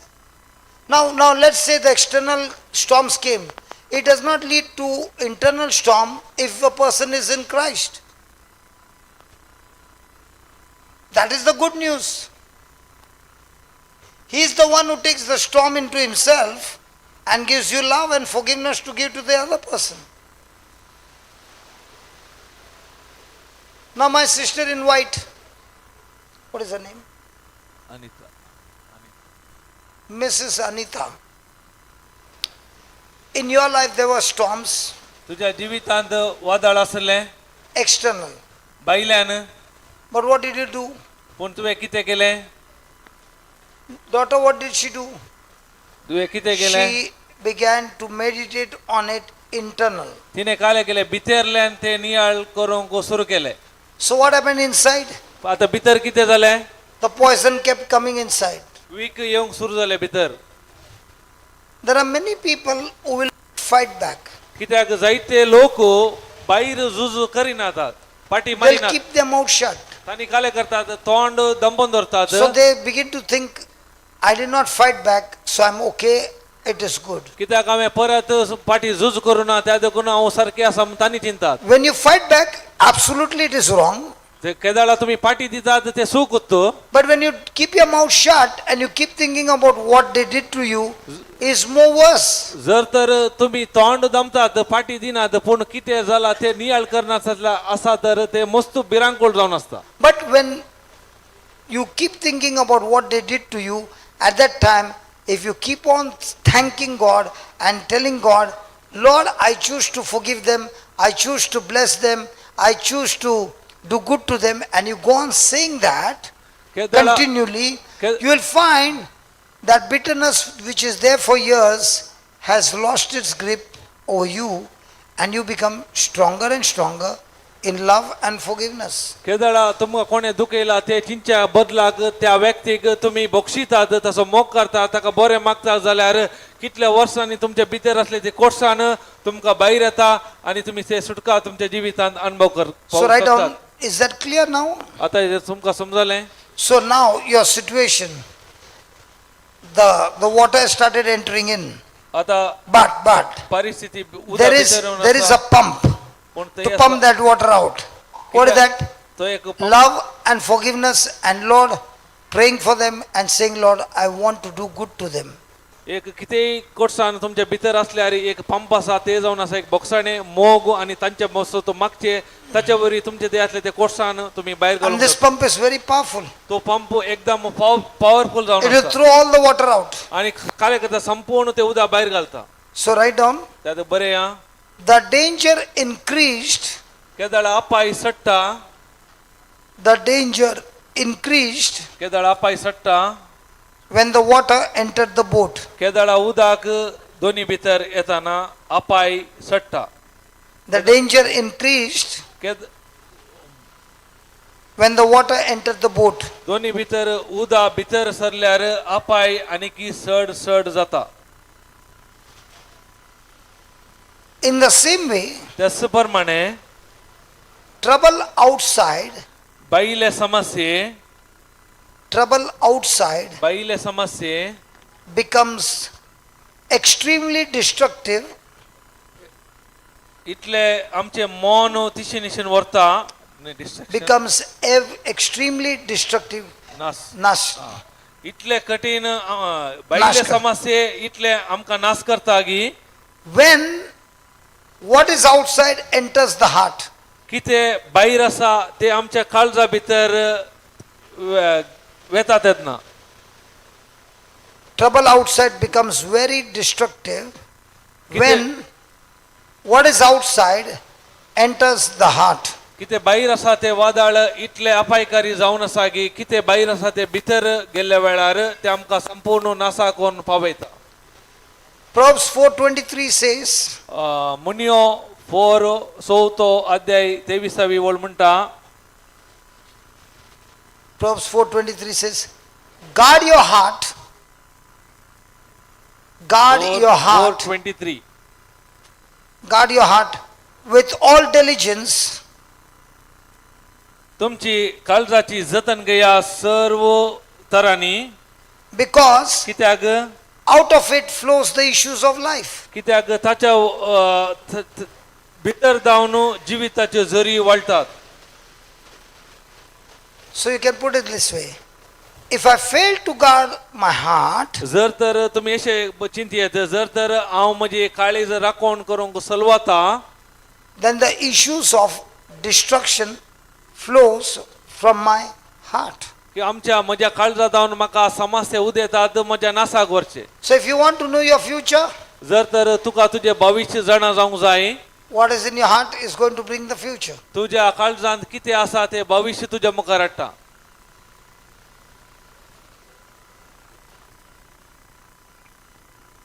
now let's say the external storms came. It does not lead to internal storm if a person is in Christ. That is the good news. He is the one who takes the storm into himself and gives you love and forgiveness to give to the other person. Now my sister in white, what is her name? Anita Mrs. Anita. In your life there were storms, तुझ्या जिवितांत वादळ आसले external. बायल्यान. But what did you do? पूण तुवें कितें केलें? Daughter, what did she do? तुवें कितें केलें? She began to meditate on it internal. तिने काय केलें? भितरल्यान ते नियाळ करूंक सुरू केलें. So what happened inside? आता भितर कितें जालें? The poison kept coming inside. वीक येवंक सुरू जालें भितर. There are many people who will fight back. कित्याक जायते लोक भायर झूज करिनात, पाटी They'll मारिनात. keep their mouth shut. तांणी काय करतात? तोंड दंबून धरतात. So they begin to think, I did not fight back, so I'm okay, it is good. कित्याक हांवें परत पाटी झूज करूना, त्या देखून हांव सारकें आसा म्हूण तांणी चिंतात. When you fight back, absolutely it is wrong. ते केदाळा तुमी पाटी दितात ते चूक. But when you keep your mouth shut and you keep thinking about what they did to you, is more worse. जर तर तुम्ही तोंड दमतात, पाटी दिनात, पूण कितें जाला ते नियाळ करनात आसा तर ते मस्त बिरांकोळ जावन आसता. But when you keep thinking about what they did to you, at that time, if you keep on thanking God and telling God, Lord, I choose to forgive them, I choose to bless them, I choose to do good to them, and you go on saying that केदाळा continually, you will find that bitterness which is there for years has lost its grip over you, and you become stronger and stronger, in love and forgiveness. केदळा तुमका कोणे दुखयला ते चिंच्या बदलाक त्या व्यक्तीक तुम्ही बक्षितात तसो मोग करता ताका बरें मागता जाल्यार कितल्या वर्सांनी तुमच्या भितर असले ते कोर्सान तुमका भायर येता आणि तुम्ही ते सुटका तुमच्या जिवितांत अनुभव कर So write down, is that clear now? आता हे तुमका समजले So now your situation, the water has started entering in, आता but परिस्थिती there is a pump to pump that water out. What is that? तो एक Love and forgiveness and Lord praying for them and saying, Lord, I want to do good to them. एक कितेय कोर्सान तुमच्या भितर असल्यार एक pump आसा ते जावन आसा एक बोक्साणे मोग आणि तांचे मस्त तो मागचे ताच्या वरी तुमचे ते असले ते कोर्सान तुम्ही भायर And घालून this pump is very powerful. तो पंप एकदम पॉवरफुल जावन It will आसा throw all the water out. आणि काय करता संपूर्ण ते उदक भायर घालता So write down, त्यात बरे हा the danger increased, केदळ अपाय सट्टा the danger increased केदळ अपाय सट्टा when the water entered the boat. केदळ उदक दोन्ही भितर येताना अपाय सट्टा The danger increased केद when the water entered the boat. दोन्ही भितर उदक भितर सरल्यार अपाय आणि की सड जाता In the same way, त्याच प्रमाणे trouble outside, बाईले समस्ये बाईले समस्ये becomes extremely destructive इतले आमचे मन तिशे निशेन व्हरता becomes extremely destructive nash. इतले कठीण बाईले कर. समस्ये इतले आमका नाश करता की When what is outside enters the heart, किते बाहेर आसा ते आमच्या काळजा भितर वेतात येतना trouble outside becomes very destructive when what is outside enters the heart. किते बाहेर आसा ते वादळ इतले अपायकारी जावन आसा की किते बाहेर आसा ते भितर गेल्ल्या वेळार ते आमकां संपूर्ण नासा कोण पावयता Proverbs 4:23 says, मुनियो 4 अध्याय 23 वळ म्हणटा Proverbs 4:23 says, guard your heart, guard your heart, 4:23 guard your heart with all diligence, तुमची काळजाची जतन घेया सर्व तरांनी because कित्याक out of it flows the issues of life. कित्याक ताच्या भितर जावन जिविताच्यो Zari वळटात So you can put it this way. If I fail to guard my heart, जर तर तुम्ही अशे चिंतेत जर तर हांव म्हजी काळीज राखण करूंक सलवाता then the issues of destruction flows from my heart. की आमच्या म्हज्या काळजात जावन म्हाका समस्या उदेतात म्हज्या नासाक व्हरचे So if you want to know your future, जर तर तुका तुझे भविष्य जाणा जावंक जाय what is in your heart is going to bring the future. तुझ्या काळजांत कितें आसा ते भविष्य तुज्या मुखार हाडटा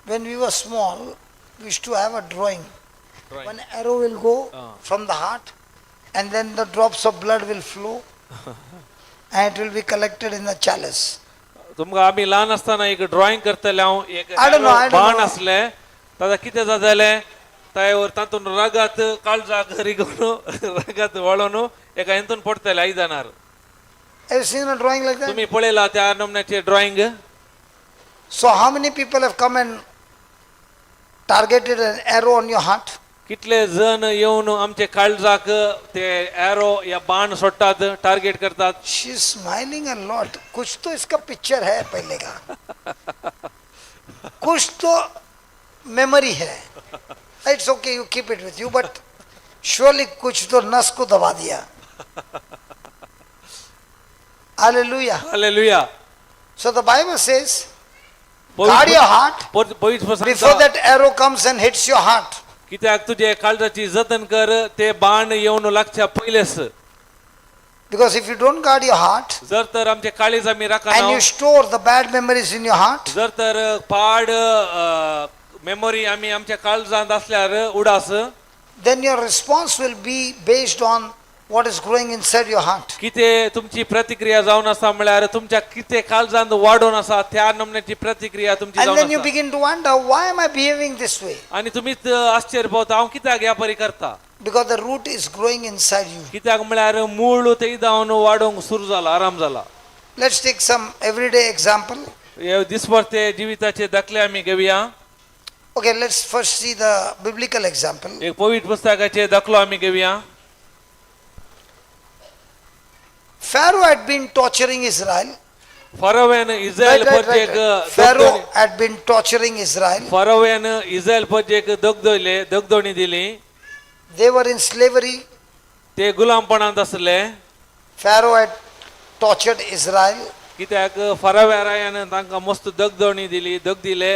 When we were small, we used to have a drawing. One arrow will go from the heart and then the drops of blood will flow and it will be collected in the chalice. तुमकां आमी ल्हान आसतना एक drawing करतले हांव एक I don't know. बाण आसले ताका कितें जातालें तायेर तातूंत रगात काळजाक रिगून रगात वळोवन एका हितून पडटले आयदनार Have you seen a drawing like that? तुम्ही पळयला त्या नमन्याचे drawing So how many people have come and targeted an arrow on your heart? कितले जण येवन आमचे काळजाक ते एरो या बाण सोडटात टार्गेट करतात She is smiling a lot. कुछ तो इसका पिक्चर है पहले का. कुछ तो मेमोरी है. It's okay, you keep it with you, but surely कुछ तो नस को दबा दिया. Hallelujah. Hallelujah So the Bible says, guard your heart before that arrow comes and hits your heart. कित्याक तुझे काळजाची जतन कर ते बाण येवन लागच्या पयलेस Because if you don't guard your heart जर तर आमचे काळीज आमी and राखना you store the bad memories in your heart, जर तर पाड मेमोरी आमी आमच्या काळजांत असल्यार उडास then your response will be based on what is growing inside your heart. कितें तुमची प्रतिक्रिया जावन आसा म्हळ्यार तुमच्या कितें काळजांत वाडून आसा त्या नमन्याची प्रतिक्रिया तुमची And जावन then you आसा begin to wonder, why am I behaving this way? आनी तुमीच आश्चर्य पावता हांव कित्याक ह्या परी करता Because the root is growing inside you. कित्याक म्हळ्यार मूळ तें जावन वाडोवंक सुरू जाला आराम जाला. Let's take some everyday example. हे दिसभरते जिविताचे दाखले आमी घेवया. Okay, let's first see the biblical example. एक पवित्र पुस्तकाचे दाखलो आमी घेवया. Pharaoh had been torturing Israel. फरोवेन इस्रायल प्रजेक Pharaoh had been torturing Israel. फरोवेन इस्रायल प्रजेक दगदोणी दिली. They were in slavery. ते गुलामपणांत आसले. Pharaoh had tortured Israel. कित्याक फराव्यारायान तांकां मस्त दगदोणी दिली दिले.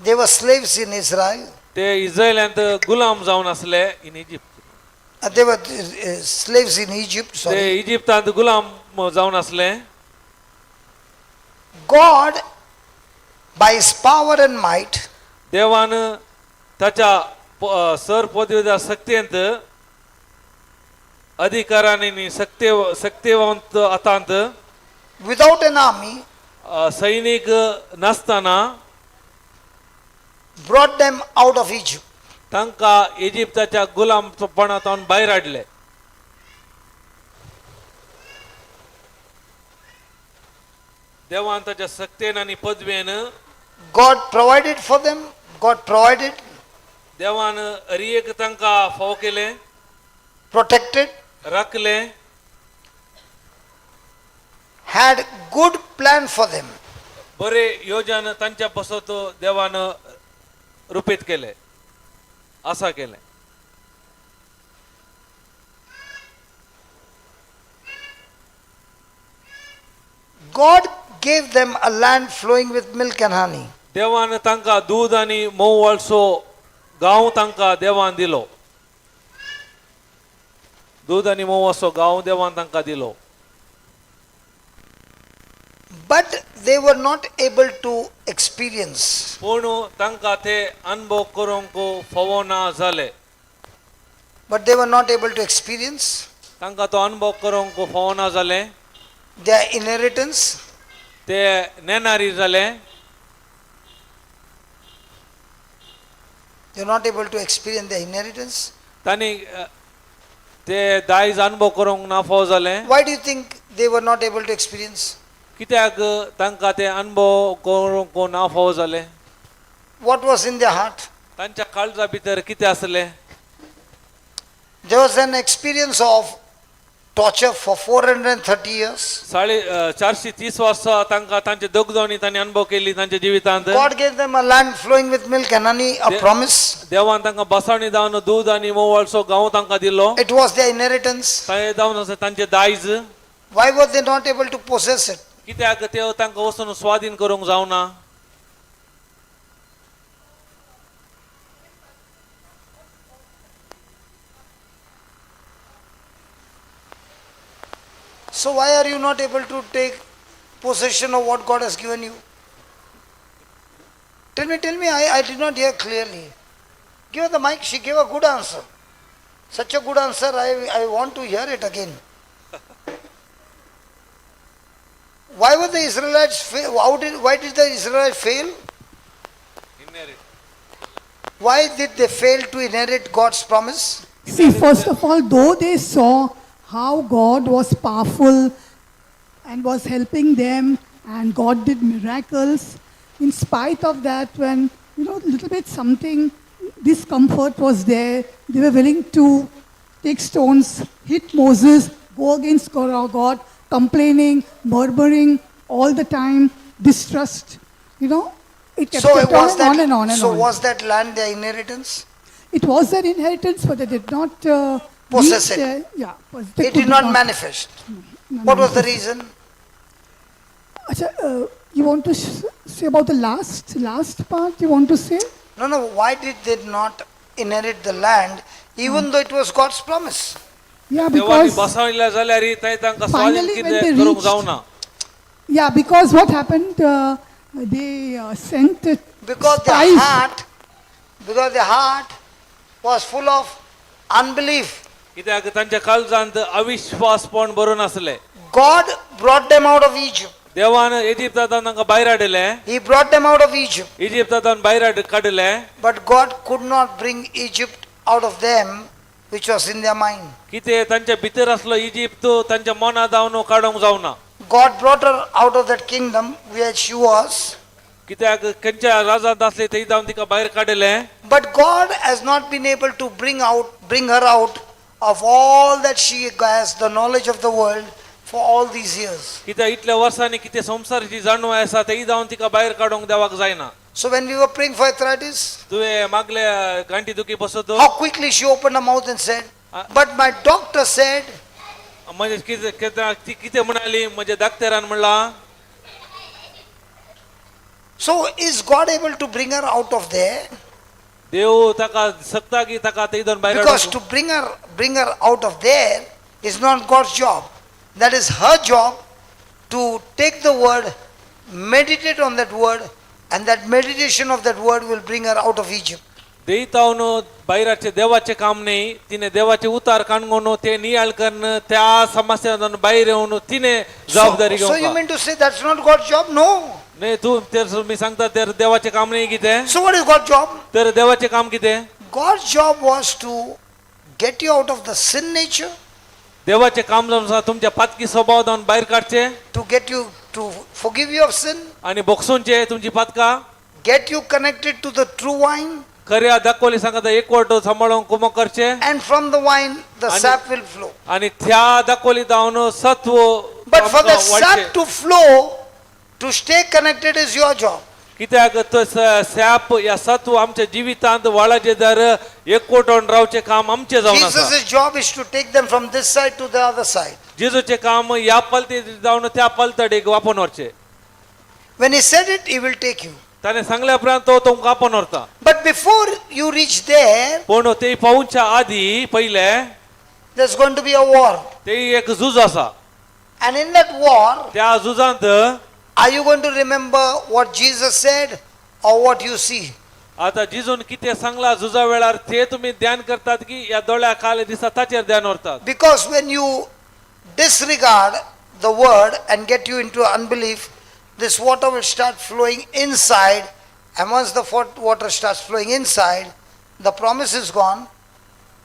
They were slaves in Israel. ते इस्रायलांत गुलाम जावन आसले in Egypt. They were slaves in Egypt. ते Sorry. इजिप्तांत गुलाम जावन आसले. God, by His power and might, देवान ताच्या सर पदवीदार शक्तींत अधिकारांनी शक्तिवंत आतांत without an army, सैनिक नासतना brought them out of Egypt. तांकां इजिप्ताच्या गुलामपणांतून भायर हाडले. देवान ताच्या शक्तीन आनी पदवेन God provided for them. God provided, देवान हर एक तांकां फाव केले, protected, राखले, had good plan for them. बरे योजन तांच्या पासत देवान रूपीत केले, आसा केले. God gave them a land flowing with milk and honey. देवान तांकां दूध आनी मोव वाळसो गांव तांकां देवान दिलो. दूध आनी मोव असो गांव देवान तांकां दिलो. But they were not able to experience. पूण तांकां ते अनुभव करूंक फावना जाले. But they were not able to experience तांकां तो अनुभव करूंक फावना जाले. their inheritance. ते नेनारी जाले. They were not able to experience their inheritance. तांणी ते दायज अनुभव करूंक ना फाव जाले. Why do you think they were not able to experience? कित्याक तांकां ते अनुभव करूंक ना फाव जाले. What was in their heart? तांच्या काळजा भितर कितें आसलें? There was an experience of torture for 430 years. 430 वर्सां तांकां तांचे दगदोणी तांणी अनुभव केली तांच्या जिवितांत. God gave them a land flowing with milk and honey, a promise. देवान तांकां बसावणी जावन दूध आनी मोवळसो गांव तांकां दिलो. It was their inheritance. तांचे जावन आसा तांचे दायज. Why were they not able to possess it? कित्याक ते तांकां वचून स्वाधीन करूंक जावना? So why are you not able to take possession of what God has given you? Tell me, I did not hear clearly. Give her the mic, she gave a good answer. Such a good answer, I want to hear it again. Why were the Israelites fail? Why did the Israelites fail? Why did they fail to inherit God's promise? See, first of all, though they saw how God was powerful and was helping them and God did miracles, in spite of that, when, little bit something, discomfort was there, they were willing to take stones, hit Moses, go against God, complaining, murmuring all the time, distrust, it kept So was on and on and on. was that land their inheritance? It was their inheritance, but they did not Possess reach it. there. Yeah, they It did could not manifest. What was the reason? Acha, you want to say about the last part? You want to say? No. Why did they not inherit the land, even though it was God's promise? Yeah, देवानी because बसावयल्या जाल्यार थंय तांकां स्वाधीन finally when कितें they करूंक reached- जावना. yeah, because what happened? They sent Because spies. their heart was full of unbelief. कित्याक तांच्या काळजांत अविश्वास पण भरून आसले. God brought them out of Egypt. देवान इजिप्तांतल्यान तांकां भायर हाडले. He brought them out of Egypt. इजिप्तांतल्यान भायर काडले. But God could not bring Egypt out of them, which was in their mind. कितें तांच्या भितर आसलो इजिप्त तांच्या मनांत जावन काडूंक जावना. God brought her out of that kingdom where she was. कित्याक खंयच्या राजांत आसले थंय जावन तिका भायर काडले. But God has not been able to bring her out of all that she has, the knowledge of the world, for all these years. कित्याक इतल्या वर्सांनी कितें संवसाराची जाणवण आसा थंय जावन तिका भायर काडूंक देवाक जायना. So when we were praying for arthritis, तुवें मागले गांठी दुखी बसत how quickly she opened her mouth and said, but my doctor said, म्हणजे ती कितें म्हणाली म्हणजे दाक्तरान म्हणला. so is God able to bring her out of there? देव ताका सकता की ताका थंय भायर Because हाडूंक. to bring her out of there is not God's job. That is her job to take the word, meditate on that word, and that meditation of that word will bring her out of Egypt. देयतावन भायराचे देवाचे काम नाही. तिने देवाचे उतार काणून ते नियाळ करणं त्या समस्यांतून भायर येऊन तिने जबाबदारी So you घेवंक. mean to say that's not God's job? No. नाही तू मी सांगता तर देवाचे काम नाही कितें. So what is God's job? तर देवाचे काम कितें. God's job was to get you out of the sin nature, देवाचे काम जावन आसा तुमच्या पातकी स्वभाव जावन भायर काडचे to get you to forgive you of sin, आणि बोगसूनचे तुमची Patkai. get you connected to the true wine, खऱ्या दाखोली सांगता एकवट सांभाळून कुमक करचे and from the wine the sap will flow. आणि त्या दाखोली जावन सत्व. But for the आमकां वाडचे. sap to flow, to stay connected is your job. कित्याक तो सॅप या सत्व आमच्या जिवितांत वाळाचे दर एकवटून रावचे काम आमचे जावन आसा. Jesus' job is to take them from this side to the other side. जेजूचे काम या पलते जावन त्या पलतडीक वापरून व्हरचे. When he said it, he will take you. ताणे सांगल्या उपरांत तो तुमकां वापरून व्हरता. But before you reach there, पूण ते पावूंच्या आदी पहिले there's going to be a war. ते एक झूज आसा. And in that war, त्या झुजांत are you going to remember what Jesus said or what you see? आता जिजून कितें सांगला झुजा वेळार ते तुम्ही ध्यान करतात की या दोळ्या काले दिसा ताचेर ध्यान व्हरतात. Because when you disregard the word and get you into unbelief, this water will start flowing inside, and once the water starts flowing inside, the promise is gone,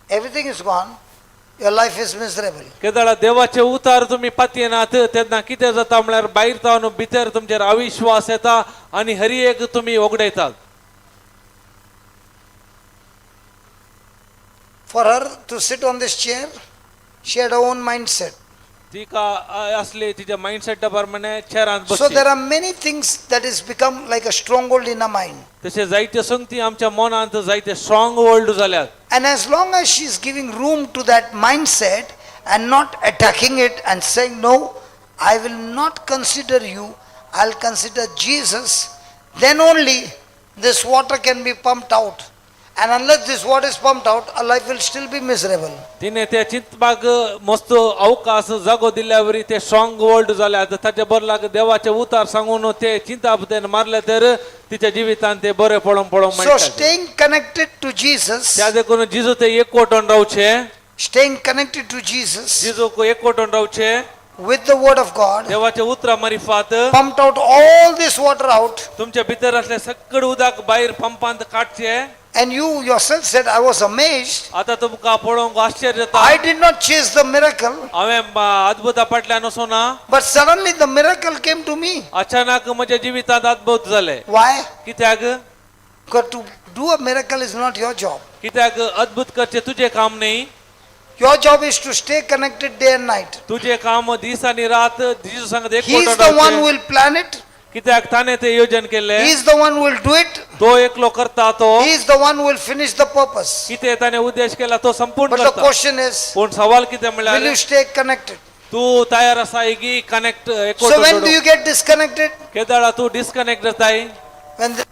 everything is gone, your life is miserable. केदळा देवाचे उतार तुम्ही पातयेनात तेन्ना कितें जाता म्हळ्यार भायर तावन भितर तुमचेर अविश्वास येता आनी हरी एक तुम्ही ओगडयतात. For her to sit on this chair, she had her own mindset. तिका असले तिच्या माइंडसेट प्रमाणे चेरांत So बसची. there are many things that has become like a stronghold in her mind. तसे जायते संगती आमच्या मनांत जायते स्ट्रॉंग होल्ड जाल्यात. And as long as she is giving room to that mindset and not attacking it and saying, no, I will not consider you, I'll consider Jesus, then only this water can be pumped out. And unless this water is pumped out, her life will still be miserable. तिने त्या चिंतपाक मस्त अवकाश जागो दिल्यावरी ते strong hold जाल्यात. ताचे बरलाक देवाचे उतार सांगून ते चिंतापतेन मारले तर तिच्या जिवितांत ते बरे पळोवन So staying connected to Jesus, त्या देखून जिजू ते एकवटून रावचे. staying connected to Jesus जिजूक एकवटून रावचे with the word of God, देवाच्या उतरा मारिफात pumped out all this water out. तुमच्या भितर असले सगळे उदक भायर पंपांत काडचे. And you yourself said, I was amazed. आता तुमकां पळोवंक आश्चर्य येता. I did not chase the miracle, हांवें अद्भुता फाटल्यान वचोना. but suddenly the miracle came to me. अचानक म्हज्या जिवितांत अद्भुत जाले. Why? कित्याक Because to do a miracle is not your job. कित्याक अद्भुत करचे तुझे काम नाही. Your job is to stay connected day and night. तुझे काम दीस आणि रात जिजू सांगत He is the one who will plan it. कित्याक ताणे ते योजन केले. He is the one who will do it. तो एकलो करता तो. He is the one who will finish the purpose. कितें ताणे उद्देश केला तो संपूर्ण But the करता. question is, पूण सवाल कितें will म्हणल्यार you stay connected? तू तयार आसा की connect So when do you get disconnected? केदाळा तू डिस्कनेक्ट जाताय When the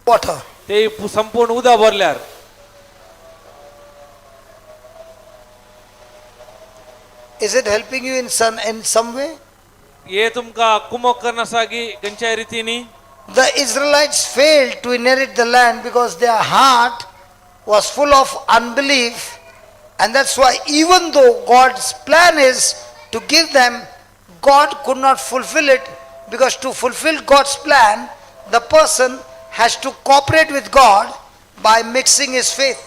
water. ते संपूर्ण उदक भरल्यार. Is it helping you in some way? हे तुमकां कुमक करना आसा की खंयच्याय रितीनी. The Israelites failed to inherit the land because their heart was full of unbelief, and that's why even though God's plan is to give them, God could not fulfill it, because to fulfill God's plan, the person has to cooperate with God by mixing his faith.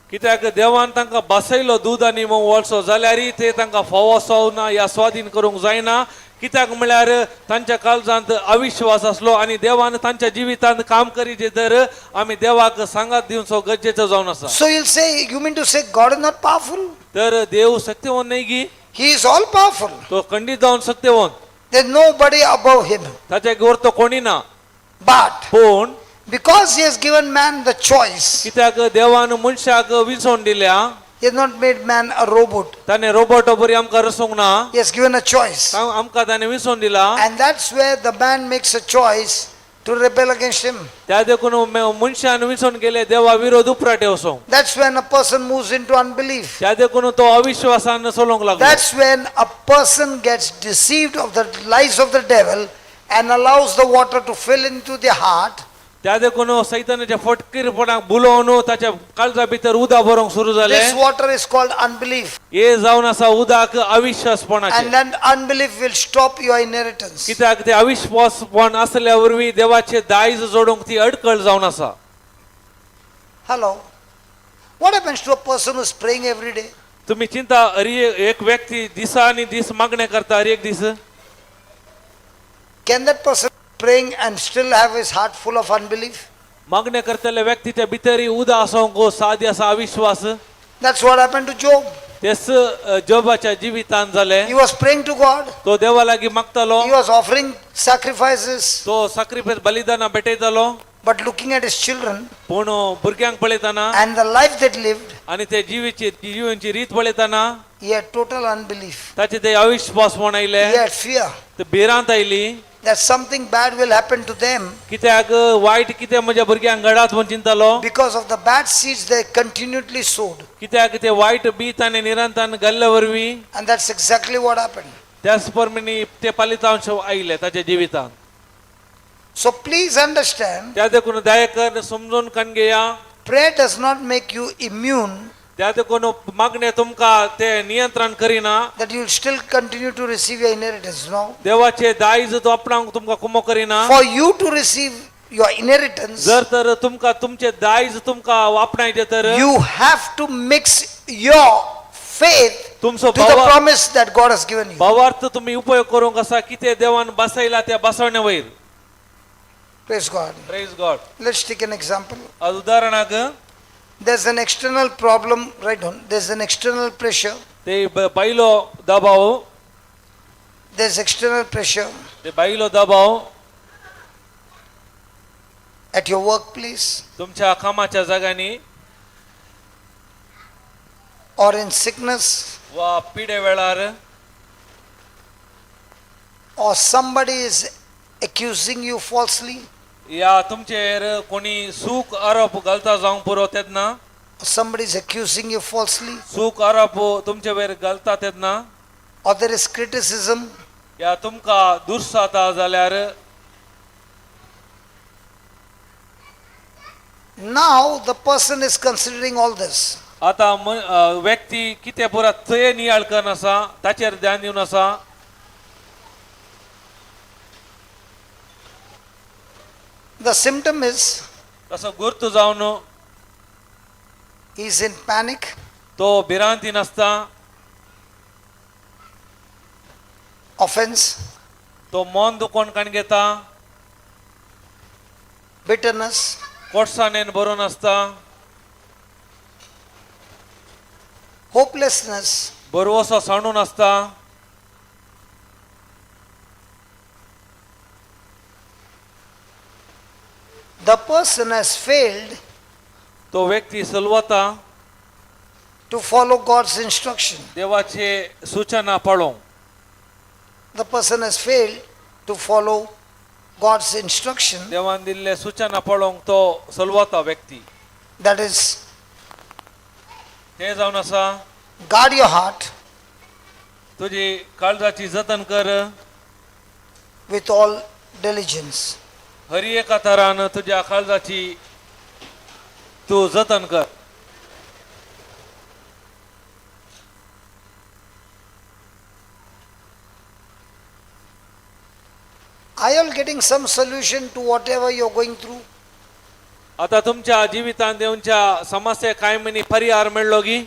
कित्याक देवान तांकां बसयलो दूद आनी mauve वळसो जाल्यारय ते तांकां फोव ना या स्वाधीन करूंक जायना कित्याक म्हळ्यार तांच्या काळजांत अविश्वास आसलो आनी देवान तांच्या जिवितांत काम करीत तर आमी देवाक सांगात दिवचो गरजेचो जावन आसा So you'll say, you mean to say God is not powerful? तर देव सत्यवान नाही की He is all powerful. तो खंडीत जावन Satyavan There's nobody above him. ताच्या वर तो कोणी ना But पूण because he has given man the choice, कित्याक देवान मनशाक विंचोवन दिल्या he has not made man a robot. ताणे रोबोट बरी आमकां रसूंक ना He has given a choice. आमकां ताणे विंचोवन दिला And that's where the man makes a choice to rebel against him. त्या देखून मनशान विंचोवन गेले देवा विरोध उपराटे वचोंक That's when a person moves into unbelief. त्या देखून तो अविश्वासान चलोंक लागलो That's when a person gets deceived of the lies of the devil and allows the water to fill into the heart. त्या देखून सैतानाच्या फटकीरपणाक बुलोवन ताच्या काळजा भितर उदक भरोंक सुरू जाले This water is called unbelief. हे जावन आसा उदक अविश्वासपणाचे And then unbelief will stop your inheritance. कित्याक ते अविश्वासपण असल्या वरवीं देवाचे दायज जोडूंक ती अडखळ जावन आसा Hello. What happens to a person who is praying every day? तुम्ही चिंता एक व्यक्ती दिसा आनी दीस मागणे करता हर एक दीस Can that person praying and still have his heart full of unbelief? मागणे करतल्या व्यक्तीच्या भितरी उदक आसोंक सादी आसा अविश्वास That's what happened to Job. तेच जोबाच्या जिवितांत जाले He was praying to God. तो देवा लागीं मागतालो He was offering sacrifices. तो साक्रिफायस बलिदानां भेटयतालो But looking at his children पूण भुरग्यांक पळयताना and the life they lived, आनी ते जिवीची रीत पळयताना he had total unbelief. ताचे ते अविश्वासपण आयले He had fear ते भिरांत oily that something bad will happen to them. कित्याक वायट कितें म्हज्या भुरग्यांक घडात म्हूण चिंतालो Because of the bad seeds they continually sowed. कित्याक ते वायट बी ताणें निरंतन घाल्ल्या वरवीं And that's exactly what happened. त्याच प्रमाणे ते फलितांश आयले ताच्या जिवितांत So please understand, त्या देखून दयाकर समजून कन घेया prayer does not make you immune, त्या देखून मागणे तुमकां ते नियंत्रण Kareena that you will still continue to receive your inheritance. No. देवाचे दायज तो आपणाक तुमकां कुमो Kareena For you to receive your inheritance, जर तर तुमकां तुमचे दायज तुमकां वापणायचे तर you have to mix your faith तुमचो to the promise that God has given you. भावार्थ तुम्ही उपयोग करूंक आसा कितें देवान बसयला त्या बसवण्या वयर Praise God. Praise God Let's take an example. आज उदाहरणाक There's an external problem, right on. There's an external pressure. ते बायलो दबाव There's external pressure ते बायलो दबाव at your workplace तुमच्या कामाच्या जाग्यांनी or in sickness, वा पिडे वेळार or somebody is accusing you falsely, या तुमचेर कोणी सूक आरोप घालता जावंक पुरो तेदना or somebody is accusing you falsely, सूक आरोप तुमचे वयर घालता तेदना or there is criticism, या तुमकां दुर्साता जाल्यार now the person is considering all this. आता व्यक्ती कितें पुरा ते नियाळ करन आसा ताचेर ध्यान दिवन आसा The symptom is तसो गुर्त जावन he is in panic, तो भिरांतीन आसता offense, तो मन दुखोवन काण घेता bitterness, कोटसाणेन भरून आसता hopelessness, बरवसो सांडून आसता the person has failed तो व्यक्ती सलवता to follow God's instruction. देवाचे सूचना पळोवंक The person has failed to follow God's instruction. देवान दिल्ले सूचना पळोवंक तो सलवता व्यक्ती That is, ते जावन आसा guard your heart तुजी काळजाची जतन कर with all diligence. हर एका तरान तुज्या काळजाची तूं जतन कर Are you all getting some solution to whatever you're going through? आता तुमच्या जिवितांत येऊनच्या समस्या काय म्हणी परिहार मेळ्ळो गी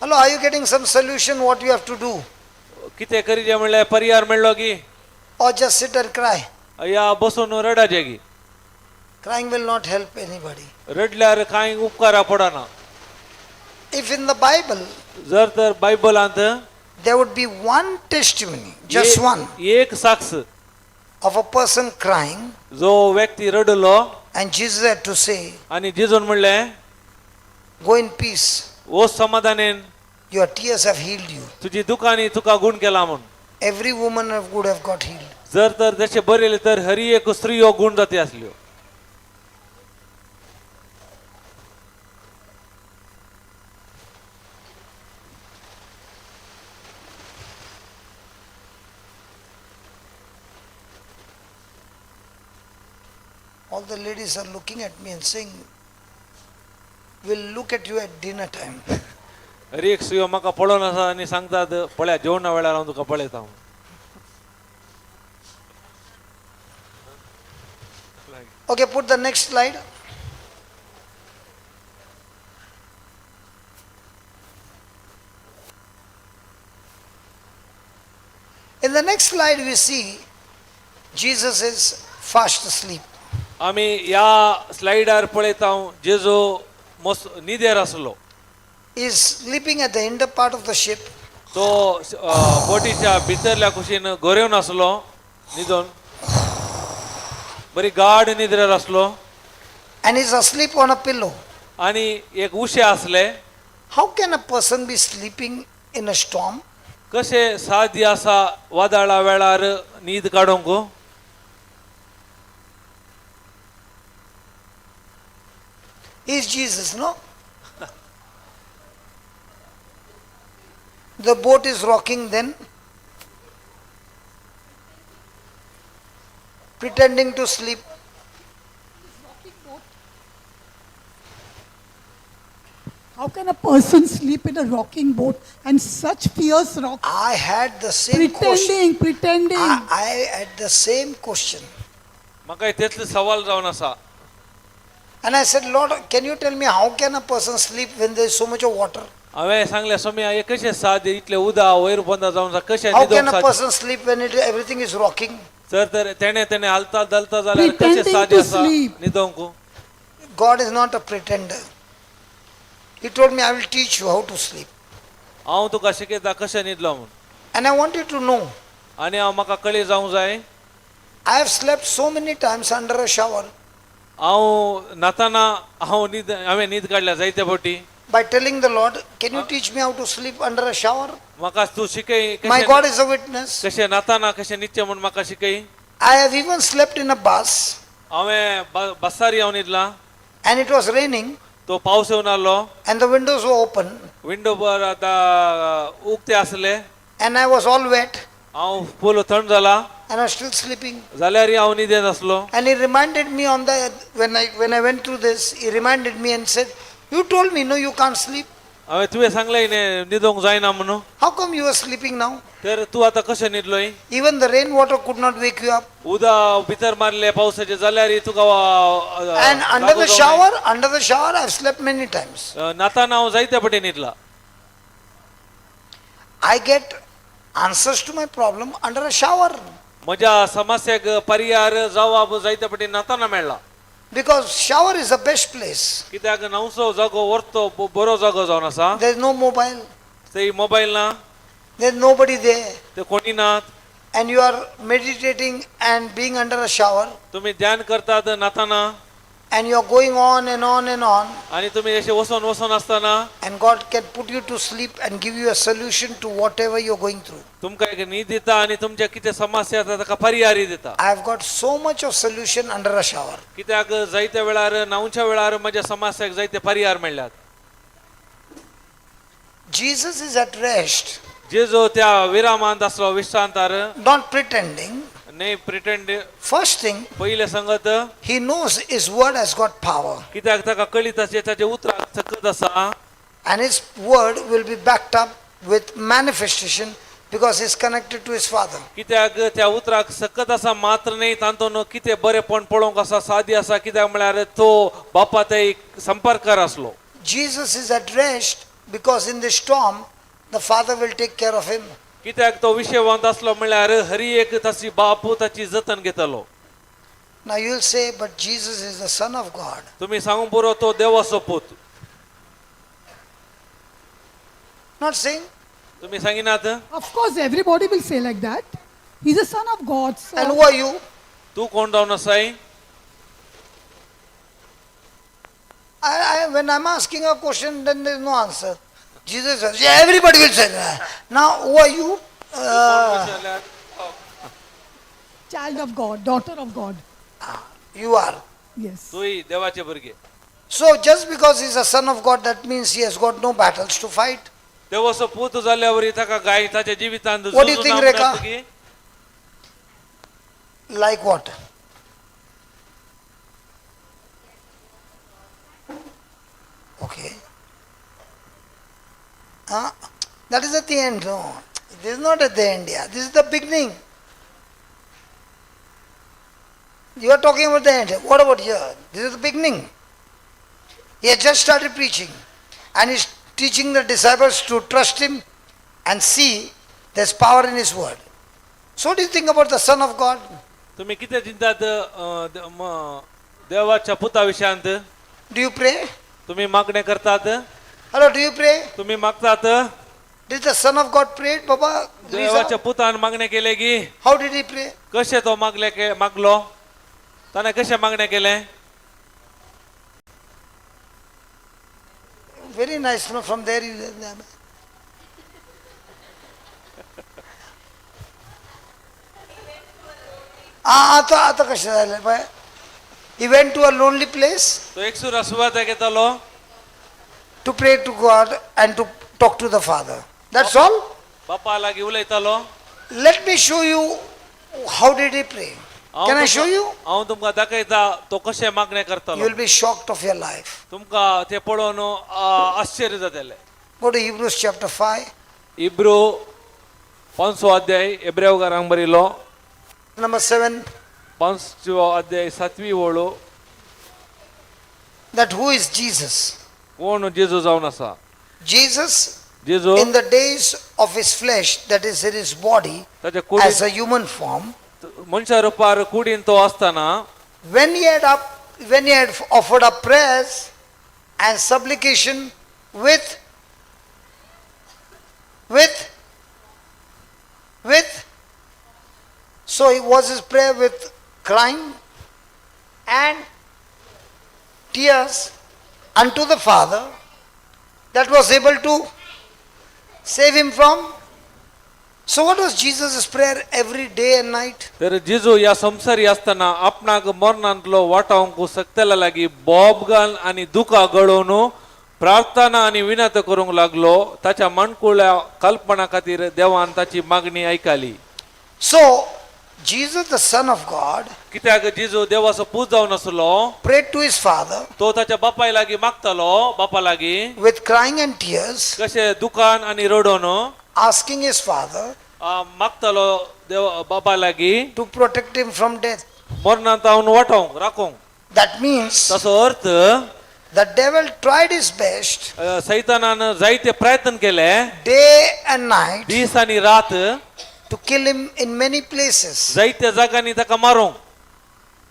Hello, are you getting some solution what you have to do? कितें करीजे म्हणल्यार परिहार मेळ्ळो गी Or just sit and cry? या बसून रडाचे गी Crying will not help anybody. रडल्यार कांय उपकारा पडना If in the Bible जर तर बायबलांत there would be one testimony, just one, एक साक्ष of a person crying, जो व्यक्ती रडलो and Jesus had to say, आणि जिजून म्हणले go in peace, O समाधानेन your tears have healed you. तुझी दुखानी तुका गुण केला म्हूण Every woman would have got healed. जर तर जशे बरयले तर हरी एक स्त्रियो गुण जाती आसल्यो All the ladies are looking at me and saying, we'll look at you at dinner time. Hari एक स्त्रियो म्हाका पळोवन आसा आनी सांगतात पळया जेवणा वेळार हांव तुका पळयता Okay, put the next slide. In the next slide we see Jesus is fast asleep. आमी या स्लाइडार पळयता जेजू न्हिदेर आसलो He is sleeping at the hinder part of the ship. तो बोटीच्या भितरल्या कुशीन गोरेवन आसलो न्हिदोन बरी गाढ निद्रेर आसलो And he is asleep on a pillow. आनी एक उशे आसले How can a person be sleeping in a storm? कशे साध्य आसा वादळा वेळार न्हीद काडूंक He is Jesus, no? The boat is rocking then, pretending to sleep. How can a person sleep in a rocking boat and such fierce rock? I had the same question. Pretending. I had the same question. म्हाका तेतले सवाल जावन आसा And I said, Lord, can you tell me how can a person sleep when there is so much of water? हांवें सांगलें स्वामी हे कशे साध्य इतले उदा वयर बंदा जावन आसा कशे How can न्हिदोंक a साध्य person sleep when everything is rocking? तर तेणे हालता दलता जाल्यार कशे Pretending साध्य to आसा sleep. न्हिदोंक God is not a pretender. He told me, I will teach you how to sleep. हांव तुका शिकयता कशें न्हिदलो म्हूण And I want you to know, आनी हांव म्हाका कळी जावंक जाय I have slept so many times under a shower हांव नाताना हांवें न्हीद काडल्या जायते फावटी by telling the Lord, can you teach me how to sleep under a shower? म्हाका तूं शिकय My God is a witness. कशें नाताना कशें न्हिदचें म्हूण म्हाका शिकय I have even slept in a bus हांवें बसार येवन न्हिदलां and it was raining तो पावस येवन आहलो and the windows were open window बर आतां उक्ते आसले and I was all wet हांव फूल थंड जाला and I was still sleeping. जाल्यार हांव न्हिदेंत आसलो And he reminded me on the, when I went through this, he reminded me and said, you told me, no, you can't sleep. हांवें तुवें सांगलें न्ही न्हिदोंक जायना म्हणून How come you are sleeping now? तर तूं आतां कशें न्हिदलोय Even the rainwater could not wake you up. उदक भितर मारले पावसाचे जाल्यार तुका And under the shower, I've slept many times. नाताना हांव जायते फावटी न्हिदला I get answers to my problem under a shower. म्हज्या समस्याक पर्याय जवाब जायते फावटी नाताना मेळ्ळा Because shower is the best place. कित्याक न्हवसो जागो व्हरतो बरो जागो जावन आसा There's no mobile. थंय मोबायल ना There's nobody there. ते कोणी नात And you are meditating and being under a shower. तुम्ही ध्यान करतात नाताना And you are going on and on and on. आणि तुम्ही असे वसोन असताना And God can put you to sleep and give you a solution to whatever you're going through. तुमकां एक न्हीद दिता आणि तुमच्या कितें समस्या आसा ताका पर्याय दिता I have got so much of solution under a shower. कित्याक जायत्या वेळार न्हांवच्या वेळार म्हज्या समस्याक जायते पर्याय मेळ्ळ्यात Jesus is at rest, Jeju त्या विरामांत आसलो विश्रांतार not pretending. न्ही प्रिटेंड First thing, पयले सांगत he knows his word has got power. कित्याक ताका कळीत आसा ताचे उतराक सकत आसा And his word will be backed up with manifestation because he's connected to his father. कित्याक त्या उतराक सकत असा मात्र नाही तांतून कितें बरेपण पळोवंक असा सादी असा कित्याक म्हळ्यार तो बापा थंय संपर्कार आसलो. Jesus is at rest because in the storm the father will take care of him. कित्याक तो विशेवंत आसलो म्हळ्यार हरी एक ताची बापू ताची जतन घेतलो. Now you will say, but Jesus is the Son of God. तुम्ही सांगून पुरो तो देवाचो पूत. Not saying. तुम्ही सांगिनात Of course, everybody will say like that. He's a son of God. So And who are you? तू कोण जावन आसाय? When I'm asking a question, then there is no answer. Jesus says, yeah, everybody will say that. Now, who are you? child of God, daughter of God. You are. Yes. तूय देवाचे भुरगे. So, just because he's a son of God, that means he has got no battles to fight. देवाचो पूत जाल्यावर ताका गाय ताच्या जिवितांत What do you think, Rekha? की Like what? Okay. That is at the end. No. This is not at the end. Yeah. This is the beginning. You are talking about the end. What about here? This is the beginning. He has just started preaching. And he's teaching the disciples to trust him and see there's power in his word. So what do you think about the Son of God? तुम्ही किती चिंतात देवाच्या पुता विषयांत? Do you pray? तुम्ही मागणे करतात? Hello, do you pray? तुम्ही मागतात? Did the Son of God pray, Baba? देवाच्या Lisa? पुतान मागणे केले की How did he pray? कशे तो मागलो? ताने कशे मागणे केले? Very nice, no? From there you... आता कशें जालें पळय. He went to a lonely place तो एकसूर सुवात घेतलो to pray to God and to talk to the Father. That's all. बापा लागी उलयतालो. Let me show you how did he pray. Can I show you? हांव तुमकां दाखयता तो कशे मागणे You करतालो. will be shocked of your life. तुमकां ते पळोवन आश्चर्य जातले. Go to Hebrews chapter 5, इब्रो 5 अध्याय एब्रेवकारांक बरिलो number 7. 5 अध्याय 7वी ओळू. That who is Jesus? कोण जेजू जावन आसा? Jesus, जेजू in the days of his flesh, that is in his body, ताच्या as कुडीन a human form, मनशा रुपार कुडीन तो आसतना when he had offered up prayers and supplication with so it was his prayer with crying and tears unto the Father that was able to save him from. So what was Jesus' prayer every day and night? तर जेजू या संसारी असताना आपणाक मरणांतलो वाटावंक सक्तेला लागी बोबगान आणि दुखा गळोवन प्रार्थना आणि विनंती करूंक लागलो. ताच्या मनकुळ्या कल्पना खातीर देवान ताची मागणी ऐकली. So Jesus, the Son of God, कित्याक जेजू देवाचो पूत जावन आसलो. prayed to his Father तो ताच्या बापाय लागी मागतालो. बापा लागी with crying and tears, कशे दुकान आणि रडोन asking his Father मागतालो देव बापा लागी to protect him from death. मरणांत हांव वाटावंक राखोंक. That means ताचो अर्थ the devil tried his best सैतानान जायते प्रयत्न केले day and night दीस आणि रात to kill him in many places. जायत्या जागांनी ताका मारूंक.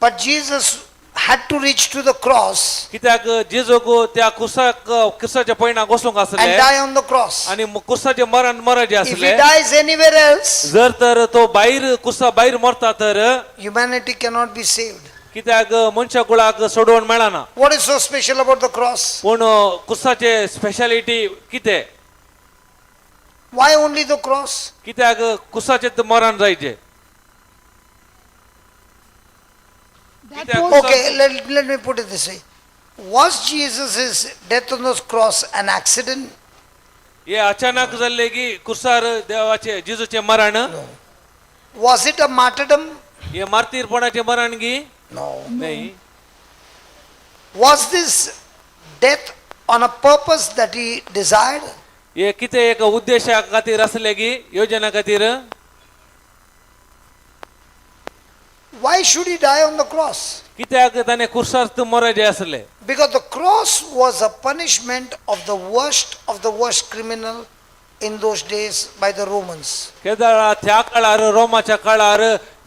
But Jesus had to reach to the cross कित्याक जेजूक त्या कुर्साच्या पैना घोसूंक and आसले die on the cross. आणि कुर्साचे मरण मरजे If आसले. he dies anywhere else, जर तर तो भायर कुर्सा भायर मरता तर humanity cannot be saved. कित्याक मनशा कुळाक सोडवण मेळना. What is so special about the cross? पूण कुर्साचे स्पेशालिटी कितें? Why only the cross? कित्याक कुर्साचे मरण जायचे. That Yeah. was Okay, let me put it this way. Was Jesus' death on the cross an accident? हे अचानक जाल्ले की कुर्सार देवाचे जेजूचे मरण. Was it a martyrdom? हे मार्तीरपणाचे मरण गी No. नाही. Was this death on a purpose that he desired? हे कितें एक उद्देशा खातीर आसले की योजना खातीर Why should he die on the cross? कित्याक ताणें क्रुसार मरचे आसले Because the cross was a punishment of the worst criminal in those days by the Romans. Kedar त्या काळार रोमाच्या काळार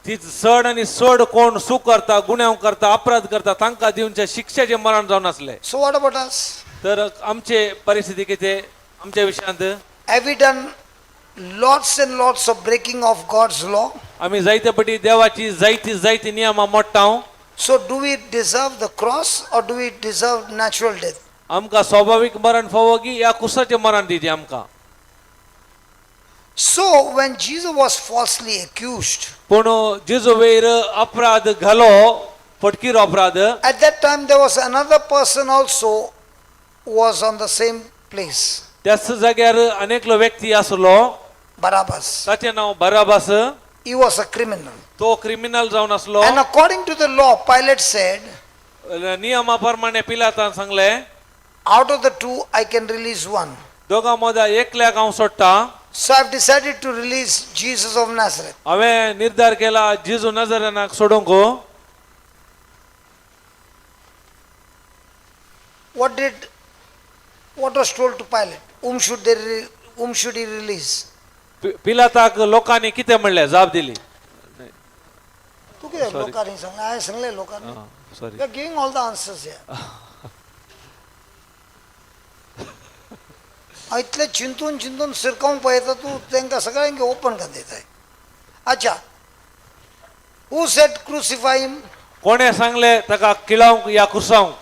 ती चड आनी चड कोण सू करता गुन्यांव करता अपराध करता तांकां दिवचे शिक्षेचे मरण जावन आसले So what about us? तर आमचे परिस्थिती कितें आमच्या विशयांत Have we done lots and lots of breaking of God's law? आमी जायते पटी देवाची जायती नियमां मोडटाव So do we deserve the cross or do we deserve natural death? आमकां स्वाभाविक मरण फावो की या कुसाचे मरण दिजे आमकां So when Jesus was falsely accused, पूण जेजू वयर अपराध घालो फटकीर अपराध at that time there was another person also who was on the same place, त्याच जाग्यार अनेकलो व्यक्ती आसलो Barabbas. ताचें नांव बराबास He was a criminal. तो क्रिमिनल जावन आसलो And according to the law, Pilate said, नियमा प्रमाणे पिलातान सांगले out of the two I can release one. दोगां मदा एकल्याक हांव सोडटा So I've decided to release Jesus of Nazareth. हांवें निर्धार केला जेजू नजरेनाक सोडूंक What was told to Pilate? Whom should he release? पिलाताक लोकांनी कितें म्हणलें जाप दिली तू कितें लोकांनी सांगलें हांवें सांगलें लोकांनी sorry We are giving all the answers here. इतले चिंतून सिरकावंक पळयता तूं तांकां सगळ्यांक ओपन कर दिताय. अच्छा, who said crucify him? कोणे सांगले ताका किळावंक या कुसावंक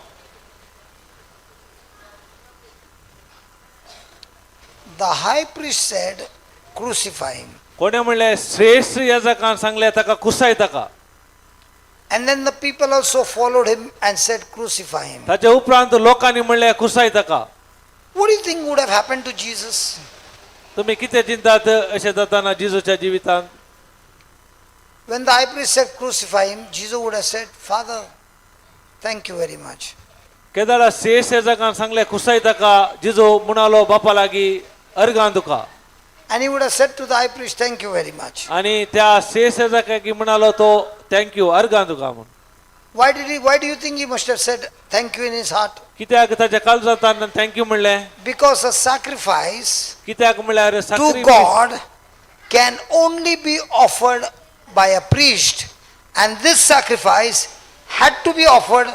The high priest said crucify him. कोणे म्हणले श्रेष्ठ याजकान सांगले ताका कुसाय ताका And then the people also followed him and said crucify him. ताचे उपरांत लोकांनी म्हणले कुसाय ताका What do you think would have happened to Jesus? तुम्ही कितें चिंतात अशें जाताना जेजूच्या जिवितांत When the high priest said crucify him, Jesus would have said, Father, thank you very much. Kedaara श्रेष्ठ याजकान सांगले कुसाय ताका जेजू म्हणालो बापा लागीं अर्गां तुका And he would have said to the high priest, thank you very much. आणि त्या श्रेष्ठ याजकाक म्हणालो तो थँक्यू अर्गां तुका म्हूण Why do you think he must have said thank you in his heart? कित्याक ताच्या काळजांतान थँक्यू म्हणलें Because a sacrifice कित्याक म्हळ्यार to Sakhari God can only be offered by a priest, and this sacrifice had to be offered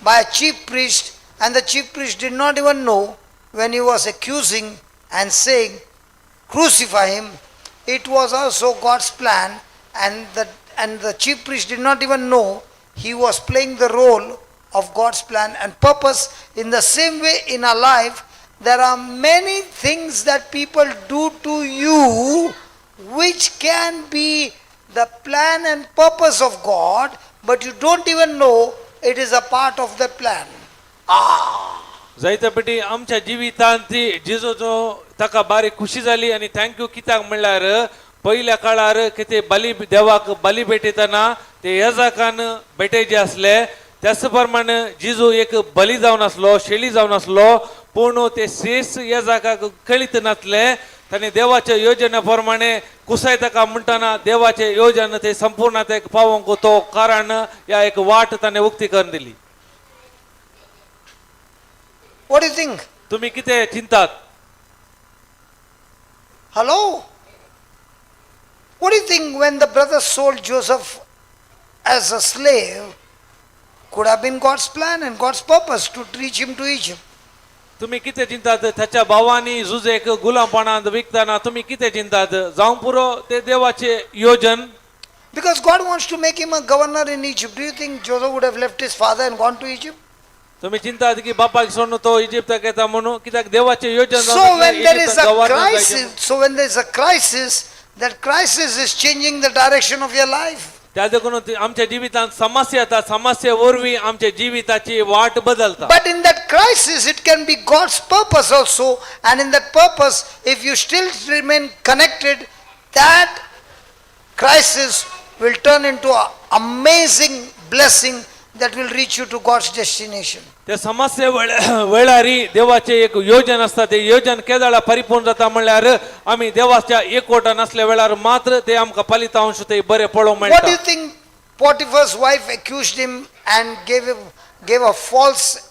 by a chief priest, and the chief priest did not even know when he was accusing and saying crucify him, it was also God's plan, and the chief priest did not even know he was playing the role of God's plan and purpose. In the same way in our life, there are many things that people do to you which can be the plan and purpose of God, but you don't even know it is a part of the plan. जायते पेटी आमच्या जिवितांत ती जेजूचो ताका बारीक खुशी जाली आनी thank you कित्याक म्हणल्यार पयल्या काळार कितें बली देवाक बली भेटयतना ते याजकान भेटयचे आसले त्याच प्रमाणे जेजू एक बली जावन आसलो शेळी जावन आसलो पूण ते श्रेष्ठ याजकाक कळीत नासले ताणें देवाच्या योजने प्रमाणे कुसाय ताका म्हणटाना देवाचे योजन ते संपूर्णतेक पावोवंक तो कारण या एक वाट ताणें उक्ती करून दिली What do you think? तुम्ही कितें चिंतात Hello? What do you think when the brothers sold Joseph as a slave could have been God's plan and God's purpose to reach him to Egypt? तुम्ही कितें चिंतात ताच्या भावांनी जुजेक गुलामपणांत विकताना तुम्ही कितें चिंतात जावं पुरो ते देवाचे योजन Because God wants to make him a governor in Egypt. Do you think Joseph would have left his father and gone to Egypt? तुम्ही चिंतात की बापाक सोडून तो इजिप्ताक येता म्हणून कित्याक देवाचे योजन So when there is a crisis, that crisis is changing the direction of your life. त्या देखून आमच्या जिवितांत समस्या येता समस्ये वरवीं आमच्या जिविताची वाट बदलता But in that crisis, it can be God's purpose also. And in that purpose, if you still remain connected, that crisis will turn into an amazing blessing that will reach you to God's destination. ते समस्ये वेळारी देवाचे एक योजन असता ते योजन केदाळा परिपूर्ण जाता म्हणल्यार आम्ही देवाच्या एकवटान असल्या वेळार मात्र ते आमकां फलितांश ते बरे पळोवंक What do you मेळटा. think Potiphar's wife accused him and gave a false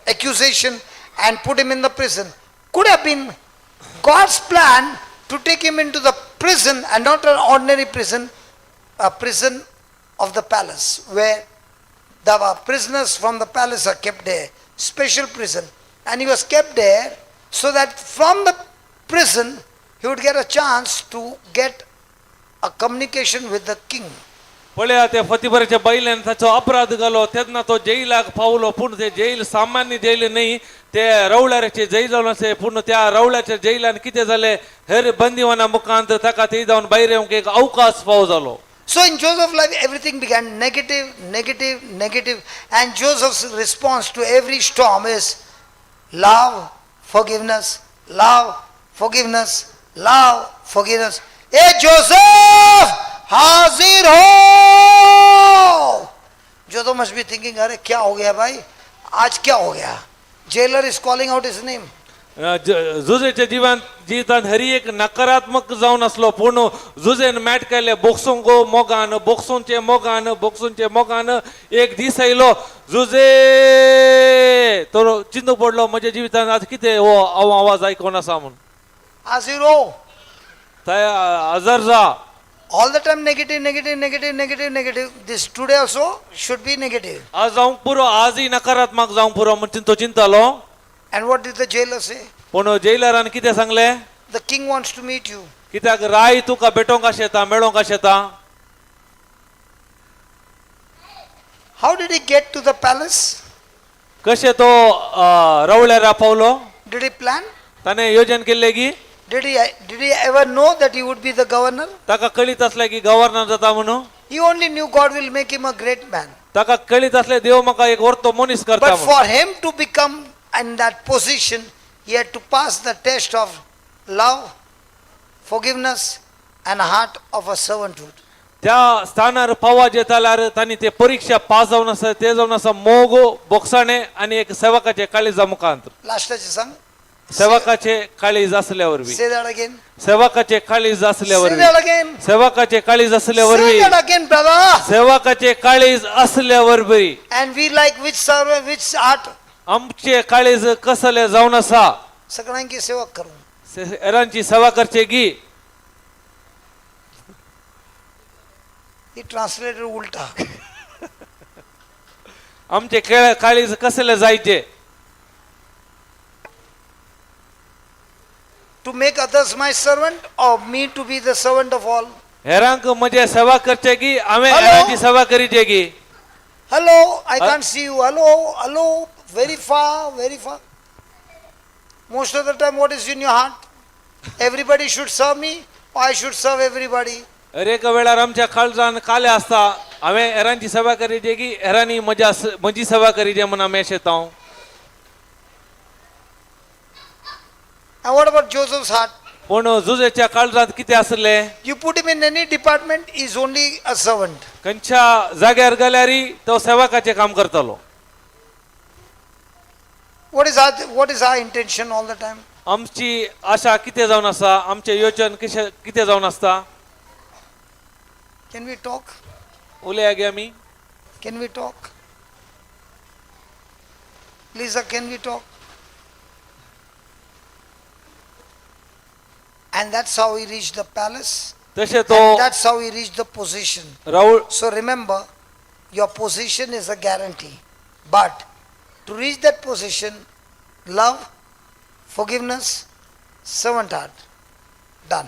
accusation and put him in the prison? Could have been God's plan to take him into the prison, and not an ordinary prison, a prison of the palace, where the prisoners from the palace are kept there, special prison. And he was kept there so that from the prison he would get a chance to get a communication with the king. पळया त्या फतिबराच्या बायलेन ताचो अपराध घालो तेन्ना तो जैलाक पावलो पूण ते जैल सामान्य जैल न्ही ते रवळ्याचे जैल जावन असे पूण त्या रवळ्याच्या जैलान कितें जालें हेर बंदिवाना मुखांत ताका थंय जावन भायर येवंक एक अवकाश फावो जालो. So in Joseph's life, everything began negative, negative, negative. And Joseph's response to every storm is love, forgiveness, love, forgiveness, love, forgiveness. Hey Joseph, हाजिर हो. Joseph must be thinking, अरे क्या हो गया भाई? आज क्या हो गया? Jailer is calling out his name. जुजेच्या जिवितांत हरी एक नकारात्मक जावन असलो पूण जुजेन मॅट केले बोक्सोंगो मोगान बोक्सोंचे मोगान एक दीस आयलो जुजे तो चिंतू पडलो म्हज्या जिवितांत आतां कितें हो आवाज आयकोन आसा म्हूण हाजिर हो. थंय हजर जा. All the time negative, negative, negative, negative, negative. This today also should be negative. आज जावंक पुरो आजय नकारात्मक जावंक पुरो म्हणून तो चिंतलो. And what did the jailer say? पूण जैलरान कितें सांगलें The king wants to meet you. कित्याक राय तुका भेटोवंक आशेता मेळोवंक आशेता. How did he get to the palace? कशें तो रवळ्यार पावलो Did he plan? ताणें योजन केल्लें की Did he ever know that he would be the governor? ताका कळीत असलें की गव्हर्नर जाता म्हणून. He only knew God will make him a great man. ताका कळीत असलें देव म्हाका एक व्हरतो मनीस करता But म्हणून. for him to become in that position, he had to pass the test of love, forgiveness, and a heart of a servanthood. त्या स्थानार पावपाचें जाल्यार तांणी ते परीक्षा पास जावन आसा ते जावन आसा मोग बोगसाणें आनी एक सेवकाचे काळीजा मुखांत. Last sang. सेवकाचे काळीज असल्या वरवीं Say that again. सेवकाचे काळीज असल्या Say वरवीं that again. सेवकाचे काळीज असल्या Say वरवीं that again, brother. सेवकाचे काळीज असल्या वरवीं And we like which servant, which heart? आमचे काळीज कसले जावन आसा सगळ्यांची सेवा करू. हेरांची सेवा करचे गी. He translated ulta. आमचे काळीज कसले जायचे To make others my servant or me to be the servant of all? हेरांक म्हजे सेवा करचे गी हांवें Hello? हेरांची सेवा करीचे गी. Hello, I can't see you. Hello, hello, very far, very far. Most of the time, what is in your heart? Everybody should serve me, or I should serve everybody. एक वेळार आमच्या काळजान काले आसता हांवें हेरांची सेवा करीचे की हेरांनी म्हजी सेवा करीचे म्हूण आमी शेतांव. And what about Joseph's heart? पूण जुजेच्या काळजांत कितें आसलें You put him in any department, he is only a servant. खंयच्या जाग्यार गेल्यारी तो सेवकाचें काम करतलो. What is our intention all the time? आमची आशा कितें जावन आसा आमचें योजन कितें जावन आसता. Can we talk? उलया गे आमी. Can we talk? Lisa, can we talk? And that's how he reached the palace. तशें तो And that's how he reached the position. Raul So remember, your position is a guarantee. But to reach that position, love, forgiveness, servant heart, done.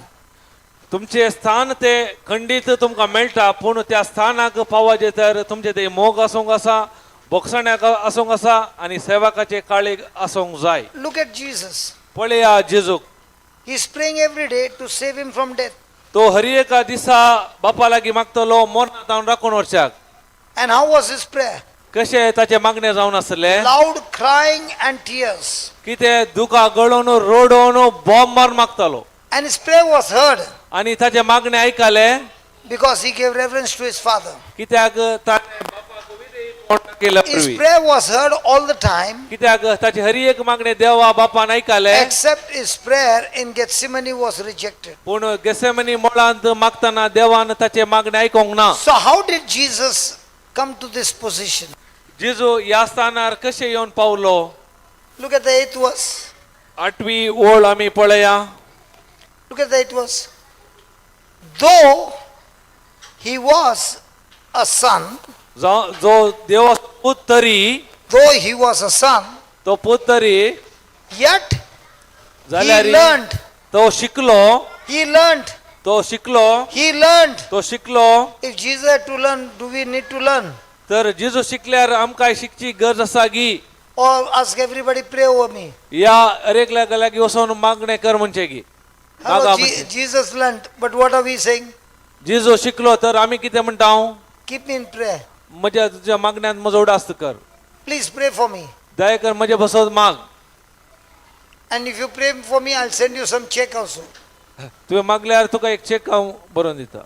तुमचे स्थान ते खंडीत तुमकां मेळटा पूण त्या स्थानाक पावचे तर तुमचे ते मोग आसूंक आसा बोगसाण्याक आसूंक आसा आनी सेवकाचे काळीग आसूंक जाय. Look at Jesus. पळया जेजूक He's praying every day to save him from death. तो हर एका दिसा बापा लागीं मागतलो मरणांत जावन राखून व्हरच्याक. And how was his prayer? कशें ताचे मागणें जावन आसलें Loud crying and tears. कितें दुकां गळोवन रडोवन बॉम्ब मारून मागतालो And his prayer was heard आनी ताचे मागणें आयकलें because he gave reverence to his father. कित्याक ताणें बापाक केल्या His पूर्वी prayer was heard all the time, कित्याक ताची हरी एक मागणे देवा बापान ऐकाले except his prayer in Gethsemane was rejected. पूण गेसेमनी मोळांत मागताना देवान ताचे मागणे ऐकोंक ना. So how did Jesus come to this position? जेजू या स्थानार कशे येवन पावलो. Look at the 8th verse. 8वी ओळ आमी पळया. Look at the 8th verse. Though he was a son, जो देवा पूत तरी though he was a son, तो पूत तरी yet he जाल्यार learned, तो शिकलो he learned, तो शिकलो he learned. तो शिकलो. If Jesus had to learn, do we need to learn? तर जेजू शिकल्यार आमकां शिकची गरज आसा गी. Or ask everybody pray over me? या अरेकल्या लागीं वचोन मागणे कर म्हणचे गी. Hello, मागा म्हणचे. Jesus learned, but what are we saying? जेजू शिकलो तर आमी कितें म्हणटा. Keep me in prayer. म्हज्या तुज्या मागण्यांत म्हजो उडास्त कर. Please pray for me. दया कर म्हजे बसोन माग. And if you pray for me, I'll send you some check also. तुवें मागल्यार तुका एक चेक हांव बरोवन दिता.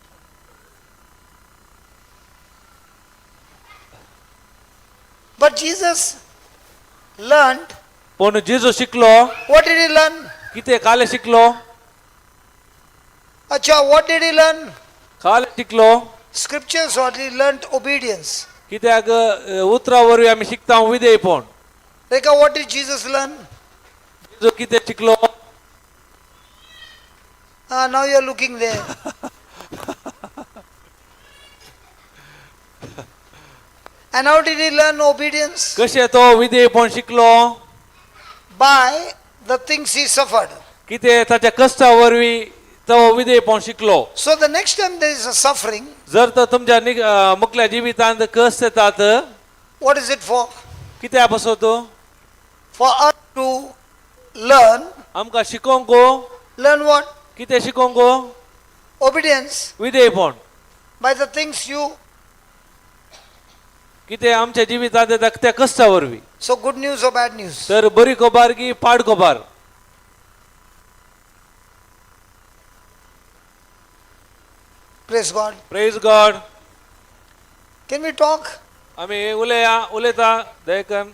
But Jesus learned. पूण जेजू शिकलो. What did he learn? कितें काले शिकलो. Acha, what did he learn? काले शिकलो. Scriptures, or he learned obedience. कित्याक उतरा वरवीं आमी शिकता विधेयपण. Reka, what did Jesus learn? जेजू कितें शिकलो. Now you're looking there. And how did he learn obedience? कशें तो विधेयपण शिकलो. By the things he suffered. कितें ताच्या कश्टा वरवीं तो विधेयपण शिकलो. So the next time there is a suffering, जर तर तुमच्या मुखल्या जिवितांत कश्ट येतात. what is it for? कित्या पासो तो. For us to learn. आमकां शिकोंक. Learn what? कितें शिकोंक. Obedience. विधेयपण. By the things you. कितें आमच्या जिवितांत येता त्या कश्टा वरवीं. So good news or bad news? तर बरी खबर की पाड खबर. Praise God. Praise God. Can we talk? आमी उलयता दयकन.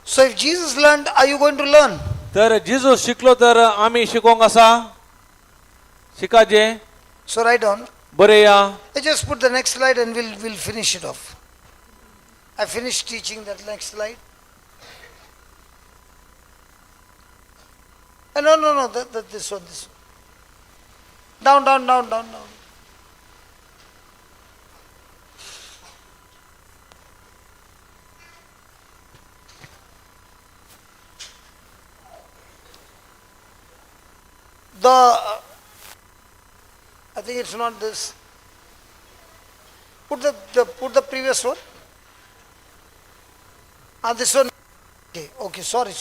So if Jesus learned, are you going to learn? तर जेजू शिकलो तर आमी शिकोंक आसा. शिकाजे. So write down. बरें या. I just put the next slide and we'll finish it off. I finished teaching that next slide. No, this one. Down. I think it's not this. Put the previous one. This one. Okay, sorry.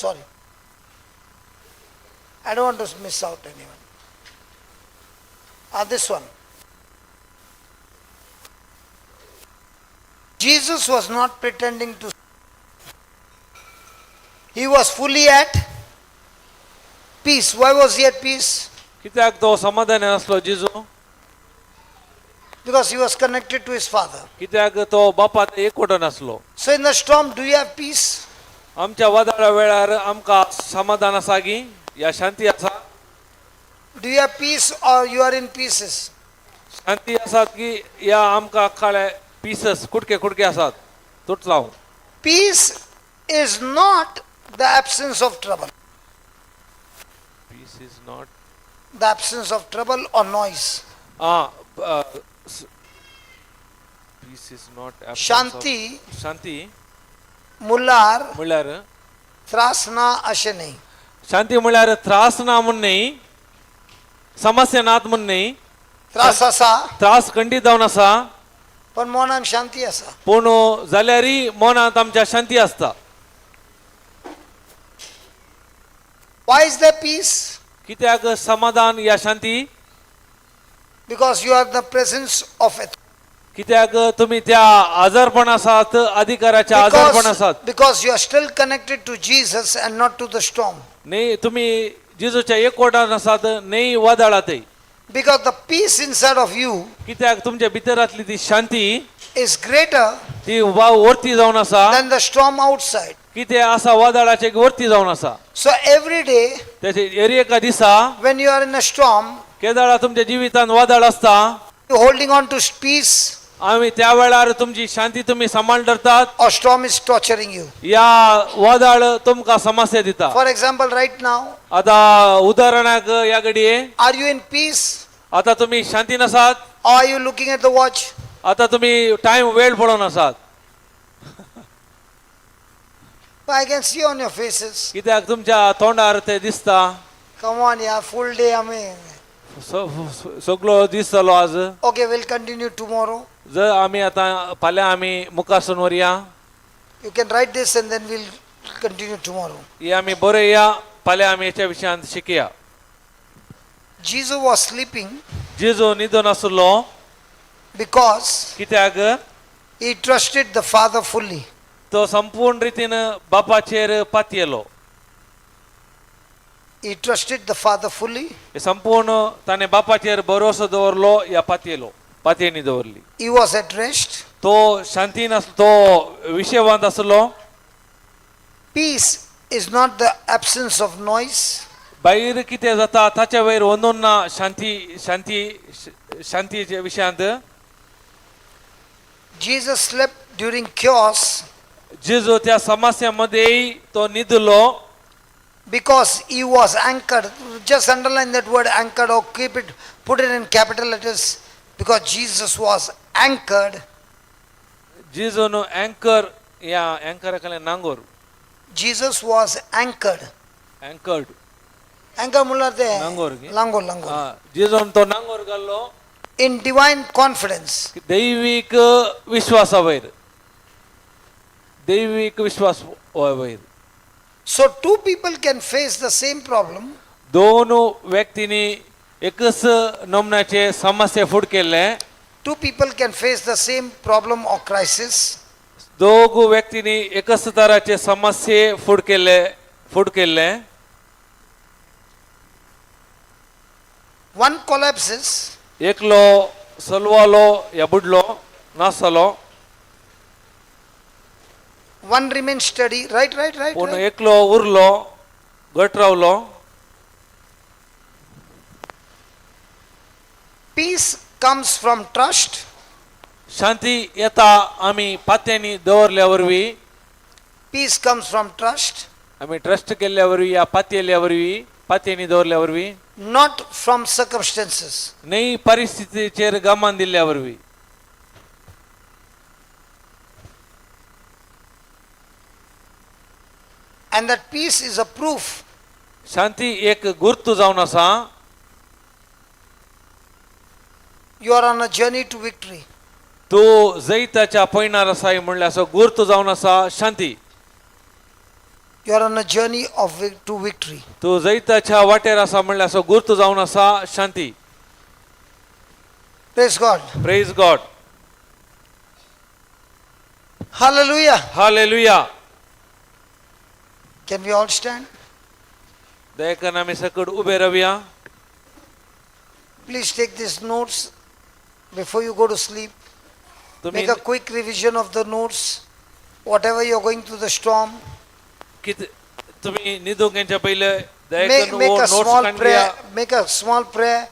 I don't want to miss out anyone. This one. Jesus was not pretending to. He was fully at peace. Why was he at peace? कित्याक तो समाधान आसलो जेजू. Because he was connected to his father. कित्याक तो बापात एकवटन आसलो. So in the storm, do you have peace? आमच्या वादळा वेळार आमकां समाधान आसा गी. या शांती आसा. Do you have peace or you are in pieces? शांती आसात की या आमकां काळे पीसस कुडके आसात. तुटलाव. Peace is not the absence of trouble. Peace is not. The absence of trouble or noise. Peace is not absence Shanti, of. शांती मुल्लार, म्हळ्यार त्रास ना अशें न्ही. शांती म्हळ्यार त्रास ना म्हण न्ही. समस्या नात म्हण न्ही. त्रास आसा त्रास खंडीत जावन आसा. पण मनान शांती आसा. पूण जाल्यारय मनांत आमच्या शांती आसता. Why is there peace? कित्याक समाधान या शांती. Because you are the presence of it. कित्याक तुम्ही त्या आजारपण आसात. अधिकाराच्या आजारपण आसात. Because you are still connected to Jesus and not to the storm. न्ही तुम्ही जेजूच्या एकवटान आसात. न्ही वादळातय. Because the peace inside of you कित्याक तुमच्या भितरातली ती शांती is greater ती वरती जावन आसा than the storm outside. की ते आसा वादळाचे वरती जावन आसा. So every day त्याचे एरी एका दिसा when you are in a storm, केदाळा तुमच्या जिवितांत वादळ आसता, you holding on to peace, आम्ही त्या वेळार तुमची शांती तुम्ही सांभाळ धरतात, or storm is torturing you. या वादळ तुमका समस्या दिता. For example, right now, आता उदाहरणाक या घडये are you in peace आता तुम्ही शांती नसात, or are you looking at the watch? आता तुम्ही टाइम वेळ पळोवन आसात. I can see on your faces. कित्याक तुमच्या तोंडार ते दिसता. Come on, yeah, full day, I mean. सगळो दीस जालो आज. Okay, we'll continue tomorrow. जर आम्ही आता फाल्यां आम्ही मुखासन वरया, You can write this and then we'll continue tomorrow. हे आम्ही बरया, फाल्यां आम्ही याच्या विशयांत शिकया. Jesus was sleeping जेजू न्हिदोन आसलो because कित्याक he trusted the Father fully. तो संपूर्ण रितीन बापाचेर पातयेलो. He trusted the Father fully. हे संपूर्ण ताणे बापाचेर भरोसो दवरलो या पातयेनी दवरली. He was at rest. तो शांतीन तो विशेवांत आसलो. Peace is not the absence of noise. भायर कितें जाता ताच्या वयर वंदून ना शांतीच्या विशयांत. Jesus slept during chaos जेजू त्या समस्यामध्ये तो न्हिदलो because he was anchored. Just underline that word anchored or keep it, put it in capital letters, because Jesus was anchored. जेजून अँकर या अँकर नांगोर Jesus was anchored. अँकर्ड Anchor मुला ते नांगोर की? langor langor. जेजून तो नांगोर घाल्लो In divine confidence. दैविक विश्वासा वयर. दैविक विश्वास वयर. So two people can face the same problem. दोन व्यक्तींनी एकच नमनाचे समस्या फुड केले. Two people can face the same problem or crisis. दोग व्यक्तींनी एकच तराचे समस्या फुड केले. One collapses, एकलो सलवालो या बुडलो नासलो, one remains steady. Right. पूण एकलो उरलो घट रावलो. Peace comes from trust. शांती येता आम्ही पात्यांनी दवरल्या वरवी. Peace comes from trust, आम्ही ट्रस्ट केल्ल्या वरवी या पातयेल्या वरवी पातयेनी दवरल्या वरवी. not from circumstances. नई परिस्थितीचेर गमान दिल्ल्या वरवी. And that peace is a proof शांती एक गुर्तू जावन आसा. you are on a journey to victory. तो जैताच्या पैनार आसा म्हणल्यार असो गुर्तू जावन आसा शांती. You are on a journey to victory. तो जैताच्या वाटेर आसा म्हणल्यार असो गुर्तू जावन आसा शांती. Praise God. Praise God. Hallelujah. Hallelujah. Can we all stand? दयाकन आम्ही सकट उभे रावया. Please take these notes before you go to sleep. तुम्ही Make a quick revision of the notes. Whatever you are going through the storm, तुम्ही निदूंच्या पहिले make दयाकन a notes small काढूया. prayer. Make a small prayer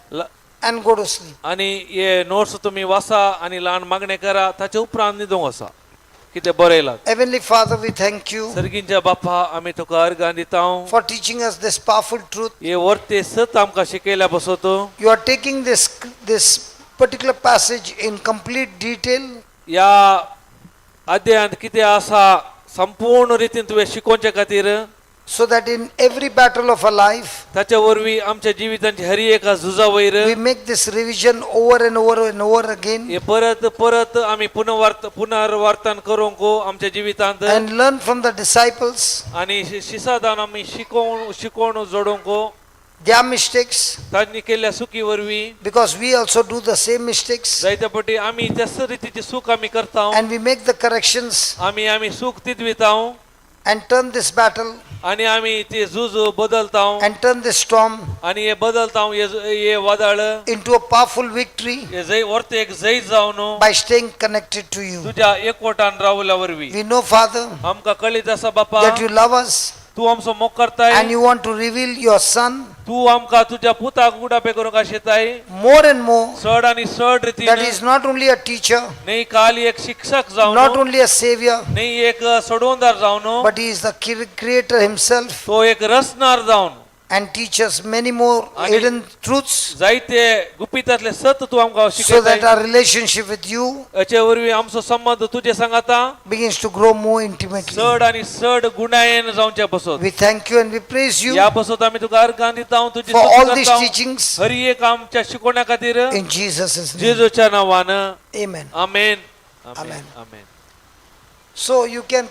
and go to sleep. आणि हे notes तुम्ही वाचा आणि ल्हान मागणे करा. ताचे उपरांत निदूंक आसा कितें बरयलां. Heavenly Father, we thank you सर्गींच्या बापा आमी तुका अर्गां दिता. for teaching us this powerful truth. हे वर्ते सत आमकां शिकयल्या बसत. You are taking this particular passage in complete detail. या अध्यायांत कितें आसा संपूर्ण रितीन तुवें शिकोवचे खातीर, so that in every battle of our life, ताच्या वरवीं आमच्या जिवितांची हर एका झुजा वयर we make this revision over and over and over again हे परत आमी पुनर्वार्तन करूंक आमच्या जिवितांत and learn from the disciples, आणि शिसादान आमी शिकोवन जोडूंक their mistakes, तांणी केल्ल्या चुकी वरवीं. because we also do the same mistakes, जायत्या फावटी आमी त्याच रितीची चूक आमी करता and we make the corrections आमी चूक तिदविता. and turn this battle आणि आम्ही ते झूज बदलताव and turn this storm आणि हे बदलताव हे वादळ into a powerful victory हे जै वरते एक जै जावन by staying connected to you. तुझ्या एकवटान रावल्या वरवी We know, Father, आमका कळीत आसा बापा that you love us तू आमचो मोग करताय and you want to reveal your Son तू आमका तुझ्या पुताक उडापे करूंक आशेताय more and more. चड आणि चड That रीतीन is not only a teacher, नाही खाली एक शिक्षक not जावन only a savior, नाही एक सोडवणदार जावन but he is the creator himself तो एक रचणार जावन and teaches many more आणि- hidden truths जायते गुपितातले सत तू आमका so that शिकयताय our relationship with you हेचे वरवी आमचो संबंध तुझे सांगाता begins to grow more intimately. चड आणि चड गुणायेन जावचे बसत We thank you and we praise you या बसत आम्ही तुका अर्गान दिता तुझी for स्तुती all these करताव. teachings हर एक आमच्या शिकवण्या खातीर in Jesus' name. जेजूच्या नावान Amen. Amen Amen. Amen So you can